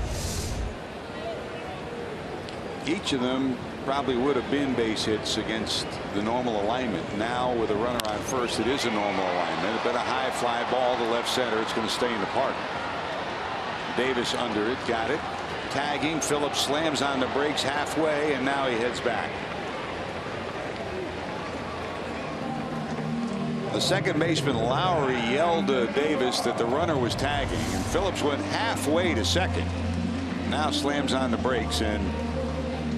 Each of them probably would have been base hits against the normal alignment. Now with a runner on first, it is a normal alignment. But a high fly ball to left center. It's going to stay in the park. Davis under it, got it. Tagging, Phillips slams on the brakes halfway, and now he heads back. The second baseman Lowry yelled to Davis that the runner was tagging, and Phillips went halfway to second. Now slams on the brakes, and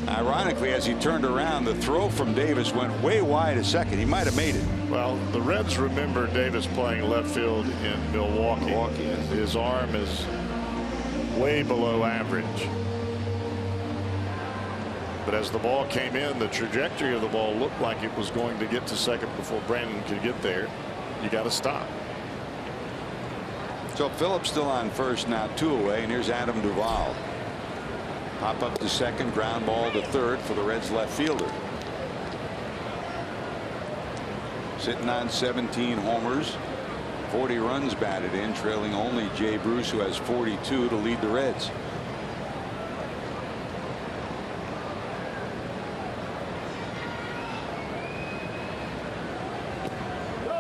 ironically, as he turned around, the throw from Davis went way wide to second. He might have made it. Well, the Reds remember Davis playing left field in Milwaukee. His arm is way below average. But as the ball came in, the trajectory of the ball looked like it was going to get to second before Brandon could get there. You got to stop. So Phillips still on first now, 2 away, and here's Adam Duvall. Pop up to second, ground ball to third for the Reds left fielder. Sitting on 17 homers, 40 runs batted in, trailing only Jay Bruce, who has 42 to lead the Reds.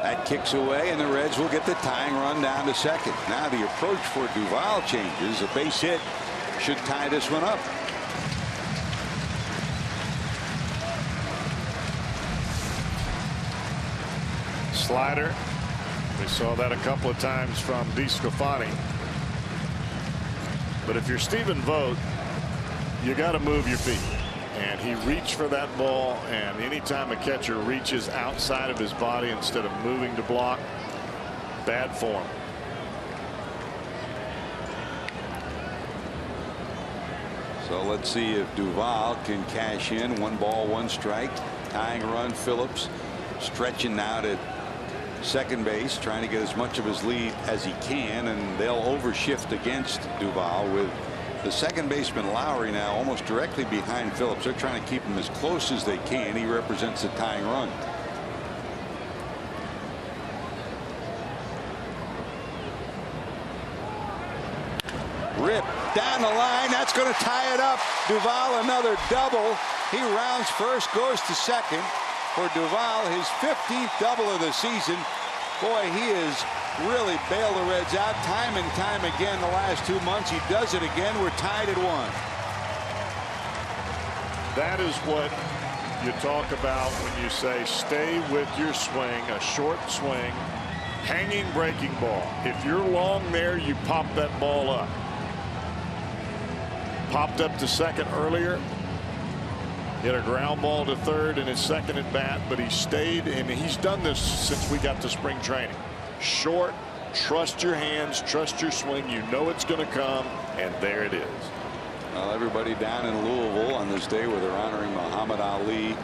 That kicks away, and the Reds will get the tying run down to second. Now the approach for Duvall changes. A base hit should tie this one up. Slider. We saw that a couple of times from DeSclafani. But if you're Stephen Vogt, you got to move your feet. And he reached for that ball, and anytime a catcher reaches outside of his body instead of moving to block, bad form. So let's see if Duvall can cash in. 1 ball, 1 strike. Tying run, Phillips stretching now to second base, trying to get as much of his lead as he can, and they'll overshift against Duvall with the second baseman Lowry now almost directly behind Phillips. They're trying to keep him as close as they can. He represents the tying run. Rip down the line. That's going to tie it up. Duvall another double. He rounds first, goes to second. For Duvall, his 15th double of the season. Boy, he has really bailed the Reds out time and time again the last 2 months. He does it again. We're tied at 1. That is what you talk about when you say stay with your swing, a short swing, hanging breaking ball. If you're long there, you pop that ball up. Popped up to second earlier. Hit a ground ball to third in his second at bat, but he stayed, and he's done this since we got to spring training. Short, trust your hands, trust your swing. You know it's going to come, and there it is. Well, everybody down in Louisville on this day where they're honoring Muhammad Ali.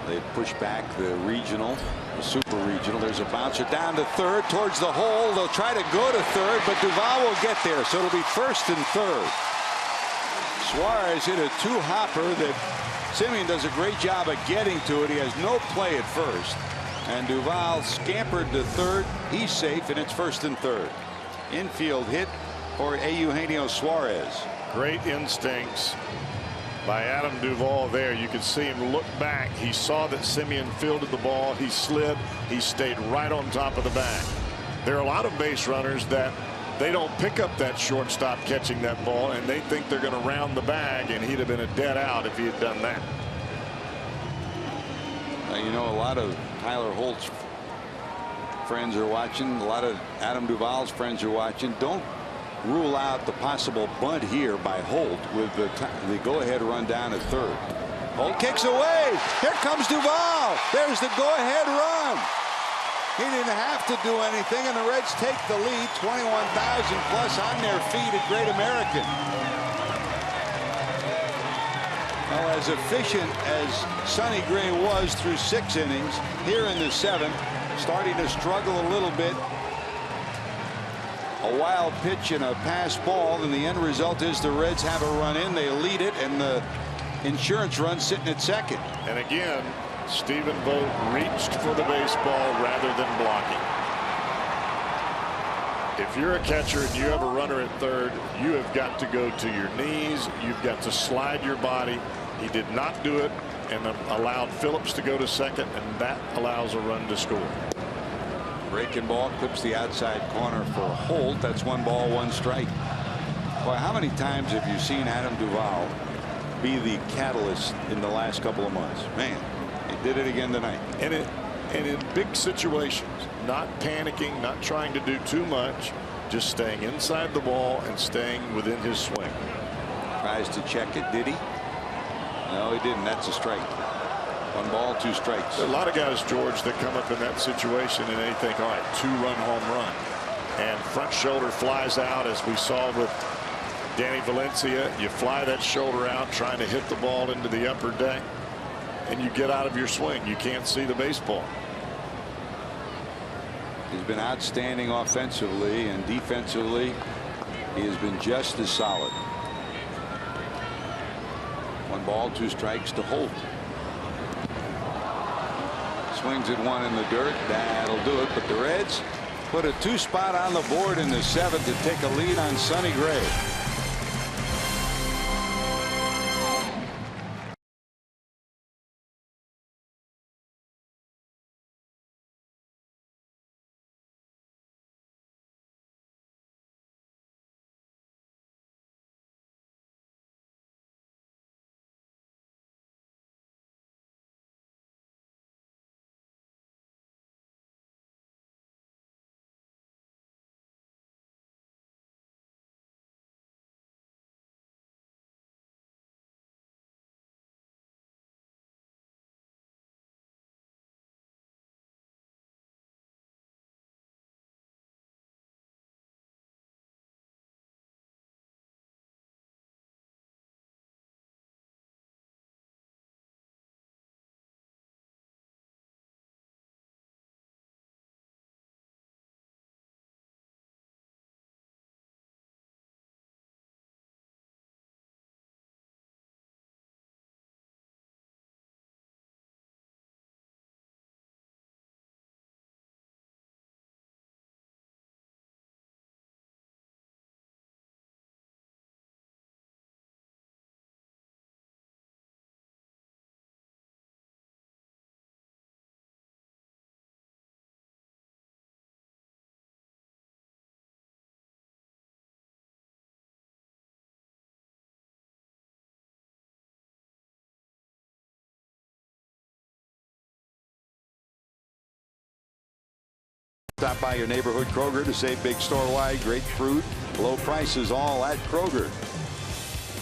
They push back the regional, the super regional. There's a bouncer down to third towards the hole. They'll try to go to third, but Duvall will get there, so it'll be first and third. Suarez hit a two-hopper that Semien does a great job of getting to it. He has no play at first. And Duvall scampered to third. He's safe, and it's first and third. Infield hit for Eugenio Suarez. Great instincts by Adam Duvall there. You could see him look back. He saw that Semien fielded the ball. He slid. He stayed right on top of the bag. There are a lot of base runners that they don't pick up that shortstop catching that ball, and they think they're going to round the bag, and he'd have been a dead out if he had done that. You know, a lot of Tyler Holt's friends are watching. A lot of Adam Duvall's friends are watching. Don't rule out the possible bunt here by Holt with the go-ahead run down at third. Holt kicks away. Here comes Duvall. There's the go-ahead run. He didn't have to do anything, and the Reds take the lead, 21,000 plus on their feet at Great American. Well, as efficient as Sonny Gray was through 6 innings, here in the 7th, starting to struggle a little bit. A wild pitch and a pass ball, and the end result is the Reds have a run in. They lead it, and the insurance run sitting at second. And again, Stephen Vogt reached for the baseball rather than blocking. If you're a catcher and you have a runner at third, you have got to go to your knees. You've got to slide your body. He did not do it and allowed Phillips to go to second, and that allows a run to score. Breaking ball clips the outside corner for Holt. That's 1 ball, 1 strike. Boy, how many times have you seen Adam Duvall be the catalyst in the last couple of months? Man, he did it again tonight. And in big situations, not panicking, not trying to do too much, just staying inside the ball and staying within his swing. Tries to check it. Did he? No, he didn't. That's a strike. 1 ball, 2 strikes. There are a lot of guys, George, that come up in that situation and they think, all right, 2-run home run. And front shoulder flies out, as we saw with Danny Valencia. You fly that shoulder out trying to hit the ball into the upper deck, and you get out of your swing. You can't see the baseball. He's been outstanding offensively, and defensively he has been just as solid. 1 ball, 2 strikes to Holt. Swings at 1 in the dirt. That'll do it. But the Reds put a 2 spot on the board in the 7th to take a lead on Sonny Gray. Stop by your neighborhood Kroger to save big store-wide. Great fruit, low prices, all at Kroger.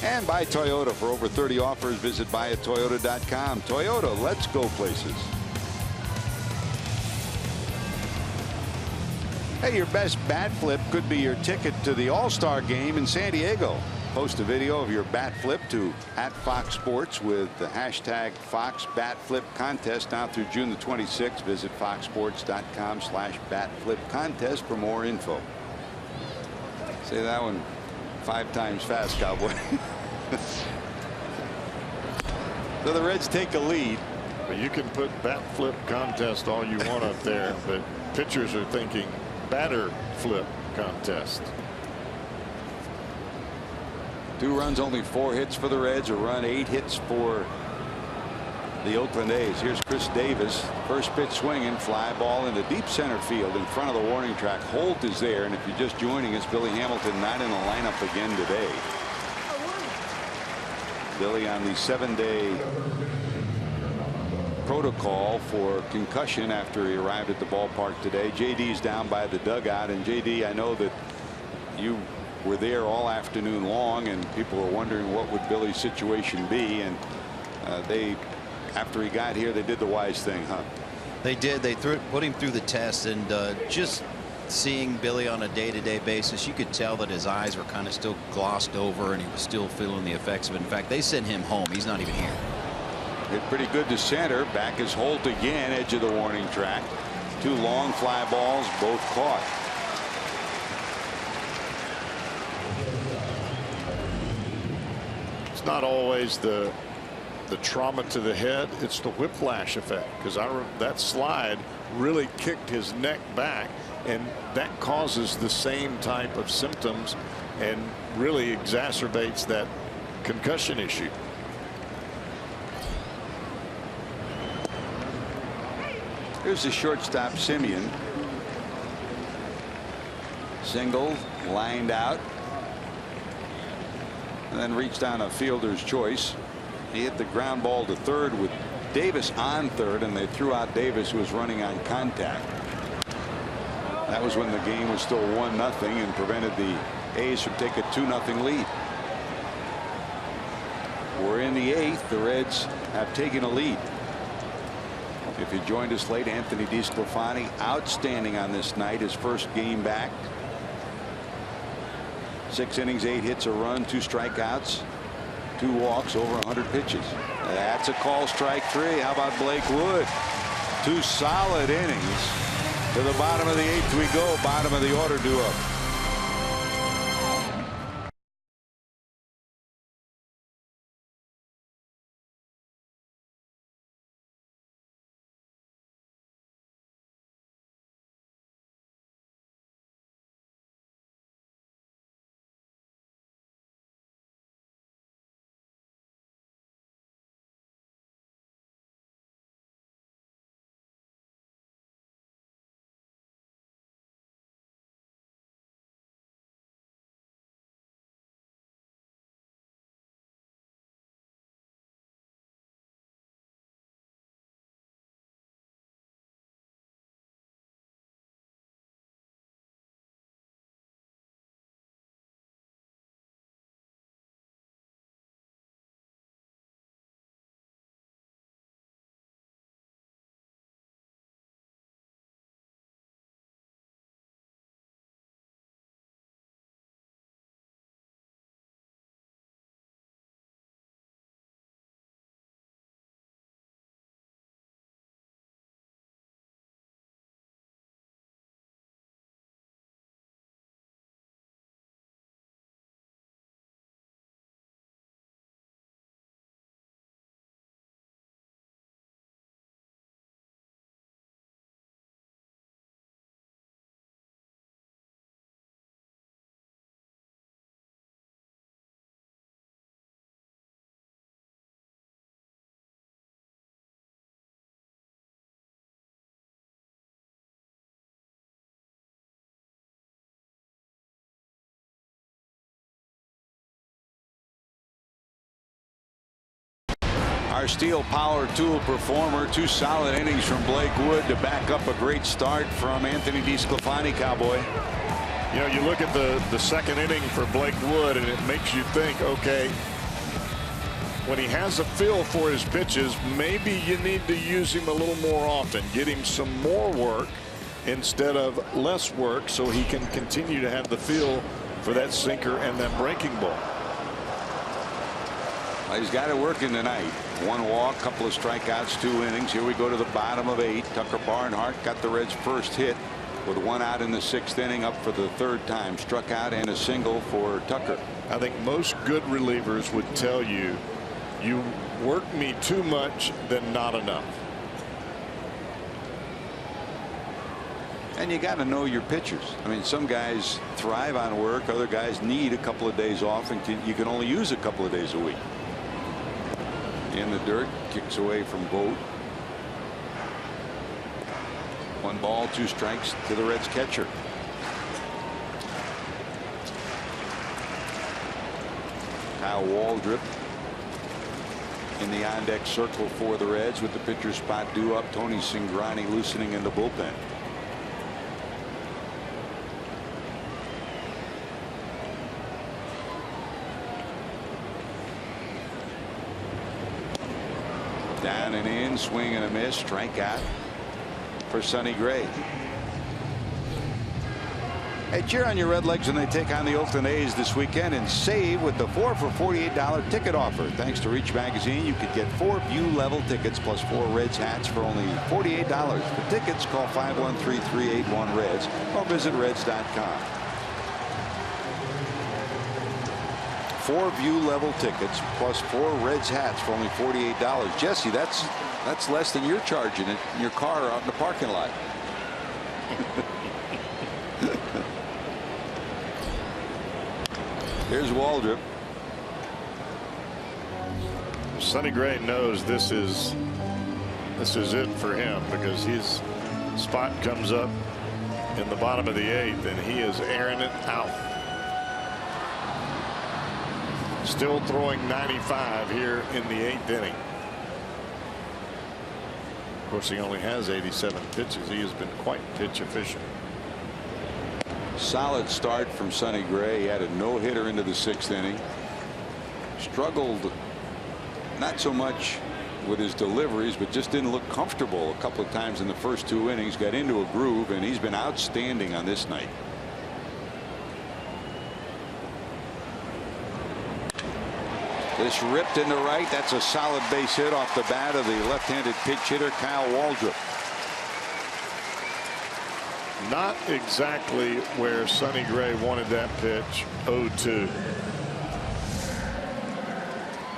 And by Toyota. For over 30 offers, visit buyatoyota.com. Toyota, let's go places. Hey, your best bat flip could be your ticket to the All-Star game in San Diego. Post a video of your bat flip to @Fox Sports with the hashtag Fox Bat Flip Contest now through June the 26th. Visit foxsports.com/batflipcontest for more info. Say that one 5 times fast, Cowboy. So the Reds take a lead. But you can put bat flip contest all you want up there, but pitchers are thinking batter flip contest. 2 runs, only 4 hits for the Reds. A run, 8 hits for the Oakland A's. Here's Chris Davis. First pitch swinging, fly ball into deep center field in front of the warning track. Holt is there, and if you're just joining us, Billy Hamilton not in the lineup again today. Billy on the 7-day protocol for concussion after he arrived at the ballpark today. JD's down by the dugout, and JD, I know that you were there all afternoon long, and people were wondering what would Billy's situation be, and after he got here, they did the wise thing, huh? They did. They put him through the test, and just seeing Billy on a day-to-day basis, you could tell that his eyes were kind of still glossed over, and he was still feeling the effects of it. In fact, they sent him home. He's not even here. Hit pretty good to center. Back is Holt again, edge of the warning track. 2 long fly balls, both caught. It's not always the trauma to the head, it's the whiplash effect, because that slide really kicked his neck back, and that causes the same type of symptoms and really exacerbates that concussion issue. Here's the shortstop, Simeon. Single, lined out, and then reached on a fielder's choice. He hit the ground ball to third with Davis on third, and they threw out Davis, who was running on contact. That was when the game was still 1-0 and prevented the A's from taking a 2-0 lead. We're in the 8th. The Reds have taken a lead. If you joined us late, Anthony DeSclafani outstanding on this night, his first game back. 6 innings, 8 hits, a run, 2 strikeouts, 2 walks, over 100 pitches. That's a call, strike 3. How about Blake Wood? 2 solid innings. To the bottom of the 8th we go. Bottom of the order due up. Our steel power tool performer. 2 solid innings from Blake Wood to back up a great start from Anthony DeSclafani, Cowboy. You know, you look at the second inning for Blake Wood, and it makes you think, okay, when he has a feel for his pitches, maybe you need to use him a little more often, get him some more work instead of less work, so he can continue to have the feel for that sinker and that breaking ball. Well, he's got it working tonight. 1 walk, couple of strikeouts, 2 innings. Here we go to the bottom of 8. Tucker Barnhart got the Reds' first hit with 1 out in the 6th inning, up for the 3rd time. Struck out and a single for Tucker. I think most good relievers would tell you, you work me too much than not enough. And you got to know your pitchers. I mean, some guys thrive on work. Other guys need a couple of days off, and you can only use a couple of days a week. In the dirt, kicks away from Vogt. 1 ball, 2 strikes to the Reds catcher. Kyle Waldrop in the on-deck circle for the Reds with the pitcher spot due up. Tony Cingrani loosening in the bullpen. Down and in, swing and a miss, strikeout for Sonny Gray. Hey, cheer on your Redlegs when they take on the Oakland A's this weekend and save with the 4 for $48 ticket offer. Thanks to Reach Magazine, you could get 4 view-level tickets plus 4 Reds hats for only $48. For tickets, call 513-381-REDS or visit Reds.com. 4 view-level tickets plus 4 Reds hats for only $48. Jesse, that's less than you're charging it in your car out in the parking lot. Here's Waldrop. Sonny Gray knows this is it for him, because his spot comes up in the bottom of the 8th and he is airing it out. Still throwing 95 here in the 8th inning. Of course, he only has 87 pitches. He has been quite pitch efficient. Solid start from Sonny Gray. He had a no-hitter into the 6th inning. Struggled not so much with his deliveries, but just didn't look comfortable a couple of times in the first 2 innings. Got into a groove, and he's been outstanding on this night. This ripped into right. That's a solid base hit off the bat of the left-handed pitch hitter Kyle Waldrop. Not exactly where Sonny Gray wanted that pitch. 0-2.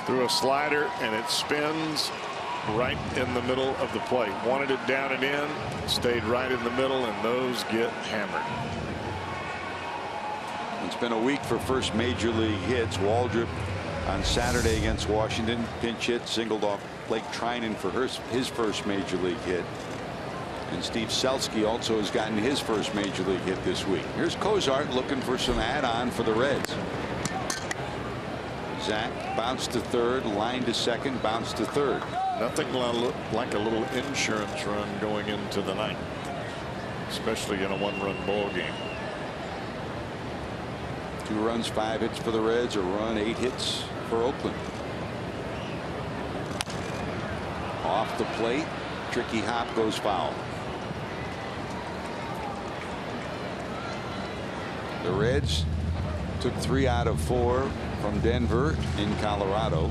Threw a slider and it spins right in the middle of the plate. Wanted it down and in, stayed right in the middle, and those get hammered. It's been a week for first major league hits. Waldrop on Saturday against Washington, pinch hit, singled off Blake Trinan for his first major league hit. And Steve Selski also has gotten his first major league hit this week. Here's Cozart looking for some add-on for the Reds. Zach bounced to 3rd, line to 2nd, bounced to 3rd. Nothing like a little insurance run going into the night, especially in a 1-run ball game. 2 runs, 5 hits for the Reds, a run, 8 hits for Oakland. Off the plate, tricky hop goes foul. The Reds took 3 out of 4 from Denver in Colorado.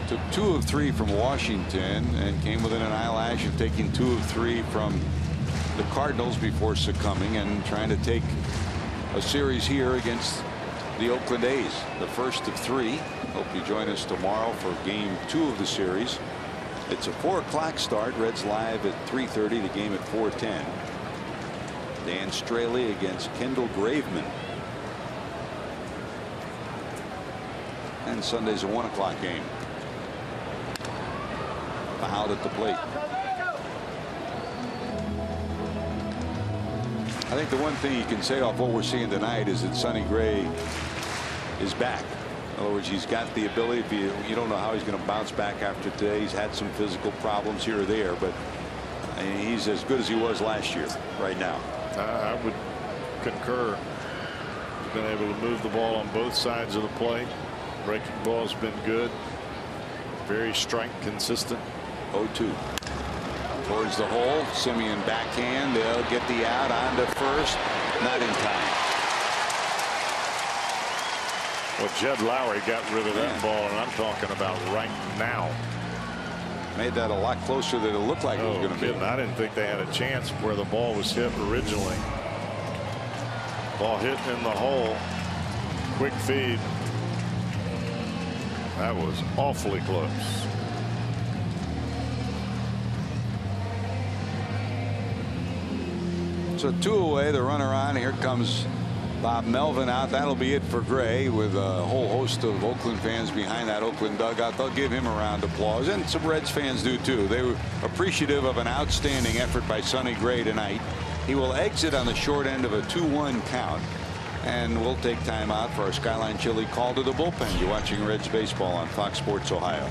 Took 2 of 3 from Washington and came within an eyelash of taking 2 of 3 from the Cardinals before succumbing and trying to take a series here against the Oakland A's, the first of 3. Hope you join us tomorrow for game 2 of the series. It's a 4 o'clock start. Reds live at 3:30. The game at 4:10. Dan Straley against Kendall Graveman. And Sunday's a 1 o'clock game. Fouled at the plate. I think the one thing you can say off what we're seeing tonight is that Sonny Gray is back. In other words, he's got the ability. If you don't know how he's going to bounce back after today. He's had some physical problems here or there, but he's as good as he was last year right now. I would concur. He's been able to move the ball on both sides of the plate. Breaking ball's been good. Very strike consistent. 0-2. Towards the hole. Simeon backhand. They'll get the out onto first. Not in time. Well, Jed Lowry got rid of that ball, and I'm talking about right now. Made that a lot closer than it looked like it was going to be. I didn't think they had a chance where the ball was hit originally. Ball hit in the hole. Quick feed. That was awfully close. So 2 away, the runner on. Here comes Bob Melvin out. That'll be it for Gray, with a whole host of Oakland fans behind that Oakland dugout. They'll give him a round of applause, and some Reds fans do too. They were appreciative of an outstanding effort by Sonny Gray tonight. He will exit on the short end of a 2-1 count, and we'll take time out for our Skyline Chili call to the bullpen. You're watching Reds baseball on Fox Sports Ohio.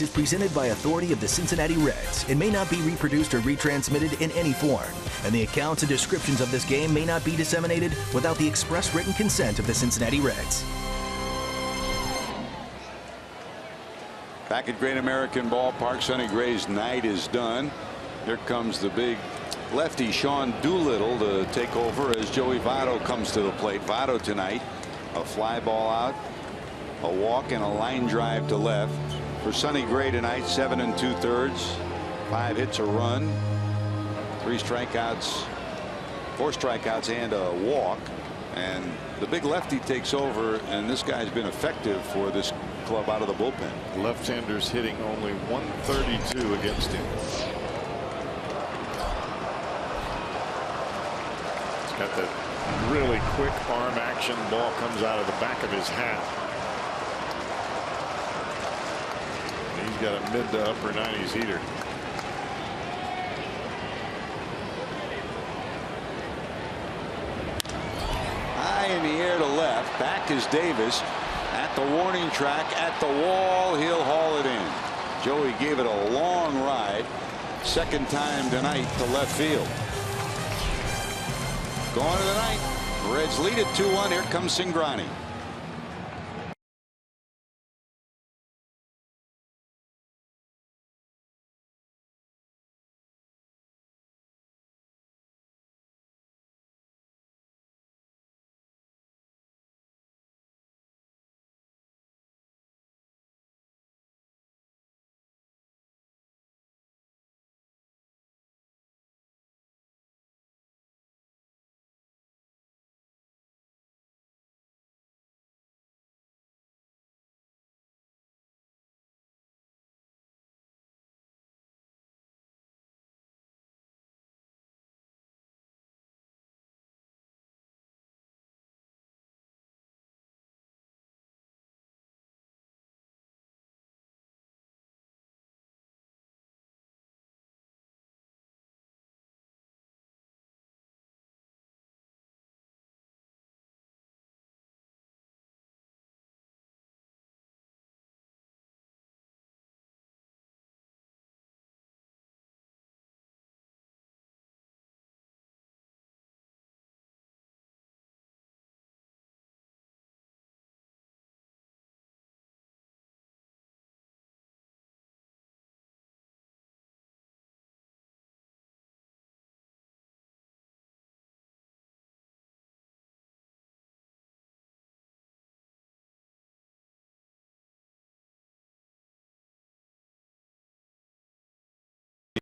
Is presented by authority of the Cincinnati Reds. It may not be reproduced or retransmitted in any form, and the accounts and descriptions of this game may not be disseminated without the express written consent of the Cincinnati Reds. Back at Great American Ballpark, Sonny Gray's night is done. Here comes the big lefty Sean Doolittle to take over as Joey Votto comes to the plate. Votto tonight, a fly ball out, a walk, and a line drive to left. For Sonny Gray tonight, 7 2/3, 5 hits, a run, 3 strikeouts, 4 strikeouts, and a walk. And the big lefty takes over, and this guy's been effective for this club out of the bullpen. Left-handers hitting only 132 against him. He's got that really quick arm action. Ball comes out of the back of his hat. He's got a mid to upper 90s heater. High in the air to left. Back is Davis at the warning track, at the wall. He'll haul it in. Joey gave it a long ride. Second time tonight to left field. Going to the ninth. Reds lead it 2-1. Here comes Cingrani.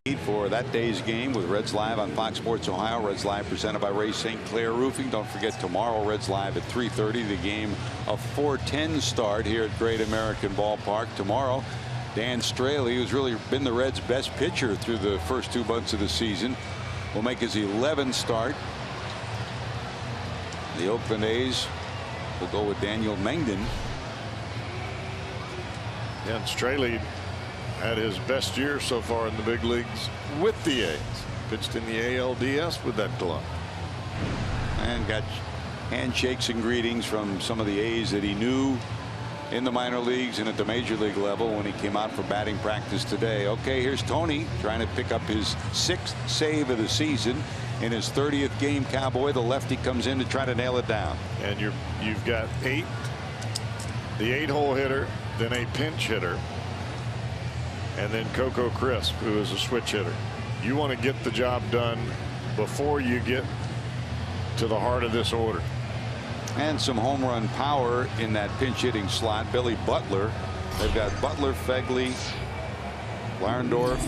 For that day's game with Reds Live on Fox Sports Ohio. Reds Live presented by Ray St. Clair Roofing. Don't forget tomorrow Reds Live at 3:30. The game of 4:10 start here at Great American Ballpark tomorrow. Dan Straley, who's really been the Reds' best pitcher through the first 2 months of the season, will make his 11th start. The Oakland A's will go with Daniel Mengden. And Straley had his best year so far in the big leagues with the A's. Pitched in the ALDS with that glove. And got handshakes and greetings from some of the A's that he knew in the minor leagues and at the major league level when he came out for batting practice today. Okay, here's Tony trying to pick up his 6th save of the season. In his 30th game, Cowboy, the lefty comes in to try to nail it down. And you've got the 8-hole hitter, then a pinch hitter, and then Coco Crisp, who is a switch hitter. You want to get the job done before you get to the heart of this order. And some home run power in that pinch hitting slot. Billy Butler. They've got Butler, Fegley, Larendorf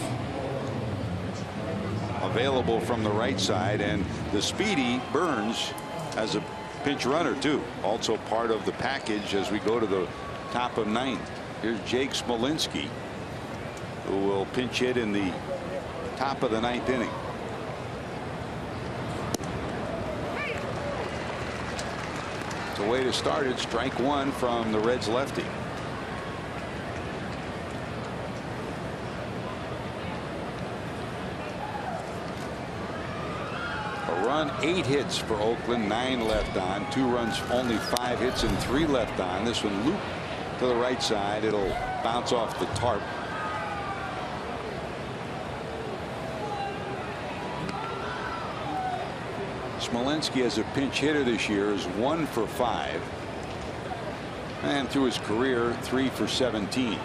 available from the right side, and the speedy Burns as a pinch runner too. Also part of the package as we go to the top of 9th. Here's Jake Smolinski, who will pinch hit in the top of the 9th inning. It's a way to start it. Strike 1 from the Reds lefty. A run, 8 hits for Oakland, 9 left on, 2 runs, only 5 hits and 3 left on. This one looped to the right side. It'll bounce off the tarp. Smolinski as a pinch hitter this year is 1 for 5. And through his career, 3 for 17.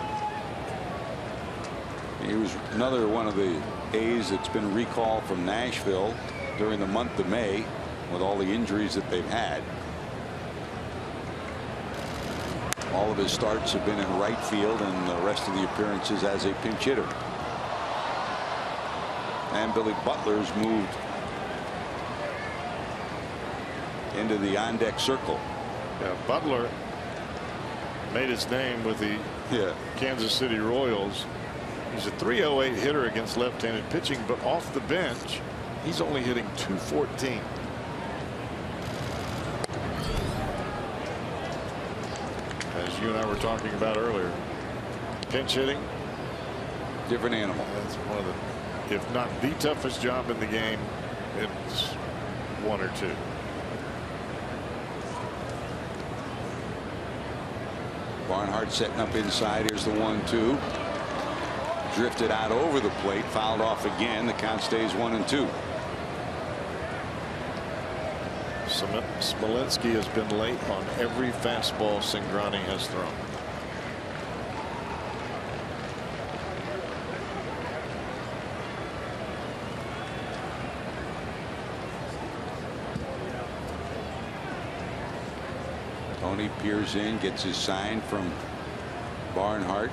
He was another one of the A's that's been recalled from Nashville during the month of May with all the injuries that they've had. All of his starts have been in right field and the rest of the appearances as a pinch hitter. And Billy Butler's moved into the on-deck circle. Yeah, Butler made his name with the Kansas City Royals. He's a .308 hitter against left-handed pitching, but off the bench he's only hitting .214. As you and I were talking about earlier, pinch hitting, different animal. That's one of the, if not the toughest job in the game, it's 1 or 2. Barnhart setting up inside. Here's the 1-2. Drifted out over the plate, fouled off again. The count stays 1-2. Smolinski has been late on every fastball Cingrani has thrown. Tony peers in, gets his sign from Barnhart.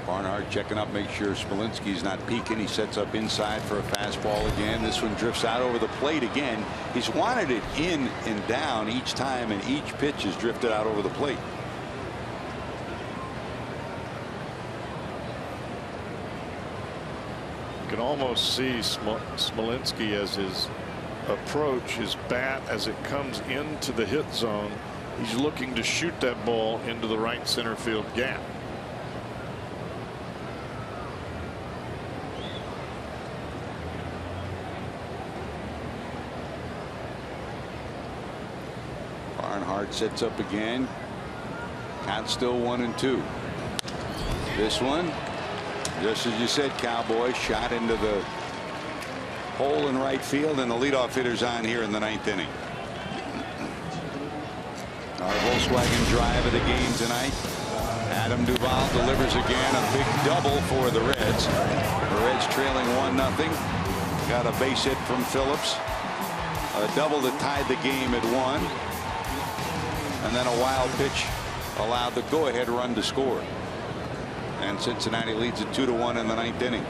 Barnhart checking up, make sure Smolinski's not peeking. He sets up inside for a fastball again. This one drifts out over the plate again. He's wanted it in and down each time, and each pitch has drifted out over the plate. You can almost see Smolinski as his approach, his bat as it comes into the hit zone. He's looking to shoot that ball into the right center field gap. Barnhart sets up again. Count still 1-2. This one, just as you said, Cowboy, shot into the hole in right field, and the leadoff hitter's on here in the 9th inning. Our Volkswagen drive of the game tonight. Adam Duvall delivers again, a big double for the Reds. The Reds trailing 1-0. Got a base hit from Phillips. A double that tied the game at 1. And then a wild pitch allowed the go-ahead run to score. And Cincinnati leads it 2-1 in the 9th inning.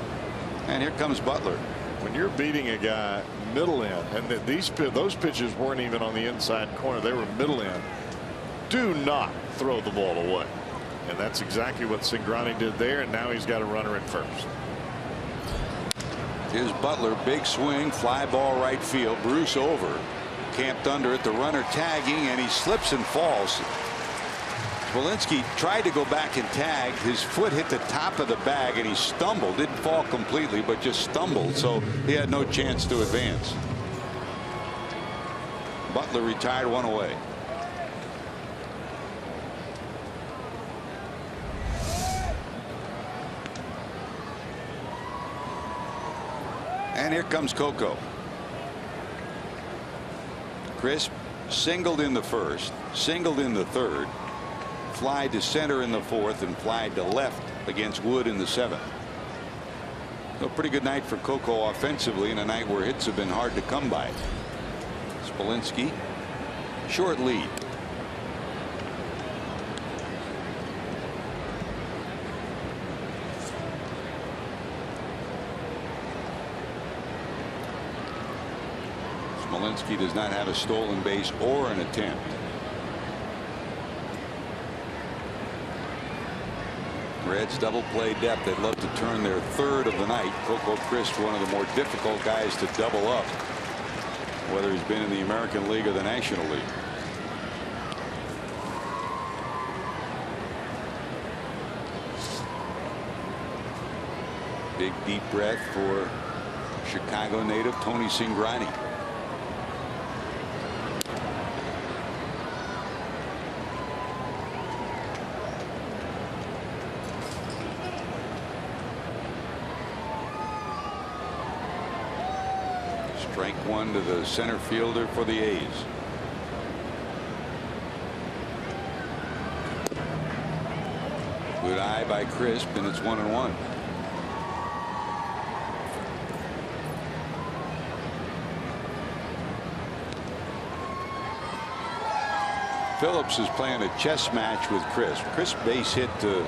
And here comes Butler. When you're beating a guy middle in, and those pitches weren't even on the inside corner, they were middle in, do not throw the ball away. And that's exactly what Cingrani did there, and now he's got a runner at first. Here's Butler, big swing, fly ball right field. Bruce over, camped under it, the runner tagging, and he slips and falls. Smolinski tried to go back and tag. His foot hit the top of the bag and he stumbled. Didn't fall completely, but just stumbled, so he had no chance to advance. Butler retired, one away. And here comes Coco. Crisp singled in the first, singled in the third, fly to center in the fourth, and fly to left against Wood in the seventh. A pretty good night for Coco offensively, in a night where hits have been hard to come by. Smolinski, short lead. Smolinski does not have a stolen base or an attempt. Reds double play depth. They'd love to turn their third of the night. Coco Crisp, one of the more difficult guys to double up, whether he's been in the American League or the National League. Big deep breath for Chicago native Tony Cingrani. Strike one to the center fielder for the A's. Good eye by Crisp, and it's 1-1. Phillips is playing a chess match with Crisp. Crisp base hit to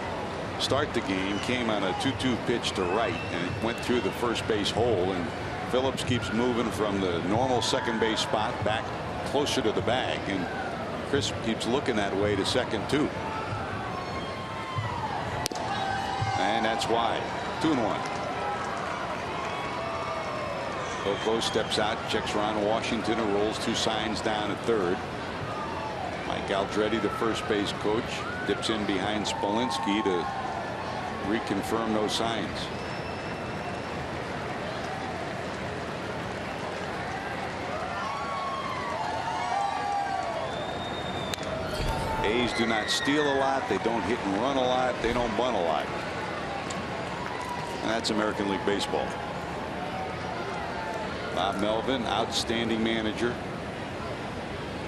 start the game, came on a 2-2 pitch to right, and it went through the first base hole, and Phillips keeps moving from the normal second base spot back closer to the bag, and Crisp keeps looking that way to second too. And that's wide. 2-1. Coco steps out, checks Ron Washington, and rolls two signs down at third. Mike Aldretti, the first base coach, dips in behind Smolinski to reconfirm those signs. A's do not steal a lot. They don't hit and run a lot. They don't bunt a lot. And that's American League Baseball. Bob Melvin, outstanding manager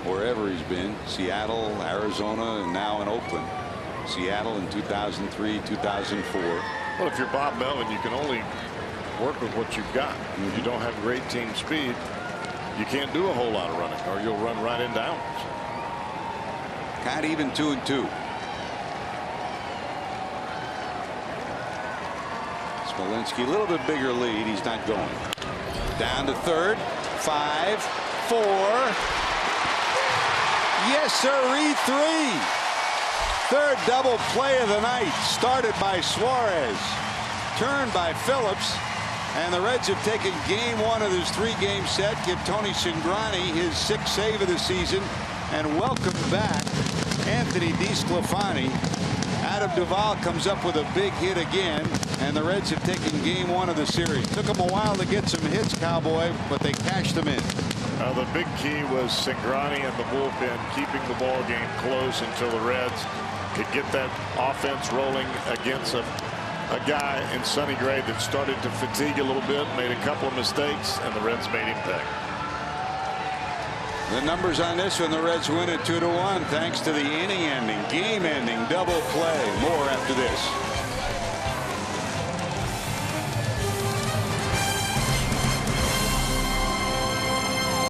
wherever he's been. Seattle, Arizona, and now in Oakland. Seattle in 2003, 2004. Well, if you're Bob Melvin, you can only work with what you've got. If you don't have great team speed, you can't do a whole lot of running, or you'll run right into downs. Not even 2-2. Smolinski, a little bit bigger lead. He's not going. Down to third. 5, 4. Yes, sir. 3. Third double play of the night. Started by Suarez. Turned by Phillips. And the Reds have taken game one of this 3-game set. Give Tony Cingrani his 6th save of the season. And welcome back Anthony DeSclafani. Adam Duvall comes up with a big hit again, and the Reds have taken game one of the series. Took them a while to get some hits, Cowboy, but they cashed them in. The big key was Cingrani and the bullpen keeping the ball game close until the Reds could get that offense rolling against a guy in Sonny Gray that started to fatigue a little bit, made a couple of mistakes, and the Reds made him pay. The numbers on this one, the Reds win it 2-1 thanks to the inning-ending, game-ending double play. More after this.